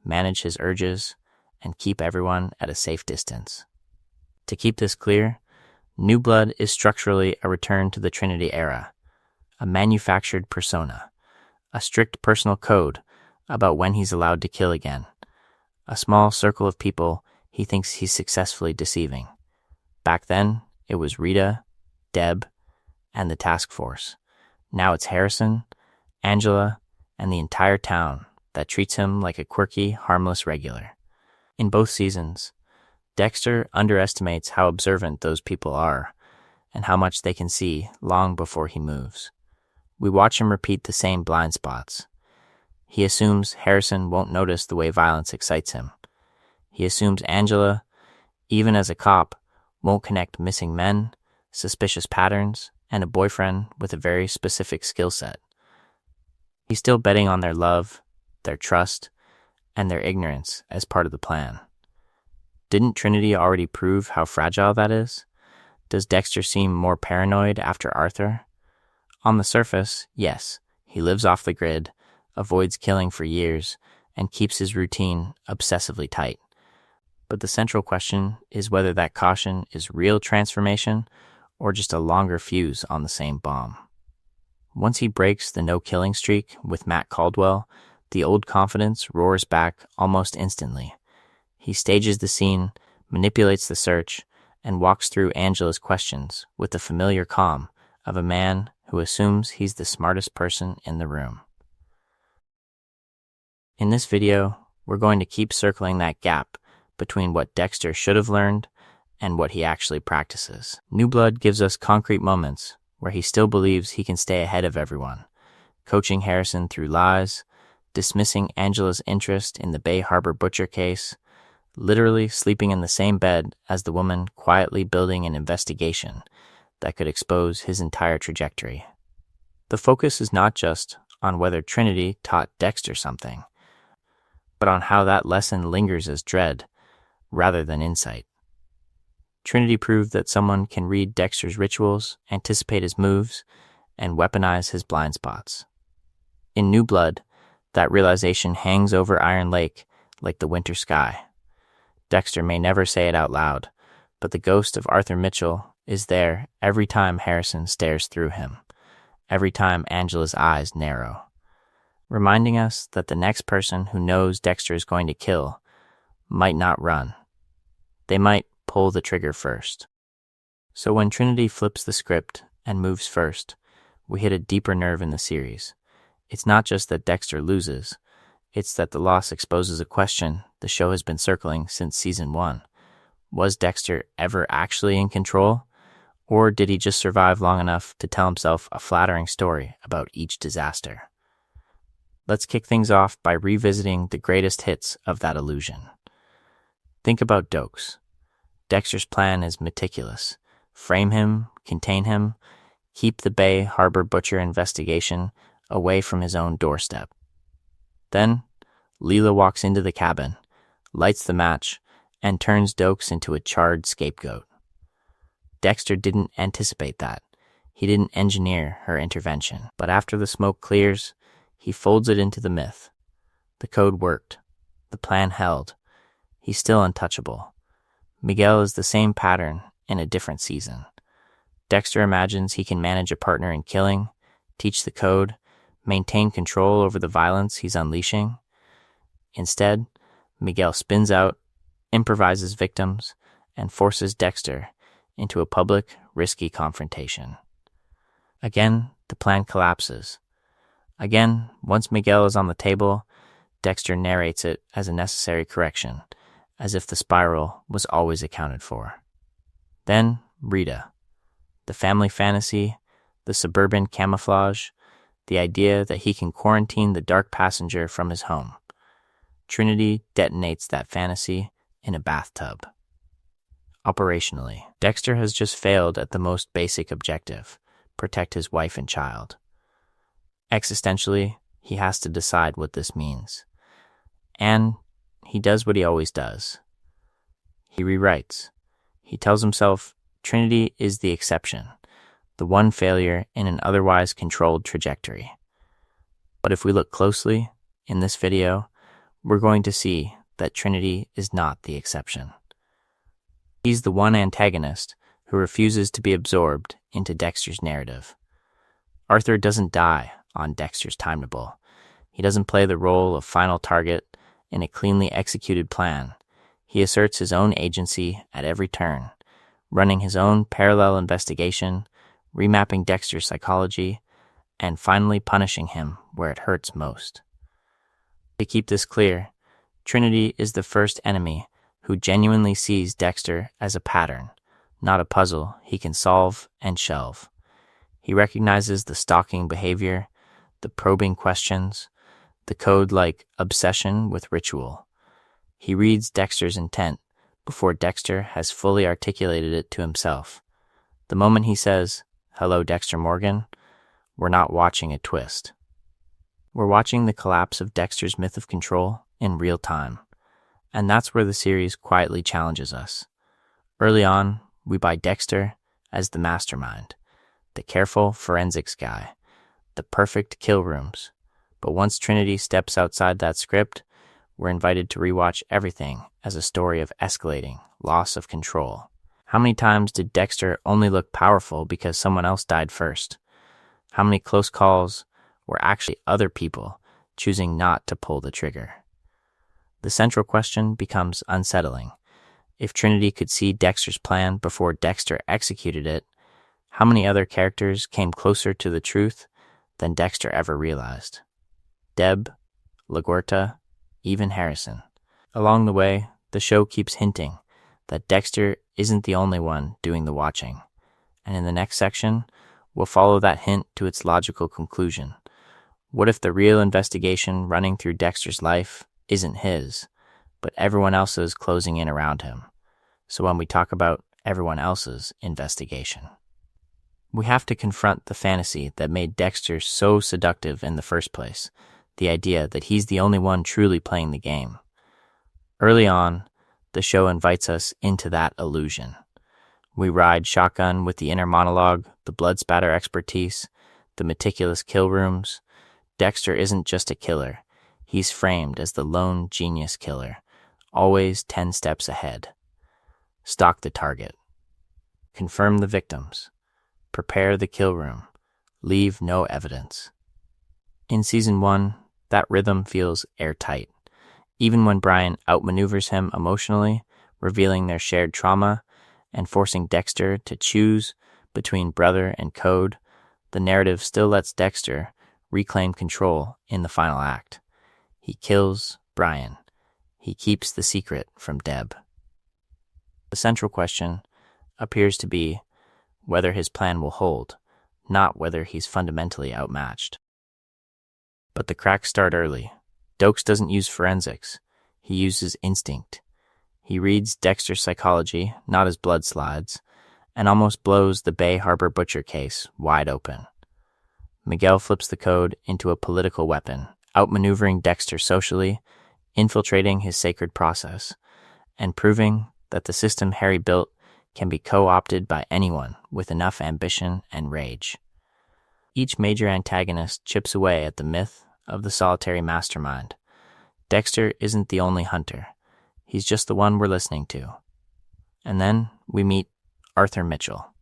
manage his urges, and keep everyone at a safe distance. To keep this clear, New Blood is structurally a return to the Trinity era, a manufactured persona, a strict personal code about when he's allowed to kill again, a small circle of people he thinks he's successfully deceiving. Back then, it was Rita, Deb, and the task force. Now it's Harrison, Angela, and the entire town that treats him like a quirky, harmless regular. In both seasons, Dexter underestimates how observant those people are and how much they can see long before he moves. We watch him repeat the same blind spots. He assumes Harrison won't notice the way violence excites him. He assumes Angela, even as a cop, won't connect missing men, suspicious patterns, and a boyfriend with a very specific skill set. He's still betting on their love, their trust, and their ignorance as part of the plan. Didn't Trinity already prove how fragile that is? Does Dexter seem more paranoid after Arthur? On the surface, yes, he lives off the grid, avoids killing for years, and keeps his routine obsessively tight. But the central question is whether that caution is real transformation or just a longer fuse on the same bomb. Once he breaks the no-killing streak with Matt Caldwell, the old confidence roars back almost instantly. He stages the scene, manipulates the search, and walks through Angela's questions with the familiar calm of a man who assumes he's the smartest person in the room. In this video, we're going to keep circling that gap between what Dexter should have learned and what he actually practices. New Blood gives us concrete moments where he still believes he can stay ahead of everyone, coaching Harrison through lies, dismissing Angela's interest in the Bay Harbor butcher case, literally sleeping in the same bed as the woman quietly building an investigation that could expose his entire trajectory. The focus is not just on whether Trinity taught Dexter something, but on how that lesson lingers as dread rather than insight. Trinity proved that someone can read Dexter's rituals, anticipate his moves, and weaponize his blind spots. In New Blood, that realization hangs over Iron Lake like the winter sky. Dexter may never say it out loud, but the ghost of Arthur Mitchell is there every time Harrison stares through him, every time Angela's eyes narrow, reminding us that the next person who knows Dexter is going to kill might not run. They might pull the trigger first. So when Trinity flips the script and moves first, we hit a deeper nerve in the series. It's not just that Dexter loses, it's that the loss exposes a question the show has been circling since season 1. Was Dexter ever actually in control? Or did he just survive long enough to tell himself a flattering story about each disaster? Let's kick things off by revisiting the greatest hits of that illusion. Think about Dokes. Dexter's plan is meticulous. Frame him, contain him, keep the Bay Harbor butcher investigation away from his own doorstep. Then, Leela walks into the cabin, lights the match, and turns Dokes into a charred scapegoat. Dexter didn't anticipate that. He didn't engineer her intervention. But after the smoke clears, he folds it into the myth. The code worked. The plan held. He's still untouchable. Miguel is the same pattern in a different season. Dexter imagines he can manage a partner in killing, teach the code, maintain control over the violence he's unleashing. Instead, Miguel spins out, improvises victims, and forces Dexter into a public, risky confrontation. Again, the plan collapses. Again, once Miguel is on the table, Dexter narrates it as a necessary correction, as if the spiral was always accounted for. Then, Rita. The family fantasy, the suburban camouflage, the idea that he can quarantine the dark passenger from his home. Trinity detonates that fantasy in a bathtub. Operationally, Dexter has just failed at the most basic objective: protect his wife and child. Existentially, he has to decide what this means. And he does what he always does. He rewrites. He tells himself Trinity is the exception, the one failure in an otherwise controlled trajectory. But if we look closely in this video, we're going to see that Trinity is not the exception. He's the one antagonist who refuses to be absorbed into Dexter's narrative. Arthur doesn't die on Dexter's timetable. He doesn't play the role of final target in a cleanly executed plan. He asserts his own agency at every turn, running his own parallel investigation, remapping Dexter's psychology, and finally punishing him where it hurts most. To keep this clear, Trinity is the first enemy who genuinely sees Dexter as a pattern, not a puzzle he can solve and shelve. He recognizes the stalking behavior, the probing questions, the code-like obsession with ritual. He reads Dexter's intent before Dexter has fully articulated it to himself. The moment he says, "Hello, Dexter Morgan," we're not watching a twist. We're watching the collapse of Dexter's myth of control in real time. And that's where the series quietly challenges us. Early on, we buy Dexter as the mastermind, the careful forensics guy, the perfect kill rooms. But once Trinity steps outside that script, we're invited to rewatch everything as a story of escalating loss of control. How many times did Dexter only look powerful because someone else died first? How many close calls were actually other people choosing not to pull the trigger? The central question becomes unsettling. If Trinity could see Dexter's plan before Dexter executed it, how many other characters came closer to the truth than Dexter ever realized? Deb, LaGuerta, even Harrison. Along the way, the show keeps hinting that Dexter isn't the only one doing the watching. And in the next section, we'll follow that hint to its logical conclusion. What if the real investigation running through Dexter's life isn't his, but everyone else's closing in around him? So when we talk about everyone else's investigation, we have to confront the fantasy that made Dexter so seductive in the first place, the idea that he's the only one truly playing the game. Early on, the show invites us into that illusion. We ride shotgun with the inner monologue, the blood spatter expertise, the meticulous kill rooms. Dexter isn't just a killer. He's framed as the lone genius killer, always 10 steps ahead. Stalk the target. Confirm the victims. Prepare the kill room. Leave no evidence. In Season 1, that rhythm feels airtight. Even when Brian outmaneuvers him emotionally, revealing their shared trauma and forcing Dexter to choose between brother and code, the narrative still lets Dexter reclaim control in the final act. He kills Brian. He keeps the secret from Deb. The central question appears to be whether his plan will hold, not whether he's fundamentally outmatched. But the cracks start early. Dokes doesn't use forensics. He uses instinct. He reads Dexter's psychology, not his blood slides, and almost blows the Bay Harbor butcher case wide open. Miguel flips the code into a political weapon, outmaneuvering Dexter socially, infiltrating his sacred process, and proving that the system Harry built can be co-opted by anyone with enough ambition and rage. Each major antagonist chips away at the myth of the solitary mastermind. Dexter isn't the only hunter. He's just the one we're listening to. And then we meet Arthur Mitchell.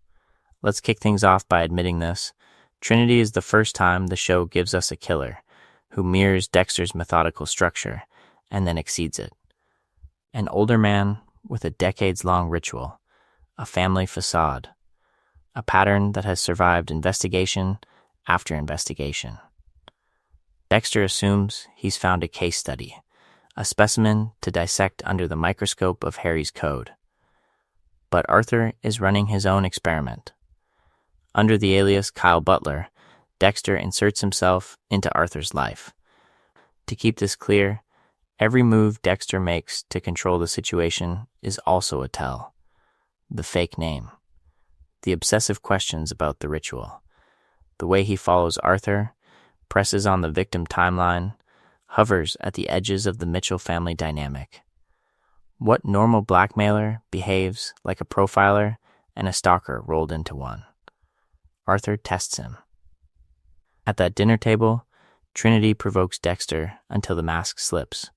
Let's kick things off by admitting this. Trinity is the first time the show gives us a killer who mirrors Dexter's methodical structure and then exceeds it. An older man with a decades-long ritual, a family facade, a pattern that has survived investigation after investigation. Dexter assumes he's found a case study, a specimen to dissect under the microscope of Harry's code. But Arthur is running his own experiment. Under the alias Kyle Butler, Dexter inserts himself into Arthur's life. To keep this clear, Every move Dexter makes to control the situation is also a tell. The fake name, the obsessive questions about the ritual, the way he follows Arthur, presses on the victim timeline, hovers at the edges of the Mitchell family dynamic. What normal blackmailer behaves like a profiler and a stalker rolled into one? Arthur tests him. At that dinner table, Trinity provokes Dexter until the mask slips,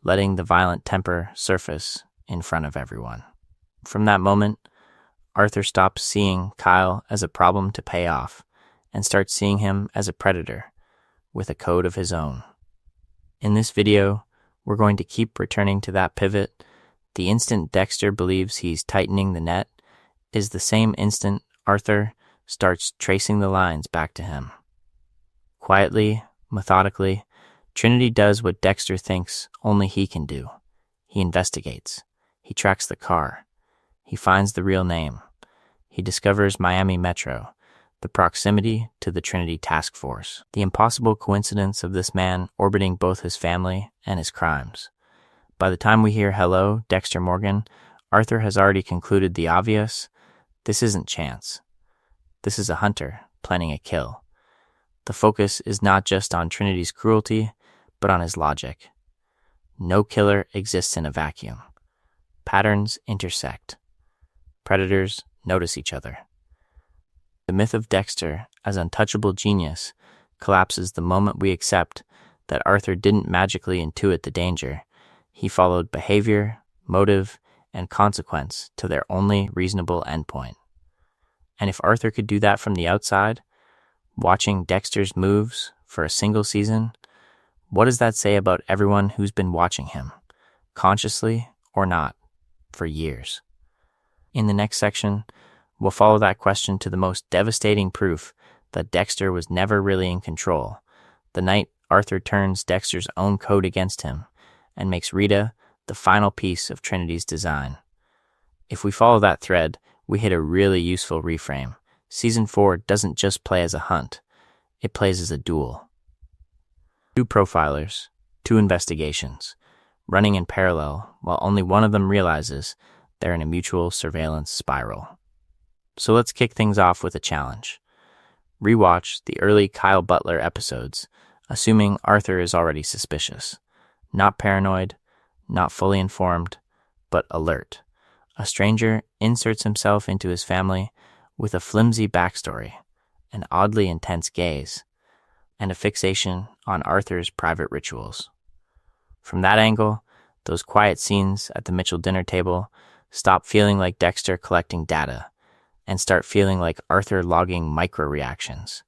letting the violent temper surface in front of everyone. From that moment, Arthur stops seeing Kyle as a problem to pay off and starts seeing him as a predator with a code of his own. In this video, we're going to keep returning to that pivot. The instant Dexter believes he's tightening the net is the same instant Arthur starts tracing the lines back to him. Quietly, methodically, Trinity does what Dexter thinks only he can do. He investigates. He tracks the car. He finds the real name. He discovers Miami Metro, the proximity to the Trinity Task Force, the impossible coincidence of this man orbiting both his family and his crimes. By the time we hear "Hello, Dexter Morgan," Arthur has already concluded the obvious. This isn't chance. This is a hunter planning a kill. The focus is not just on Trinity's cruelty, but on his logic. No killer exists in a vacuum. Patterns intersect. Predators notice each other. The myth of Dexter as untouchable genius collapses the moment we accept that Arthur didn't magically intuit the danger. He followed behavior, motive, and consequence to their only reasonable endpoint. And if Arthur could do that from the outside, watching Dexter's moves for a single season, what does that say about everyone who's been watching him, consciously or not, for years? In the next section, we'll follow that question to the most devastating proof that Dexter was never really in control, the night Arthur turns Dexter's own code against him and makes Rita the final piece of Trinity's design. If we follow that thread, we hit a really useful reframe. Season 4 doesn't just play as a hunt, it plays as a duel. Two profilers, two investigations, running in parallel while only one of them realizes they're in a mutual surveillance spiral. So let's kick things off with a challenge. Rewatch the early Kyle Butler episodes, assuming Arthur is already suspicious. Not paranoid, not fully informed, but alert. A stranger inserts himself into his family with a flimsy backstory, an oddly intense gaze, and a fixation on Arthur's private rituals. From that angle, those quiet scenes at the Mitchell dinner table stop feeling like Dexter collecting data and start feeling like Arthur logging micro-reactions,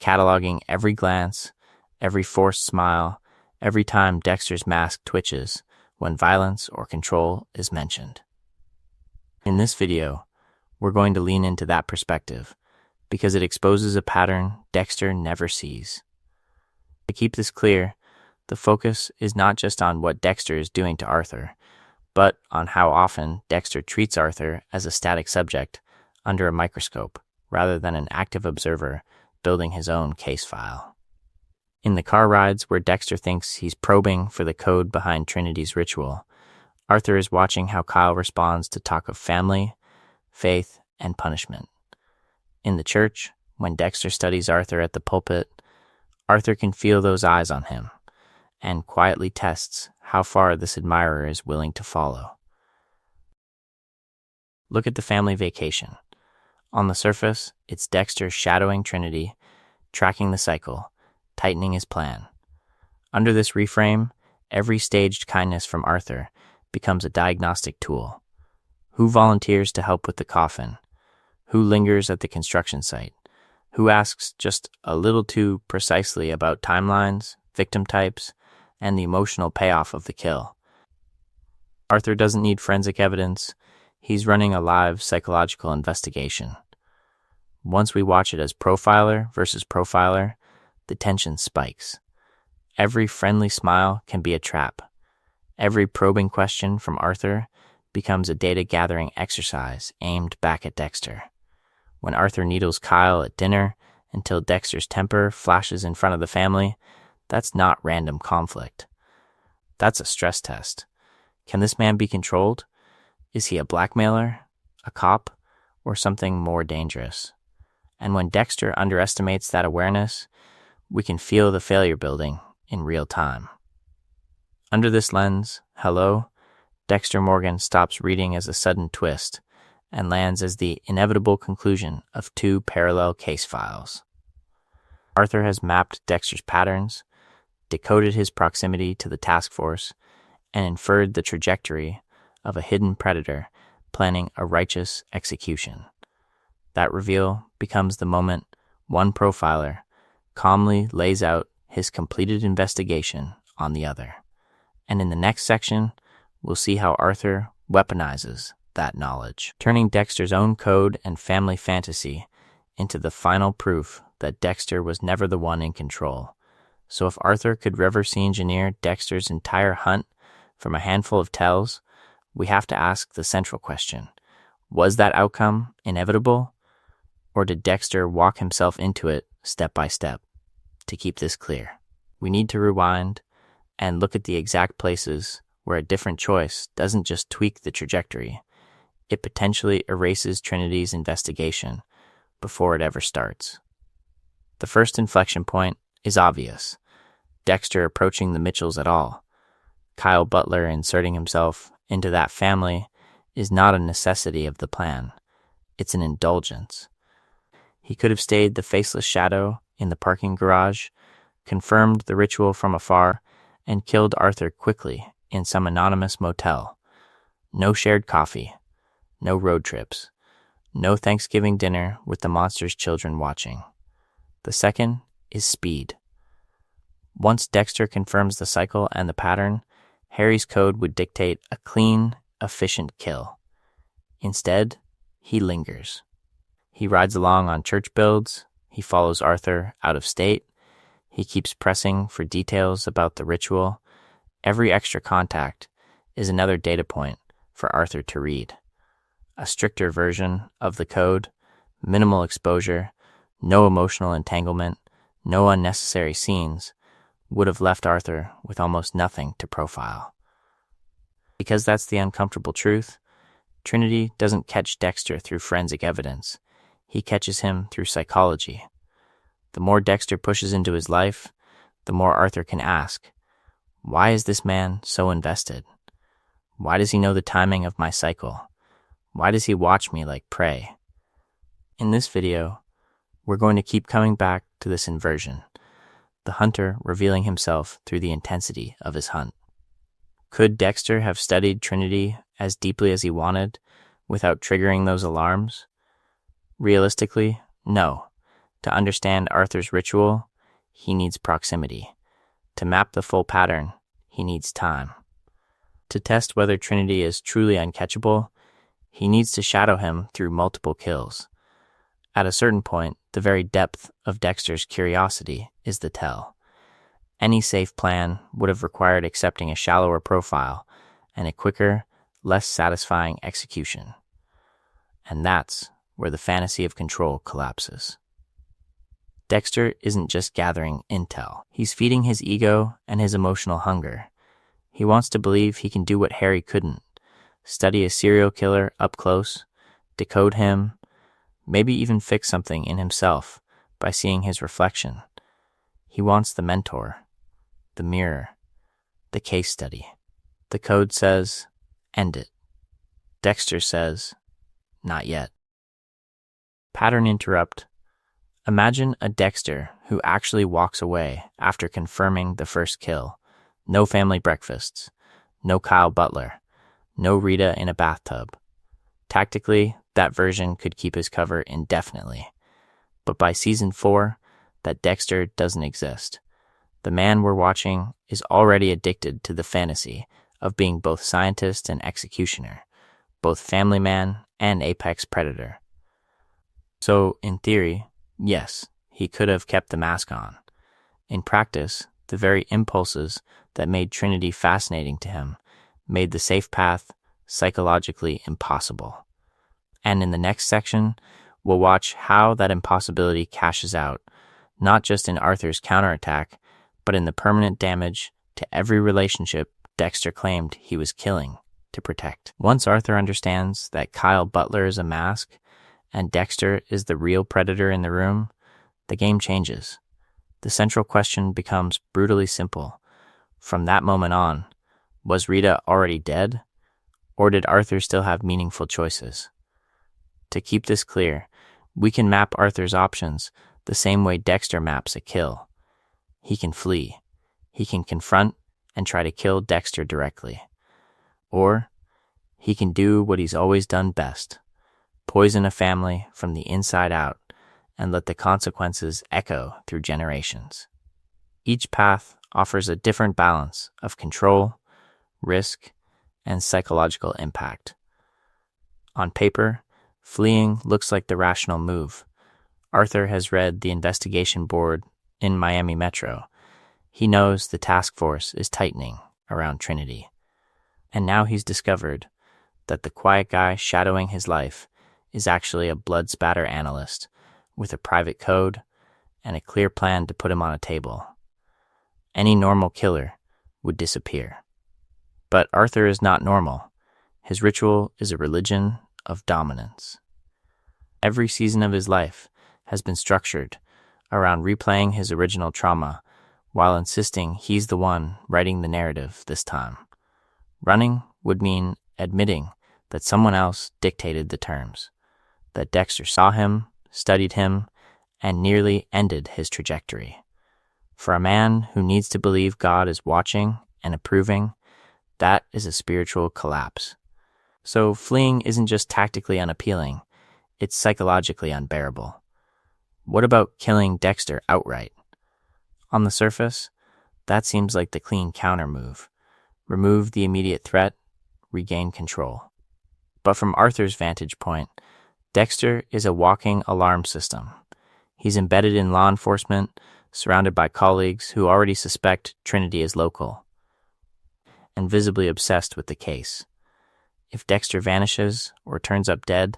cataloging every glance, every forced smile, every time Dexter's mask twitches when violence or control is mentioned. In this video, we're going to lean into that perspective because it exposes a pattern Dexter never sees. To keep this clear, the focus is not just on what Dexter is doing to Arthur, but on how often Dexter treats Arthur as a static subject under a microscope rather than an active observer building his own case file. In the car rides where Dexter thinks he's probing for the code behind Trinity's ritual, Arthur is watching how Kyle responds to talk of family, faith, and punishment. In the church, when Dexter studies Arthur at the pulpit, Arthur can feel those eyes on him and quietly tests how far this admirer is willing to follow. Look at the family vacation. On the surface, it's Dexter shadowing Trinity, tracking the cycle, tightening his plan. Under this reframe, every staged kindness from Arthur becomes a diagnostic tool. Who volunteers to help with the coffin? Who lingers at the construction site? Who asks just a little too precisely about timelines, victim types, and the emotional payoff of the kill? Arthur doesn't need forensic evidence. He's running a live psychological investigation. Once we watch it as profiler versus profiler, the tension spikes. Every friendly smile can be a trap. Every probing question from Arthur becomes a data-gathering exercise aimed back at Dexter. When Arthur needles Kyle at dinner until Dexter's temper flashes in front of the family, that's not random conflict. That's a stress test. Can this man be controlled? Is he a blackmailer, a cop, or something more dangerous? And when Dexter underestimates that awareness, we can feel the failure building in real time. Under this lens, Dexter Morgan stops reading as a sudden twist and lands as the inevitable conclusion of two parallel case files. Arthur has mapped Dexter's patterns, decoded his proximity to the task force, and inferred the trajectory of a hidden predator planning a righteous execution. That reveal becomes the moment one profiler calmly lays out his completed investigation on the other. And in the next section, we'll see how Arthur weaponizes that knowledge, turning Dexter's own code and family fantasy into the final proof that Dexter was never the one in control. So if Arthur could reverse engineer Dexter's entire hunt from a handful of tells, we have to ask the central question: was that outcome inevitable, or did Dexter walk himself into it step by step? To keep this clear, we need to rewind and look at the exact places where a different choice doesn't just tweak the trajectory, it potentially erases Trinity's investigation before it ever starts. The first inflection point is obvious: Dexter approaching the Mitchells at all. Kyle Butler inserting himself into that family is not a necessity of the plan, it's an indulgence. He could have stayed the faceless shadow in the parking garage, confirmed the ritual from afar, and killed Arthur quickly in some anonymous motel. No shared coffee, no road trips, no Thanksgiving dinner with the monster's children watching. The second is speed. Once Dexter confirms the cycle and the pattern, Harry's code would dictate a clean, efficient kill. Instead, he lingers. He rides along on church builds, he follows Arthur out of state, he keeps pressing for details about the ritual. Every extra contact is another data point for Arthur to read. A stricter version of the code, minimal exposure, no emotional entanglement, no unnecessary scenes, would have left Arthur with almost nothing to profile. Because that's the uncomfortable truth, Trinity doesn't catch Dexter through forensic evidence. He catches him through psychology. The more Dexter pushes into his life, the more Arthur can ask, why is this man so invested? Why does he know the timing of my cycle? Why does he watch me like prey? In this video, we're going to keep coming back to this inversion, the hunter revealing himself through the intensity of his hunt. Could Dexter have studied Trinity as deeply as he wanted without triggering those alarms? Realistically, no. To understand Arthur's ritual, he needs proximity. To map the full pattern, he needs time. To test whether Trinity is truly uncatchable, he needs to shadow him through multiple kills. At a certain point, the very depth of Dexter's curiosity is the tell. Any safe plan would have required accepting a shallower profile and a quicker, less satisfying execution. And that's where the fantasy of control collapses. Dexter isn't just gathering intel. He's feeding his ego and his emotional hunger. He wants to believe he can do what Harry couldn't: study a serial killer up close, decode him, maybe even fix something in himself by seeing his reflection. He wants the mentor, the mirror, the case study. The code says, end it. Dexter says, not yet. Pattern interrupt. Imagine a Dexter who actually walks away after confirming the first kill. No family breakfasts, no Kyle Butler, no Rita in a bathtub. Tactically, that version could keep his cover indefinitely. But by season 4, that Dexter doesn't exist. The man we're watching is already addicted to the fantasy of being both scientist and executioner, both family man and apex predator. So, in theory, yes, he could have kept the mask on. In practice, the very impulses that made Trinity fascinating to him made the safe path psychologically impossible. And in the next section, we'll watch how that impossibility cashes out, not just in Arthur's counterattack, but in the permanent damage to every relationship Dexter claimed he was killing to protect. Once Arthur understands that Kyle Butler is a mask and Dexter is the real predator in the room, the game changes. The central question becomes brutally simple. From that moment on, was Rita already dead, or did Arthur still have meaningful choices? To keep this clear, we can map Arthur's options the same way Dexter maps a kill. He can flee. He can confront and try to kill Dexter directly. Or he can do what he's always done best, poison a family from the inside out and let the consequences echo through generations. Each path offers a different balance of control, risk, and psychological impact. On paper, fleeing looks like the rational move. Arthur has read the investigation board in Miami Metro. He knows the task force is tightening around Trinity. And now he's discovered that the quiet guy shadowing his life is actually a blood spatter analyst with a private code and a clear plan to put him on a table. Any normal killer would disappear. But Arthur is not normal. His ritual is a religion of dominance. Every season of his life has been structured around replaying his original trauma while insisting he's the one writing the narrative this time. Running would mean admitting that someone else dictated the terms, that Dexter saw him, studied him, and nearly ended his trajectory. For a man who needs to believe God is watching and approving, that is a spiritual collapse. So fleeing isn't just tactically unappealing, it's psychologically unbearable. What about killing Dexter outright? On the surface, that seems like the clean counter move. Remove the immediate threat, regain control. But from Arthur's vantage point, Dexter is a walking alarm system. He's embedded in law enforcement, surrounded by colleagues who already suspect Trinity is local, and visibly obsessed with the case. If Dexter vanishes or turns up dead,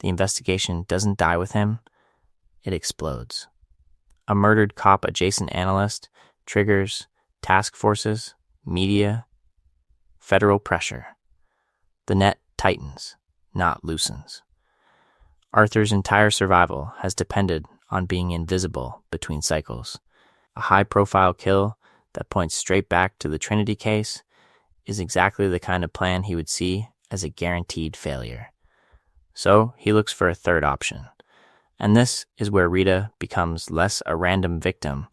the investigation doesn't die with him, it explodes. A murdered cop-adjacent analyst triggers task forces, media, federal pressure. The net tightens, not loosens. Arthur's entire survival has depended on being invisible between cycles. A high-profile kill that points straight back to the Trinity case is exactly the kind of plan he would see as a guaranteed failure. So he looks for a third option. And this is where Rita becomes less a random victim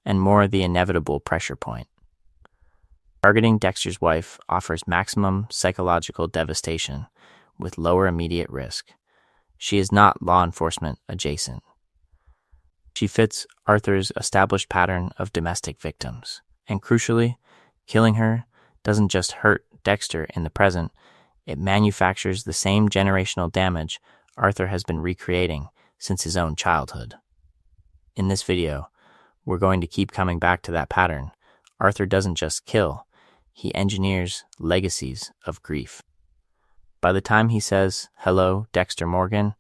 and more the inevitable pressure point. Targeting Dexter's wife offers maximum psychological devastation with lower immediate risk. She is not law enforcement adjacent. She fits Arthur's established pattern of domestic victims. And crucially, killing her doesn't just hurt Dexter in the present, it manufactures the same generational damage Arthur has been recreating since his own childhood. In this video, we're going to keep coming back to that pattern. Arthur doesn't just kill, he engineers legacies of grief. By the time he says, "Hello, Dexter Morgan,"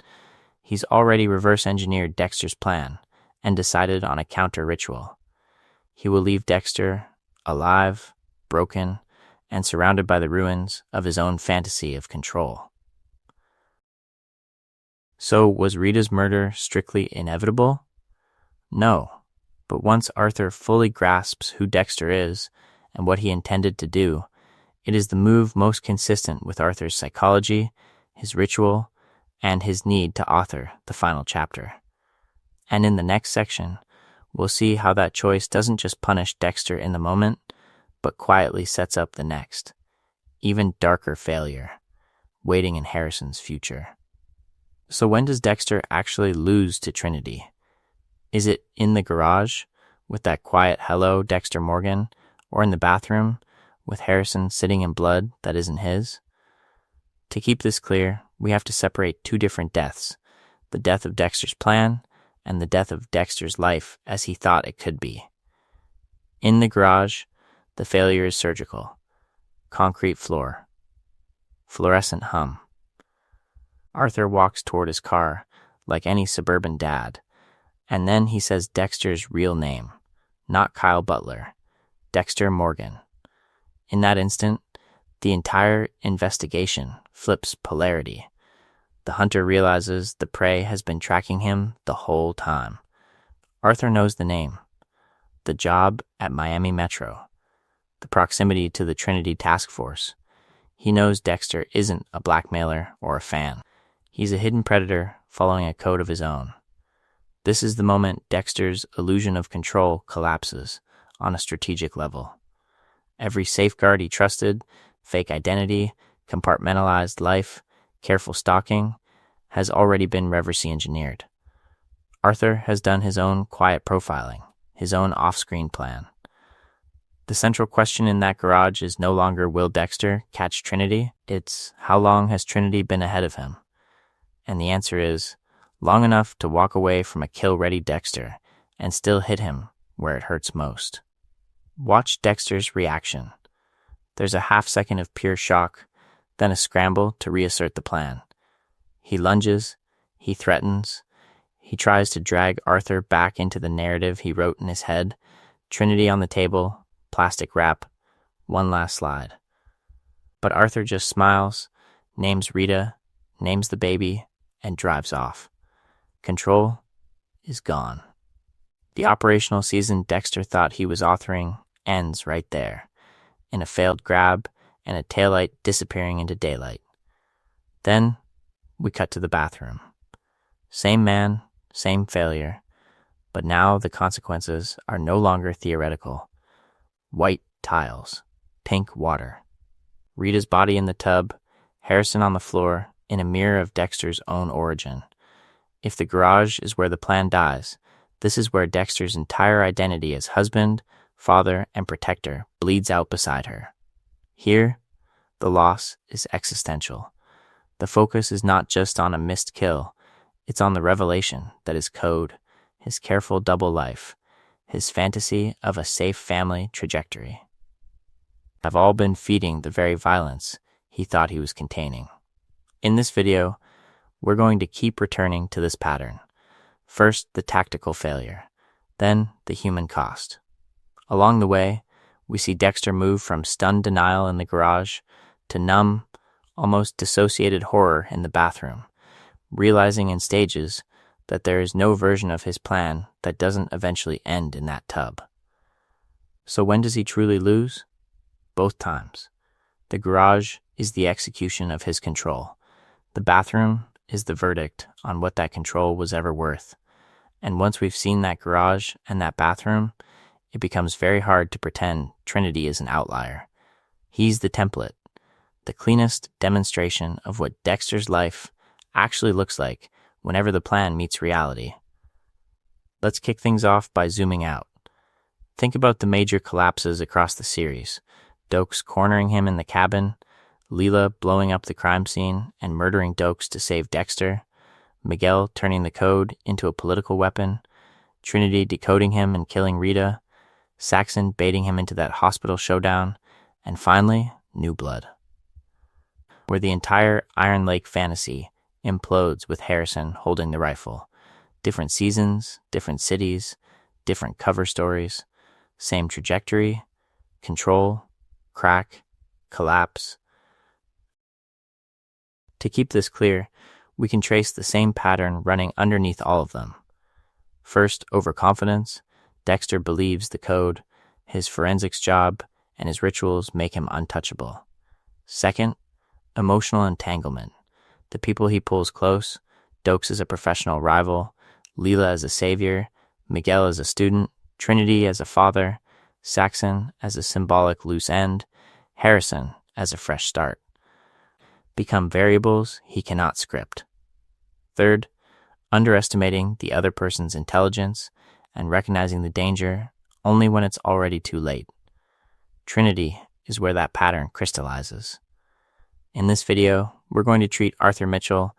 he's already reverse engineered Dexter's plan and decided on a counter ritual. He will leave Dexter alive, broken, and surrounded by the ruins of his own fantasy of control. So was Rita's murder strictly inevitable? No, but once Arthur fully grasps who Dexter is and what he intended to do, it is the move most consistent with Arthur's psychology, his ritual, and his need to author the final chapter. And in the next section, we'll see how that choice doesn't just punish Dexter in the moment, but quietly sets up the next, even darker failure, waiting in Harrison's future. So when does Dexter actually lose to Trinity? Is it in the garage, with that quiet "Hello, Dexter Morgan," or in the bathroom, with Harrison sitting in blood that isn't his? To keep this clear, we have to separate two different deaths, the death of Dexter's plan and the death of Dexter's life as he thought it could be. In the garage, the failure is surgical. Concrete floor. Fluorescent hum. Arthur walks toward his car like any suburban dad, and then he says Dexter's real name, not Kyle Butler, Dexter Morgan. In that instant, the entire investigation flips polarity. The hunter realizes the prey has been tracking him the whole time. Arthur knows the name, the job at Miami Metro, the proximity to the Trinity Task Force. He knows Dexter isn't a blackmailer or a fan. He's a hidden predator following a code of his own. This is the moment Dexter's illusion of control collapses on a strategic level. Every safeguard he trusted, fake identity, compartmentalized life, careful stalking, has already been reverse engineered. Arthur has done his own quiet profiling, his own off-screen plan. The central question in that garage is no longer will Dexter catch Trinity, it's how long has Trinity been ahead of him? And the answer is long enough to walk away from a kill-ready Dexter and still hit him where it hurts most. Watch Dexter's reaction. There's a half second of pure shock, then a scramble to reassert the plan. He lunges, he threatens, he tries to drag Arthur back into the narrative he wrote in his head. Trinity on the table, plastic wrap, one last slide. But Arthur just smiles, names Rita, names the baby, and drives off. Control is gone. The operational season Dexter thought he was authoring ends right there, in a failed grab and a taillight disappearing into daylight. Then we cut to the bathroom. Same man, same failure, but now the consequences are no longer theoretical. White tiles, pink water, Rita's body in the tub, Harrison on the floor, in a mirror of Dexter's own origin. If the garage is where the plan dies, this is where Dexter's entire identity as husband, father, and protector bleeds out beside her. Here, the loss is existential. The focus is not just on a missed kill, it's on the revelation that his code, his careful double life, his fantasy of a safe family trajectory, have all been feeding the very violence he thought he was containing. In this video, we're going to keep returning to this pattern. First, the tactical failure, then the human cost. Along the way, we see Dexter move from stunned denial in the garage to numb, almost dissociated horror in the bathroom, realizing in stages that there is no version of his plan that doesn't eventually end in that tub. So when does he truly lose? Both times. The garage is the execution of his control. The bathroom is the verdict on what that control was ever worth. And once we've seen that garage and that bathroom, it becomes very hard to pretend Trinity is an outlier. He's the template, the cleanest demonstration of what Dexter's life actually looks like whenever the plan meets reality. Let's kick things off by zooming out. Think about the major collapses across the series. Dokes cornering him in the cabin, Leela blowing up the crime scene and murdering Dokes to save Dexter, Miguel turning the code into a political weapon, Trinity decoding him and killing Rita, Saxon baiting him into that hospital showdown, and finally, New Blood, where the entire Iron Lake fantasy implodes with Harrison holding the rifle. Different seasons, different cities, different cover stories, same trajectory, control, crack, collapse. To keep this clear, we can trace the same pattern running underneath all of them. First, overconfidence. Dexter believes the code, his forensics job, and his rituals make him untouchable. Second, emotional entanglement. The people he pulls close, Dokes as a professional rival, Leela as a savior, Miguel as a student, Trinity as a father, Saxon as a symbolic loose end, Harrison as a fresh start, become variables he cannot script. Third, underestimating the other person's intelligence and recognizing the danger only when it's already too late. Trinity is where that pattern crystallizes. In this video, we're going to treat Arthur Mitchell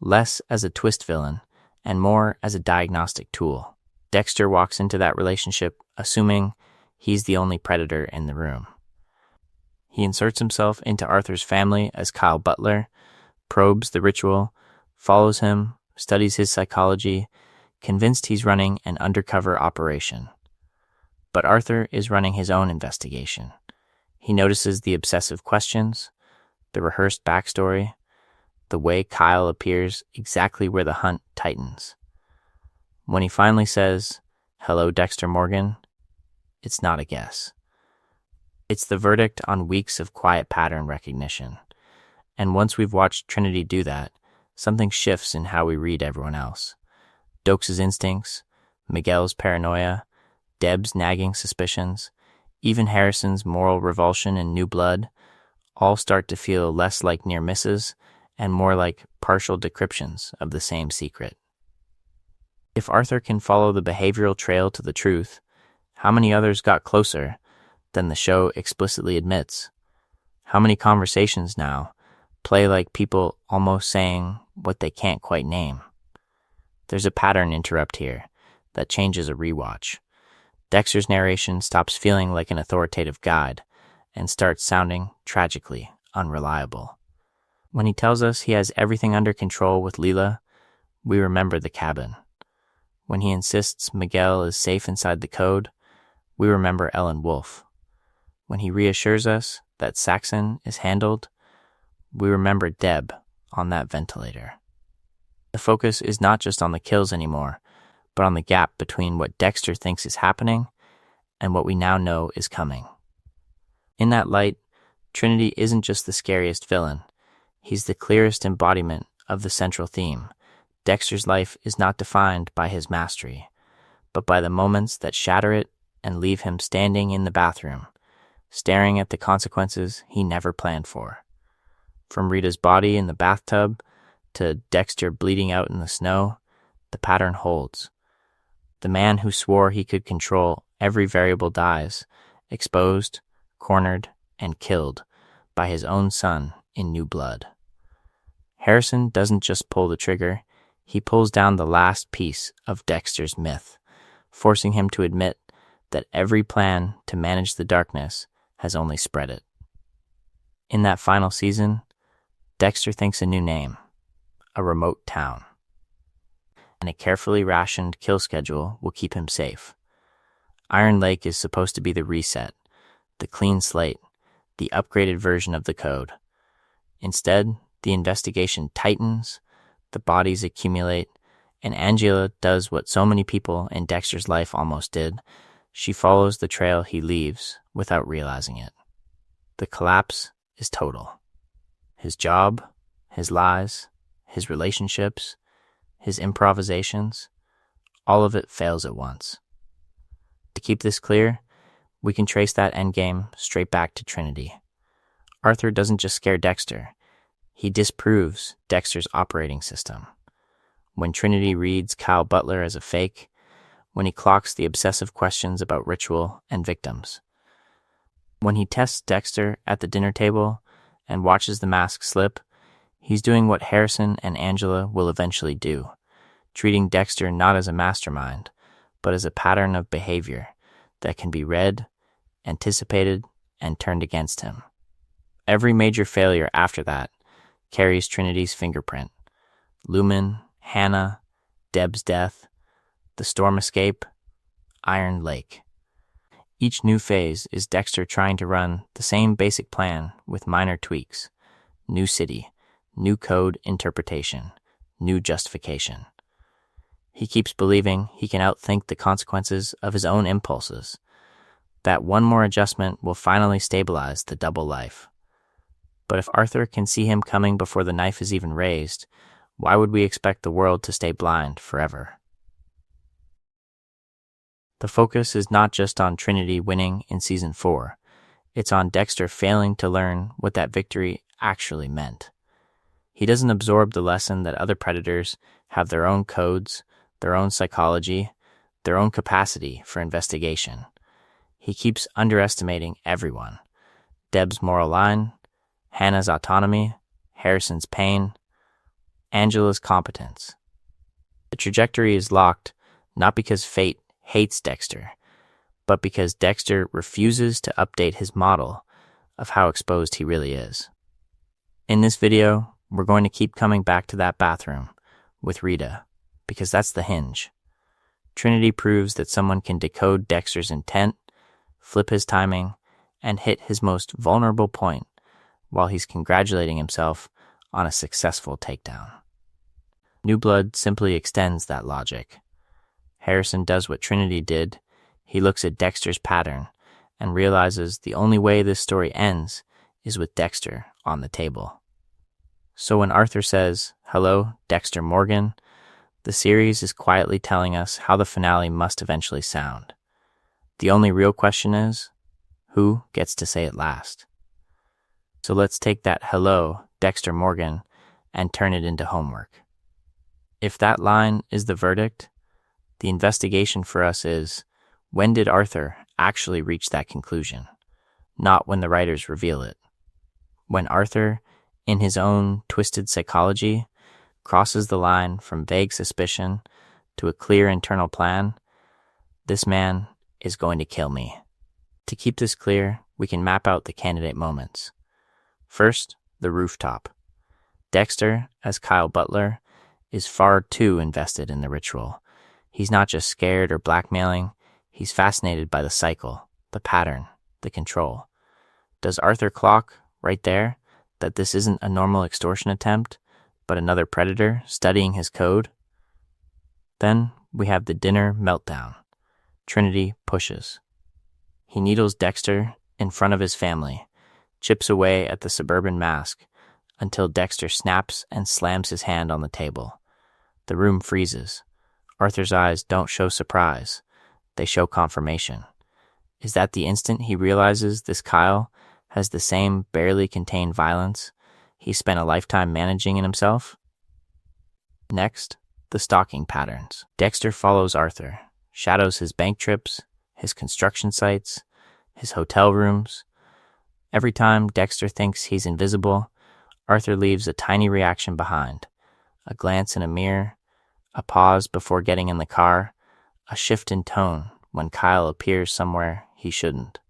less as a twist villain and more as a diagnostic tool. Dexter walks into that relationship assuming he's the only predator in the room. He inserts himself into Arthur's family as Kyle Butler, probes the ritual, follows him, studies his psychology, convinced he's running an undercover operation. But Arthur is running his own investigation. He notices the obsessive questions, the rehearsed backstory, the way Kyle appears exactly where the hunt tightens. When he finally says, "Hello, Dexter Morgan," it's not a guess. It's the verdict on weeks of quiet pattern recognition. And once we've watched Trinity do that, something shifts in how we read everyone else. Dokes' instincts, Miguel's paranoia, Deb's nagging suspicions, even Harrison's moral revulsion in New Blood, all start to feel less like near misses and more like partial decryptions of the same secret. If Arthur can follow the behavioral trail to the truth, how many others got closer than the show explicitly admits? How many conversations now play like people almost saying what they can't quite name? There's a pattern interrupt here that changes a rewatch. Dexter's narration stops feeling like an authoritative guide and starts sounding tragically unreliable. When he tells us he has everything under control with Leela, we remember the cabin. When he insists Miguel is safe inside the code, we remember Ellen Wolf. When he reassures us that Saxon is handled, we remember Deb on that ventilator. The focus is not just on the kills anymore, but on the gap between what Dexter thinks is happening and what we now know is coming. In that light, Trinity isn't just the scariest villain. He's the clearest embodiment of the central theme. Dexter's life is not defined by his mastery, but by the moments that shatter it and leave him standing in the bathroom, staring at the consequences he never planned for. From Rita's body in the bathtub to Dexter bleeding out in the snow, the pattern holds. The man who swore he could control every variable dies, exposed, cornered, and killed by his own son in New Blood. Harrison doesn't just pull the trigger, he pulls down the last piece of Dexter's myth, forcing him to admit that every plan to manage the darkness has only spread it. In that final season, Dexter thinks a new name, a remote town, and a carefully rationed kill schedule will keep him safe. Iron Lake is supposed to be the reset, the clean slate, the upgraded version of the code. Instead, the investigation tightens, the bodies accumulate, and Angela does what so many people in Dexter's life almost did. She follows the trail he leaves without realizing it. The collapse is total. His job, his lies, his relationships, his improvisations, all of it fails at once. To keep this clear, we can trace that endgame straight back to Trinity. Arthur doesn't just scare Dexter, he disproves Dexter's operating system. When Trinity reads Kyle Butler as a fake, when he clocks the obsessive questions about ritual and victims, when he tests Dexter at the dinner table and watches the mask slip, he's doing what Harrison and Angela will eventually do, treating Dexter not as a mastermind, but as a pattern of behavior that can be read, anticipated, and turned against him. Every major failure after that carries Trinity's fingerprint. Lumen, Hannah, Deb's death, the storm escape, Iron Lake. Each new phase is Dexter trying to run the same basic plan with minor tweaks. New city, new code interpretation, new justification. He keeps believing he can outthink the consequences of his own impulses. That one more adjustment will finally stabilize the double life. But if Arthur can see him coming before the knife is even raised, why would we expect the world to stay blind forever? The focus is not just on Trinity winning in Season 4. It's on Dexter failing to learn what that victory actually meant. He doesn't absorb the lesson that other predators have their own codes, their own psychology, their own capacity for investigation. He keeps underestimating everyone. Deb's moral line, Hannah's autonomy, Harrison's pain, Angela's competence. The trajectory is locked not because fate hates Dexter, but because Dexter refuses to update his model of how exposed he really is. In this video, we're going to keep coming back to that bathroom with Rita, because that's the hinge. Trinity proves that someone can decode Dexter's intent, flip his timing, and hit his most vulnerable point while he's congratulating himself on a successful takedown. New Blood simply extends that logic. Harrison does what Trinity did. He looks at Dexter's pattern and realizes the only way this story ends is with Dexter on the table. So when Arthur says, "Hello, Dexter Morgan," the series is quietly telling us how the finale must eventually sound. The only real question is, who gets to say it last? So let's take that "Hello, Dexter Morgan" and turn it into homework. If that line is the verdict, the investigation for us is, when did Arthur actually reach that conclusion? Not when the writers reveal it. When Arthur, in his own twisted psychology, crosses the line from vague suspicion to a clear internal plan, this man is going to kill me. To keep this clear, we can map out the candidate moments. First, the rooftop. Dexter, as Kyle Butler, is far too invested in the ritual. He's not just scared or blackmailing, he's fascinated by the cycle, the pattern, the control. Does Arthur clock, right there, that this isn't a normal extortion attempt, but another predator studying his code? Then we have the dinner meltdown. Trinity pushes. He needles Dexter in front of his family, chips away at the suburban mask, until Dexter snaps and slams his hand on the table. The room freezes. Arthur's eyes don't show surprise. They show confirmation. Is that the instant he realizes this Kyle has the same barely contained violence he spent a lifetime managing in himself? Next, the stalking patterns. Dexter follows Arthur, shadows his bank trips, his construction sites, his hotel rooms. Every time Dexter thinks he's invisible, Arthur leaves a tiny reaction behind. A glance in a mirror, a pause before getting in the car, a shift in tone when Kyle appears somewhere he shouldn't.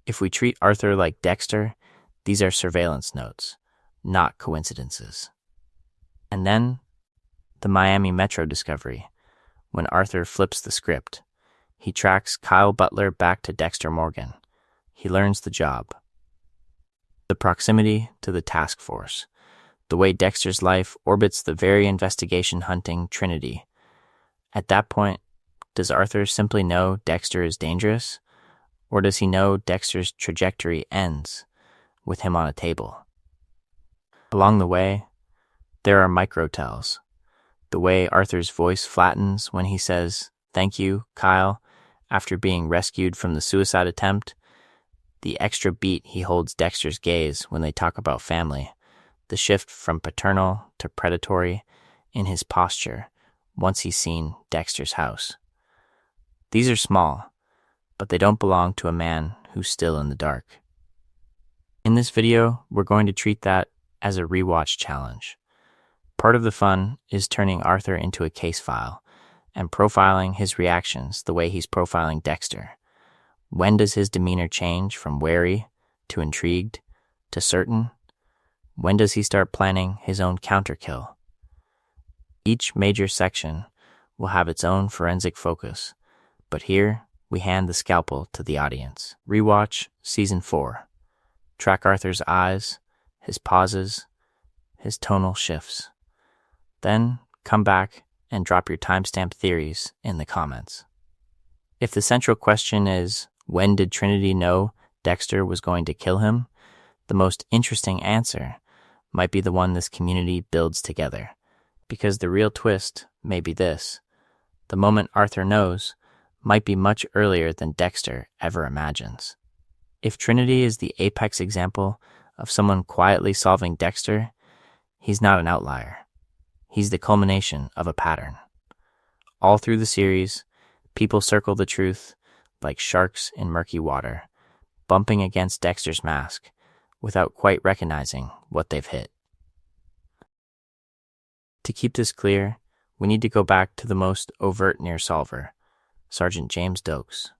If we treat Arthur like Dexter, these are surveillance notes, not coincidences. And then, the Miami Metro discovery. When Arthur flips the script, he tracks Kyle Butler back to Dexter Morgan. He learns the job. The proximity to the task force. The way Dexter's life orbits the very investigation hunting Trinity. At that point, does Arthur simply know Dexter is dangerous? Or does he know Dexter's trajectory ends with him on a table? Along the way, there are micro-tells. The way Arthur's voice flattens when he says, "Thank you, Kyle," after being rescued from the suicide attempt. The extra beat he holds Dexter's gaze when they talk about family. The shift from paternal to predatory in his posture once he's seen Dexter's house. These are small, but they don't belong to a man who's still in the dark. In this video, we're going to treat that as a rewatch challenge. Part of the fun is turning Arthur into a case file and profiling his reactions the way he's profiling Dexter. When does his demeanor change from wary to intrigued to certain? When does he start planning his own counterkill? Each major section will have its own forensic focus, but here we hand the scalpel to the audience. Rewatch Season 4. Track Arthur's eyes, his pauses, his tonal shifts. Then come back and drop your timestamp theories in the comments. If the central question is, when did Trinity know Dexter was going to kill him? The most interesting answer might be the one this community builds together, because the real twist may be this. The moment Arthur knows might be much earlier than Dexter ever imagines. If Trinity is the apex example of someone quietly solving Dexter, he's not an outlier. He's the culmination of a pattern. All through the series, people circle the truth like sharks in murky water, bumping against Dexter's mask without quite recognizing what they've hit. To keep this clear, we need to go back to the most overt near-solver, Sergeant James Dokes.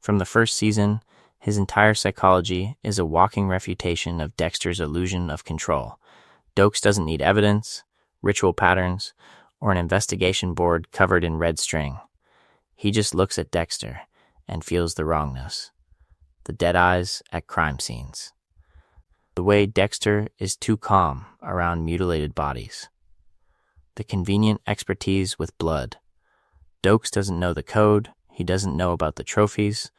From the first season, his entire psychology is a walking refutation of Dexter's illusion of control. Dokes doesn't need evidence, ritual patterns, or an investigation board covered in red string. He just looks at Dexter and feels the wrongness. the dead eyes at crime scenes, the way Dexter is too calm around mutilated bodies, the convenient expertise with blood. Dokes doesn't know the code, he doesn't know about the trophies,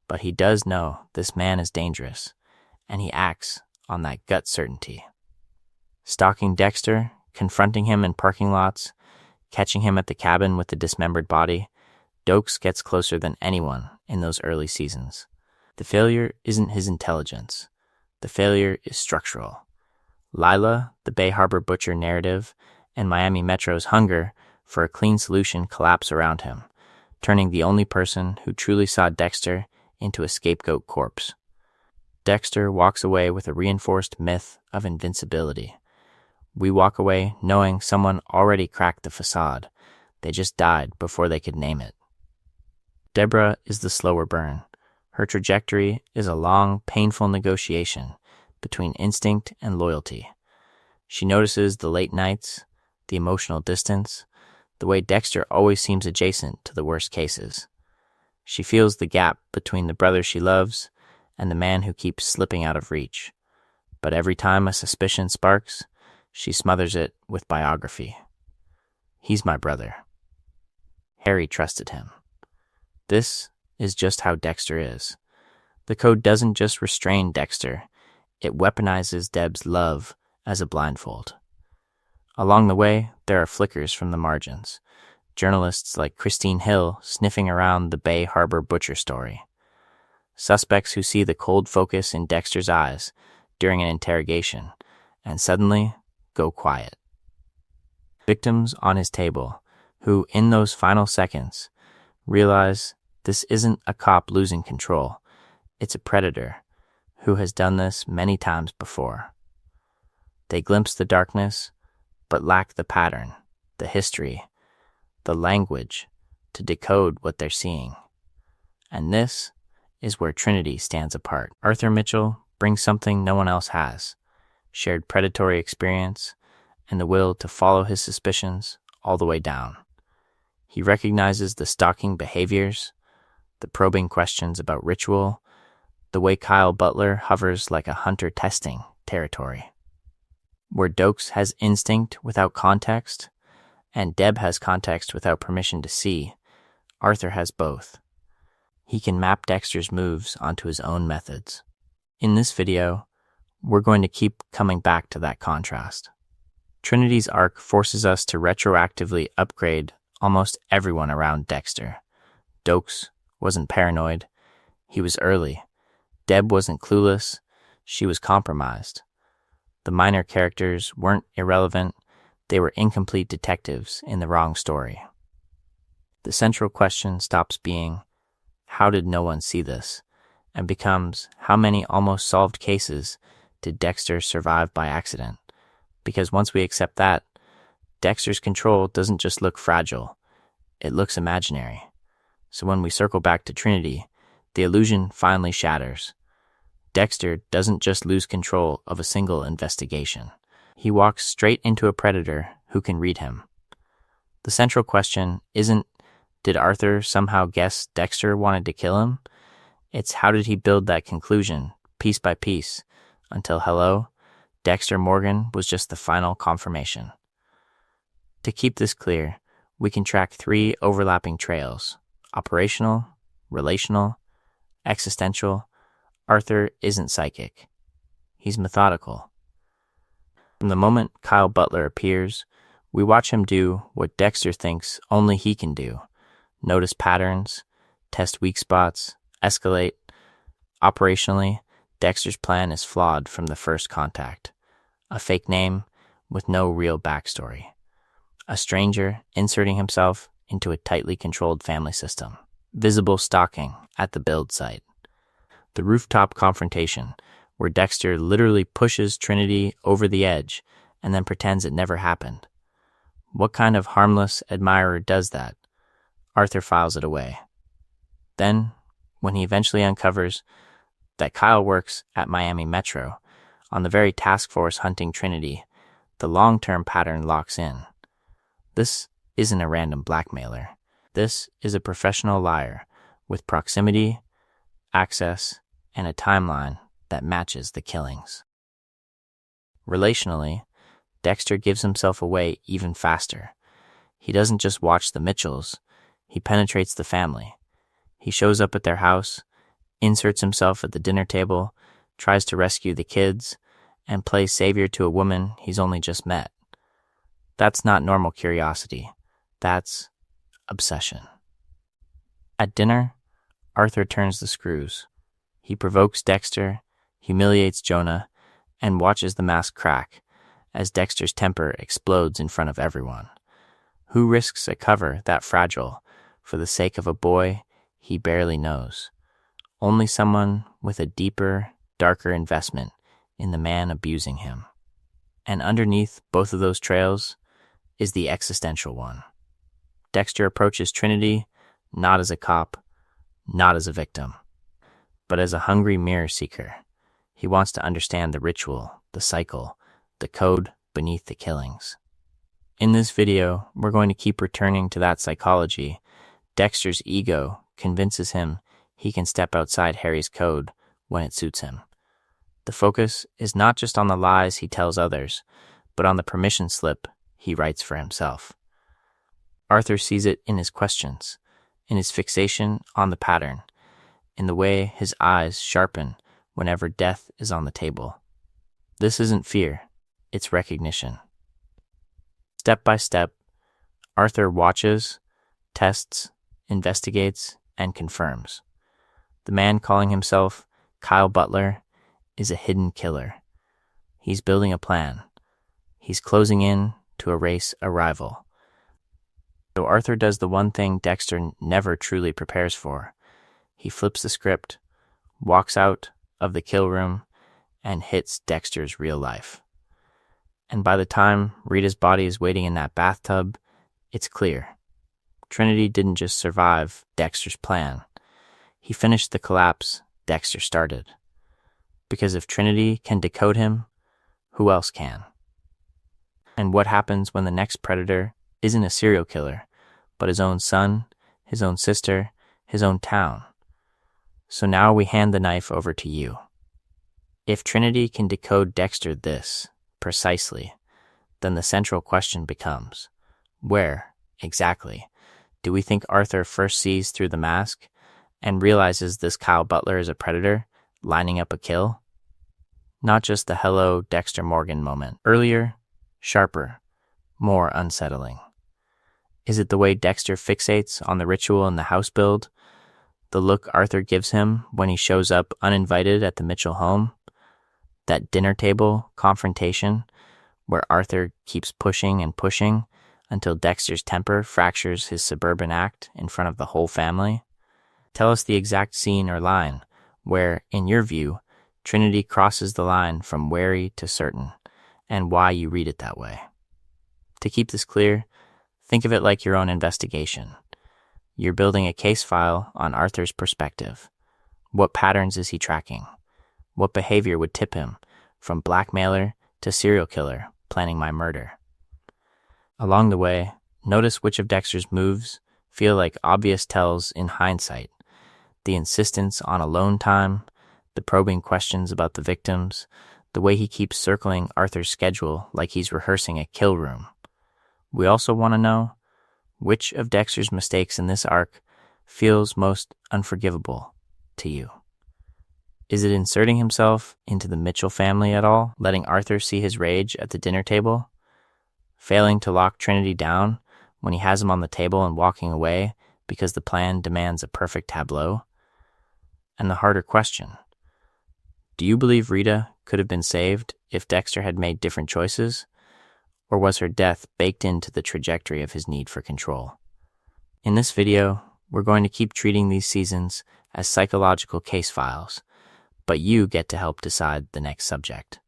but he does know this man is dangerous, and he acts on that gut certainty. Stalking Dexter, confronting him in parking lots, catching him at the cabin with the dismembered body, Dokes gets closer than anyone in those early seasons. The failure isn't his intelligence. The failure is structural. Lila, the Bay Harbor Butcher narrative, and Miami Metro's hunger for a clean solution collapse around him, turning the only person who truly saw Dexter into a scapegoat corpse. Dexter walks away with a reinforced myth of invincibility. We walk away knowing someone already cracked the facade. They just died before they could name it. Deborah is the slower burn. Her trajectory is a long, painful negotiation between instinct and loyalty. She notices the late nights, the emotional distance, the way Dexter always seems adjacent to the worst cases. She feels the gap between the brother she loves and the man who keeps slipping out of reach. But every time a suspicion sparks, she smothers it with biography. He's my brother. Harry trusted him. This is just how Dexter is. The code doesn't just restrain Dexter, it weaponizes Deb's love as a blindfold. Along the way, there are flickers from the margins. Journalists like Christine Hill sniffing around the Bay Harbor Butcher story. Suspects who see the cold focus in Dexter's eyes during an interrogation and suddenly go quiet. Victims on his table who, in those final seconds, realize this isn't a cop losing control. It's a predator who has done this many times before. They glimpse the darkness, but lack the pattern, the history, the language to decode what they're seeing. And this is where Trinity stands apart. Arthur Mitchell brings something no one else has: shared predatory experience and the will to follow his suspicions all the way down. He recognizes the stalking behaviors, the probing questions about ritual, the way Kyle Butler hovers like a hunter testing territory. Where Dokes has instinct without context, and Deb has context without permission to see, Arthur has both. He can map Dexter's moves onto his own methods. In this video, we're going to keep coming back to that contrast. Trinity's arc forces us to retroactively upgrade almost everyone around Dexter. Dokes wasn't paranoid. He was early. Deb wasn't clueless. She was compromised. The minor characters weren't irrelevant. They were incomplete detectives in the wrong story. The central question stops being, how did no one see this? And becomes, how many almost solved cases did Dexter survive by accident? Because once we accept that, Dexter's control doesn't just look fragile, it looks imaginary. So when we circle back to Trinity, the illusion finally shatters. Dexter doesn't just lose control of a single investigation. He walks straight into a predator who can read him. The central question isn't, did Arthur somehow guess Dexter wanted to kill him? It's how did he build that conclusion, piece by piece, until, hello, Dexter Morgan was just the final confirmation. To keep this clear, we can track 3 overlapping trails: operational, relational, existential. Arthur isn't psychic. He's methodical. From the moment Kyle Butler appears, we watch him do what Dexter thinks only he can do: notice patterns, test weak spots, escalate. Operationally, Dexter's plan is flawed from the first contact. A fake name with no real backstory. A stranger inserting himself into a tightly controlled family system. Visible stalking at the build site. The rooftop confrontation, where Dexter literally pushes Trinity over the edge and then pretends it never happened. What kind of harmless admirer does that? Arthur files it away. Then, when he eventually uncovers that Kyle works at Miami Metro, on the very task force hunting Trinity, the long-term pattern locks in. This isn't a random blackmailer. This is a professional liar with proximity, access, and a timeline that matches the killings. Relationally, Dexter gives himself away even faster. He doesn't just watch the Mitchells, he penetrates the family. He shows up at their house, inserts himself at the dinner table, tries to rescue the kids, and plays savior to a woman he's only just met. That's not normal curiosity. That's obsession. At dinner, Arthur turns the screws. He provokes Dexter, humiliates Jonah, and watches the mask crack as Dexter's temper explodes in front of everyone. Who risks a cover that fragile for the sake of a boy he barely knows? Only someone with a deeper, darker investment in the man abusing him. And underneath both of those trails is the existential one. Dexter approaches Trinity not as a cop, not as a victim, but as a hungry mirror seeker. He wants to understand the ritual, the cycle, the code beneath the killings. In this video, we're going to keep returning to that psychology. Dexter's ego convinces him he can step outside Harry's code when it suits him. The focus is not just on the lies he tells others, but on the permission slip he writes for himself. Arthur sees it in his questions, in his fixation on the pattern, in the way his eyes sharpen whenever death is on the table. This isn't fear, it's recognition. Step by step, Arthur watches, tests, investigates, and confirms. The man calling himself Kyle Butler is a hidden killer. He's building a plan. He's closing in to erase a rival. So Arthur does the one thing Dexter never truly prepares for. He flips the script, walks out of the kill room, and hits Dexter's real life. And by the time Rita's body is waiting in that bathtub, it's clear. Trinity didn't just survive Dexter's plan. He finished the collapse Dexter started. Because if Trinity can decode him, who else can? And what happens when the next predator isn't a serial killer, but his own son, his own sister, his own town? So now we hand the knife over to you. If Trinity can decode Dexter this precisely, then the central question becomes, where, exactly, do we think Arthur first sees through the mask and realizes this Kyle Butler is a predator lining up a kill? Not just the hello Dexter Morgan moment. Earlier, sharper, more unsettling. Is it the way Dexter fixates on the ritual in the house build? The look Arthur gives him when he shows up uninvited at the Mitchell home? That dinner table confrontation where Arthur keeps pushing and pushing until Dexter's temper fractures his suburban act in front of the whole family? Tell us the exact scene or line where, in your view, Trinity crosses the line from wary to certain, and why you read it that way. To keep this clear, think of it like your own investigation. You're building a case file on Arthur's perspective. What patterns is he tracking? What behavior would tip him from blackmailer to serial killer planning my murder? Along the way, notice which of Dexter's moves feel like obvious tells in hindsight. The insistence on alone time, the probing questions about the victims, the way he keeps circling Arthur's schedule like he's rehearsing a kill room. We also want to know which of Dexter's mistakes in this arc feels most unforgivable to you. Is it inserting himself into the Mitchell family at all, letting Arthur see his rage at the dinner table? Failing to lock Trinity down when he has him on the table and walking away because the plan demands a perfect tableau? And the harder question, do you believe Rita could have been saved if Dexter had made different choices? Or was her death baked into the trajectory of his need for control? In this video, we're going to keep treating these seasons as psychological case files, but you get to help decide the next subject.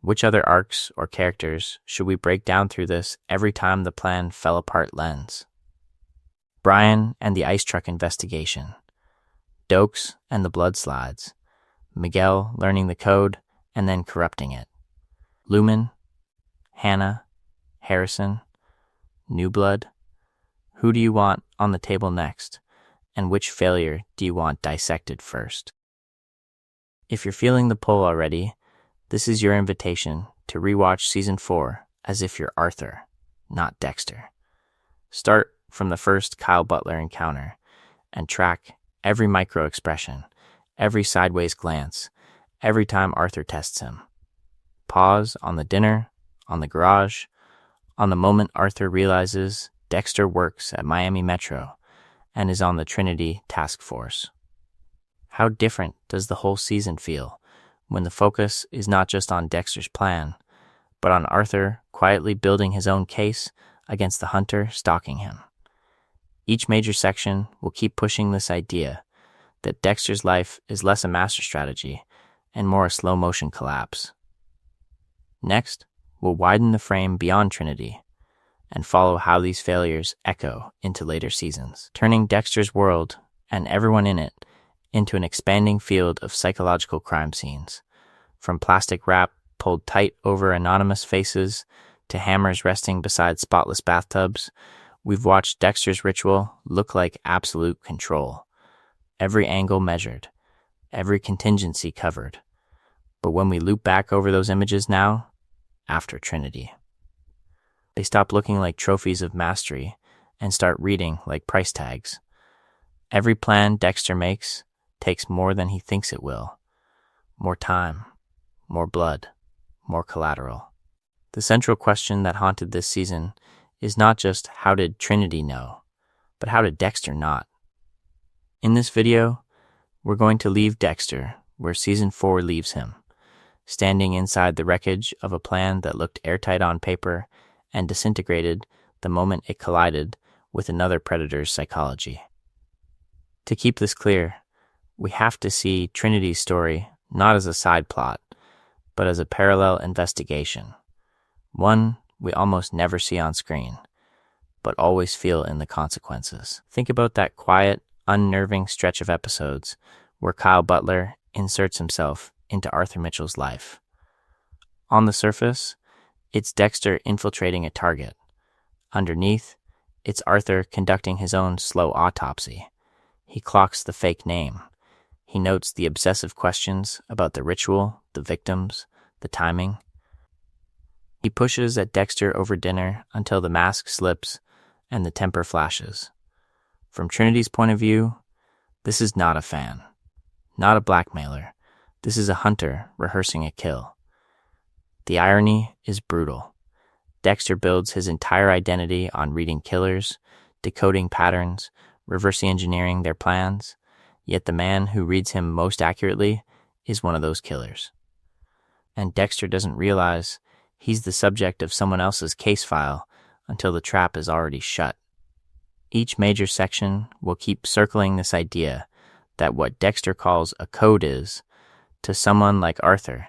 Which other arcs or characters should we break down through this every time the plan fell apart lens? Brian and the ice truck investigation, Dokes and the blood slides, Miguel learning the code and then corrupting it, Lumen, Hannah, Harrison, New Blood. Who do you want on the table next, and which failure do you want dissected first? If you're feeling the pull already, this is your invitation to rewatch Season 4 as if you're Arthur, not Dexter. Start from the first Kyle Butler encounter and track every micro expression, every sideways glance, every time Arthur tests him. Pause on the dinner, on the garage, on the moment Arthur realizes Dexter works at Miami Metro and is on the Trinity task force. How different does the whole season feel when the focus is not just on Dexter's plan, but on Arthur quietly building his own case against the hunter stalking him? Each major section will keep pushing this idea that Dexter's life is less a master strategy and more a slow-motion collapse. Next, we'll widen the frame beyond Trinity and follow how these failures echo into later seasons, turning Dexter's world and everyone in it into an expanding field of psychological crime scenes, from plastic wrap pulled tight over anonymous faces to hammers resting beside spotless bathtubs. We've watched Dexter's ritual look like absolute control, every angle measured, every contingency covered. But when we loop back over those images now, after Trinity, they stop looking like trophies of mastery and start reading like price tags. Every plan Dexter makes takes more than he thinks it will. More time, more blood, more collateral. The central question that haunted this season is not just how did Trinity know, but how did Dexter not? In this video, we're going to leave Dexter where Season 4 leaves him, standing inside the wreckage of a plan that looked airtight on paper and disintegrated the moment it collided with another predator's psychology. To keep this clear, we have to see Trinity's story not as a side plot, but as a parallel investigation, one we almost never see on screen, but always feel in the consequences. Think about that quiet, unnerving stretch of episodes where Kyle Butler inserts himself into Arthur Mitchell's life. On the surface, it's Dexter infiltrating a target. Underneath, it's Arthur conducting his own slow autopsy. He clocks the fake name. He notes the obsessive questions about the ritual, the victims, the timing. He pushes at Dexter over dinner until the mask slips and the temper flashes. From Trinity's point of view, this is not a fan, not a blackmailer. This is a hunter rehearsing a kill. The irony is brutal. Dexter builds his entire identity on reading killers, decoding patterns, reverse engineering their plans, yet the man who reads him most accurately is one of those killers. And Dexter doesn't realize he's the subject of someone else's case file until the trap is already shut. Each major section will keep circling this idea that what Dexter calls a code is, to someone like Arthur,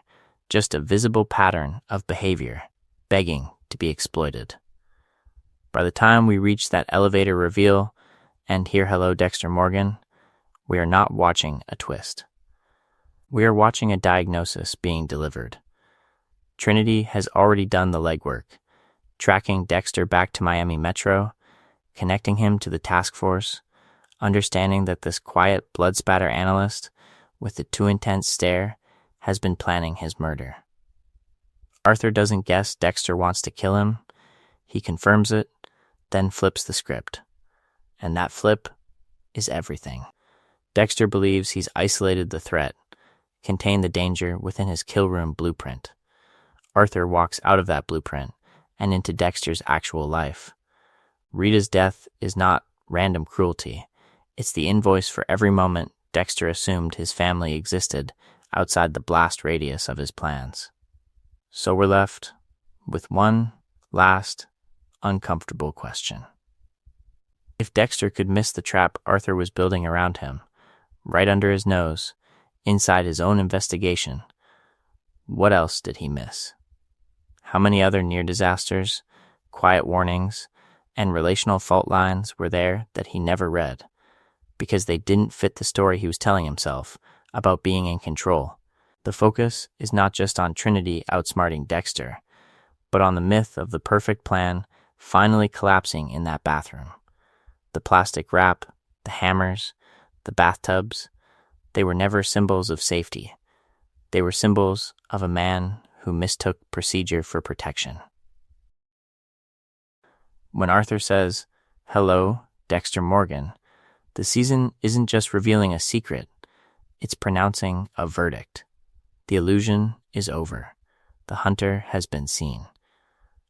just a visible pattern of behavior, begging to be exploited. By the time we reach that elevator reveal and hear "Hello, Dexter Morgan," we are not watching a twist. We are watching a diagnosis being delivered. Trinity has already done the legwork, tracking Dexter back to Miami Metro, connecting him to the task force, understanding that this quiet blood spatter analyst with the too intense stare has been planning his murder. Arthur doesn't guess Dexter wants to kill him. He confirms it, then flips the script. And that flip is everything. Dexter believes he's isolated the threat, contained the danger within his kill room blueprint. Arthur walks out of that blueprint and into Dexter's actual life. Rita's death is not random cruelty. It's the invoice for every moment Dexter assumed his family existed outside the blast radius of his plans. So we're left with one last, uncomfortable question. If Dexter could miss the trap Arthur was building around him, right under his nose, inside his own investigation, what else did he miss? How many other near disasters, quiet warnings, and relational fault lines were there that he never read, because they didn't fit the story he was telling himself about being in control? The focus is not just on Trinity outsmarting Dexter, but on the myth of the perfect plan finally collapsing in that bathroom. The plastic wrap, the hammers, the bathtubs, they were never symbols of safety. They were symbols of a man who mistook procedure for protection. When Arthur says, "Hello, Dexter Morgan," the season isn't just revealing a secret, it's pronouncing a verdict. The illusion is over. The hunter has been seen.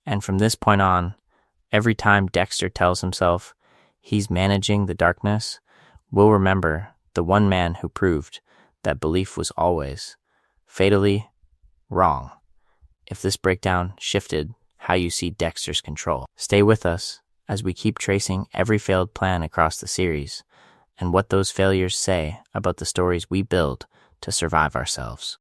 And from this point on, every time Dexter tells himself he's managing the darkness, we'll remember the one man who proved that belief was always fatally wrong. If this breakdown shifted how you see Dexter's control, stay with us as we keep tracing every failed plan across the series and what those failures say about the stories we build to survive ourselves.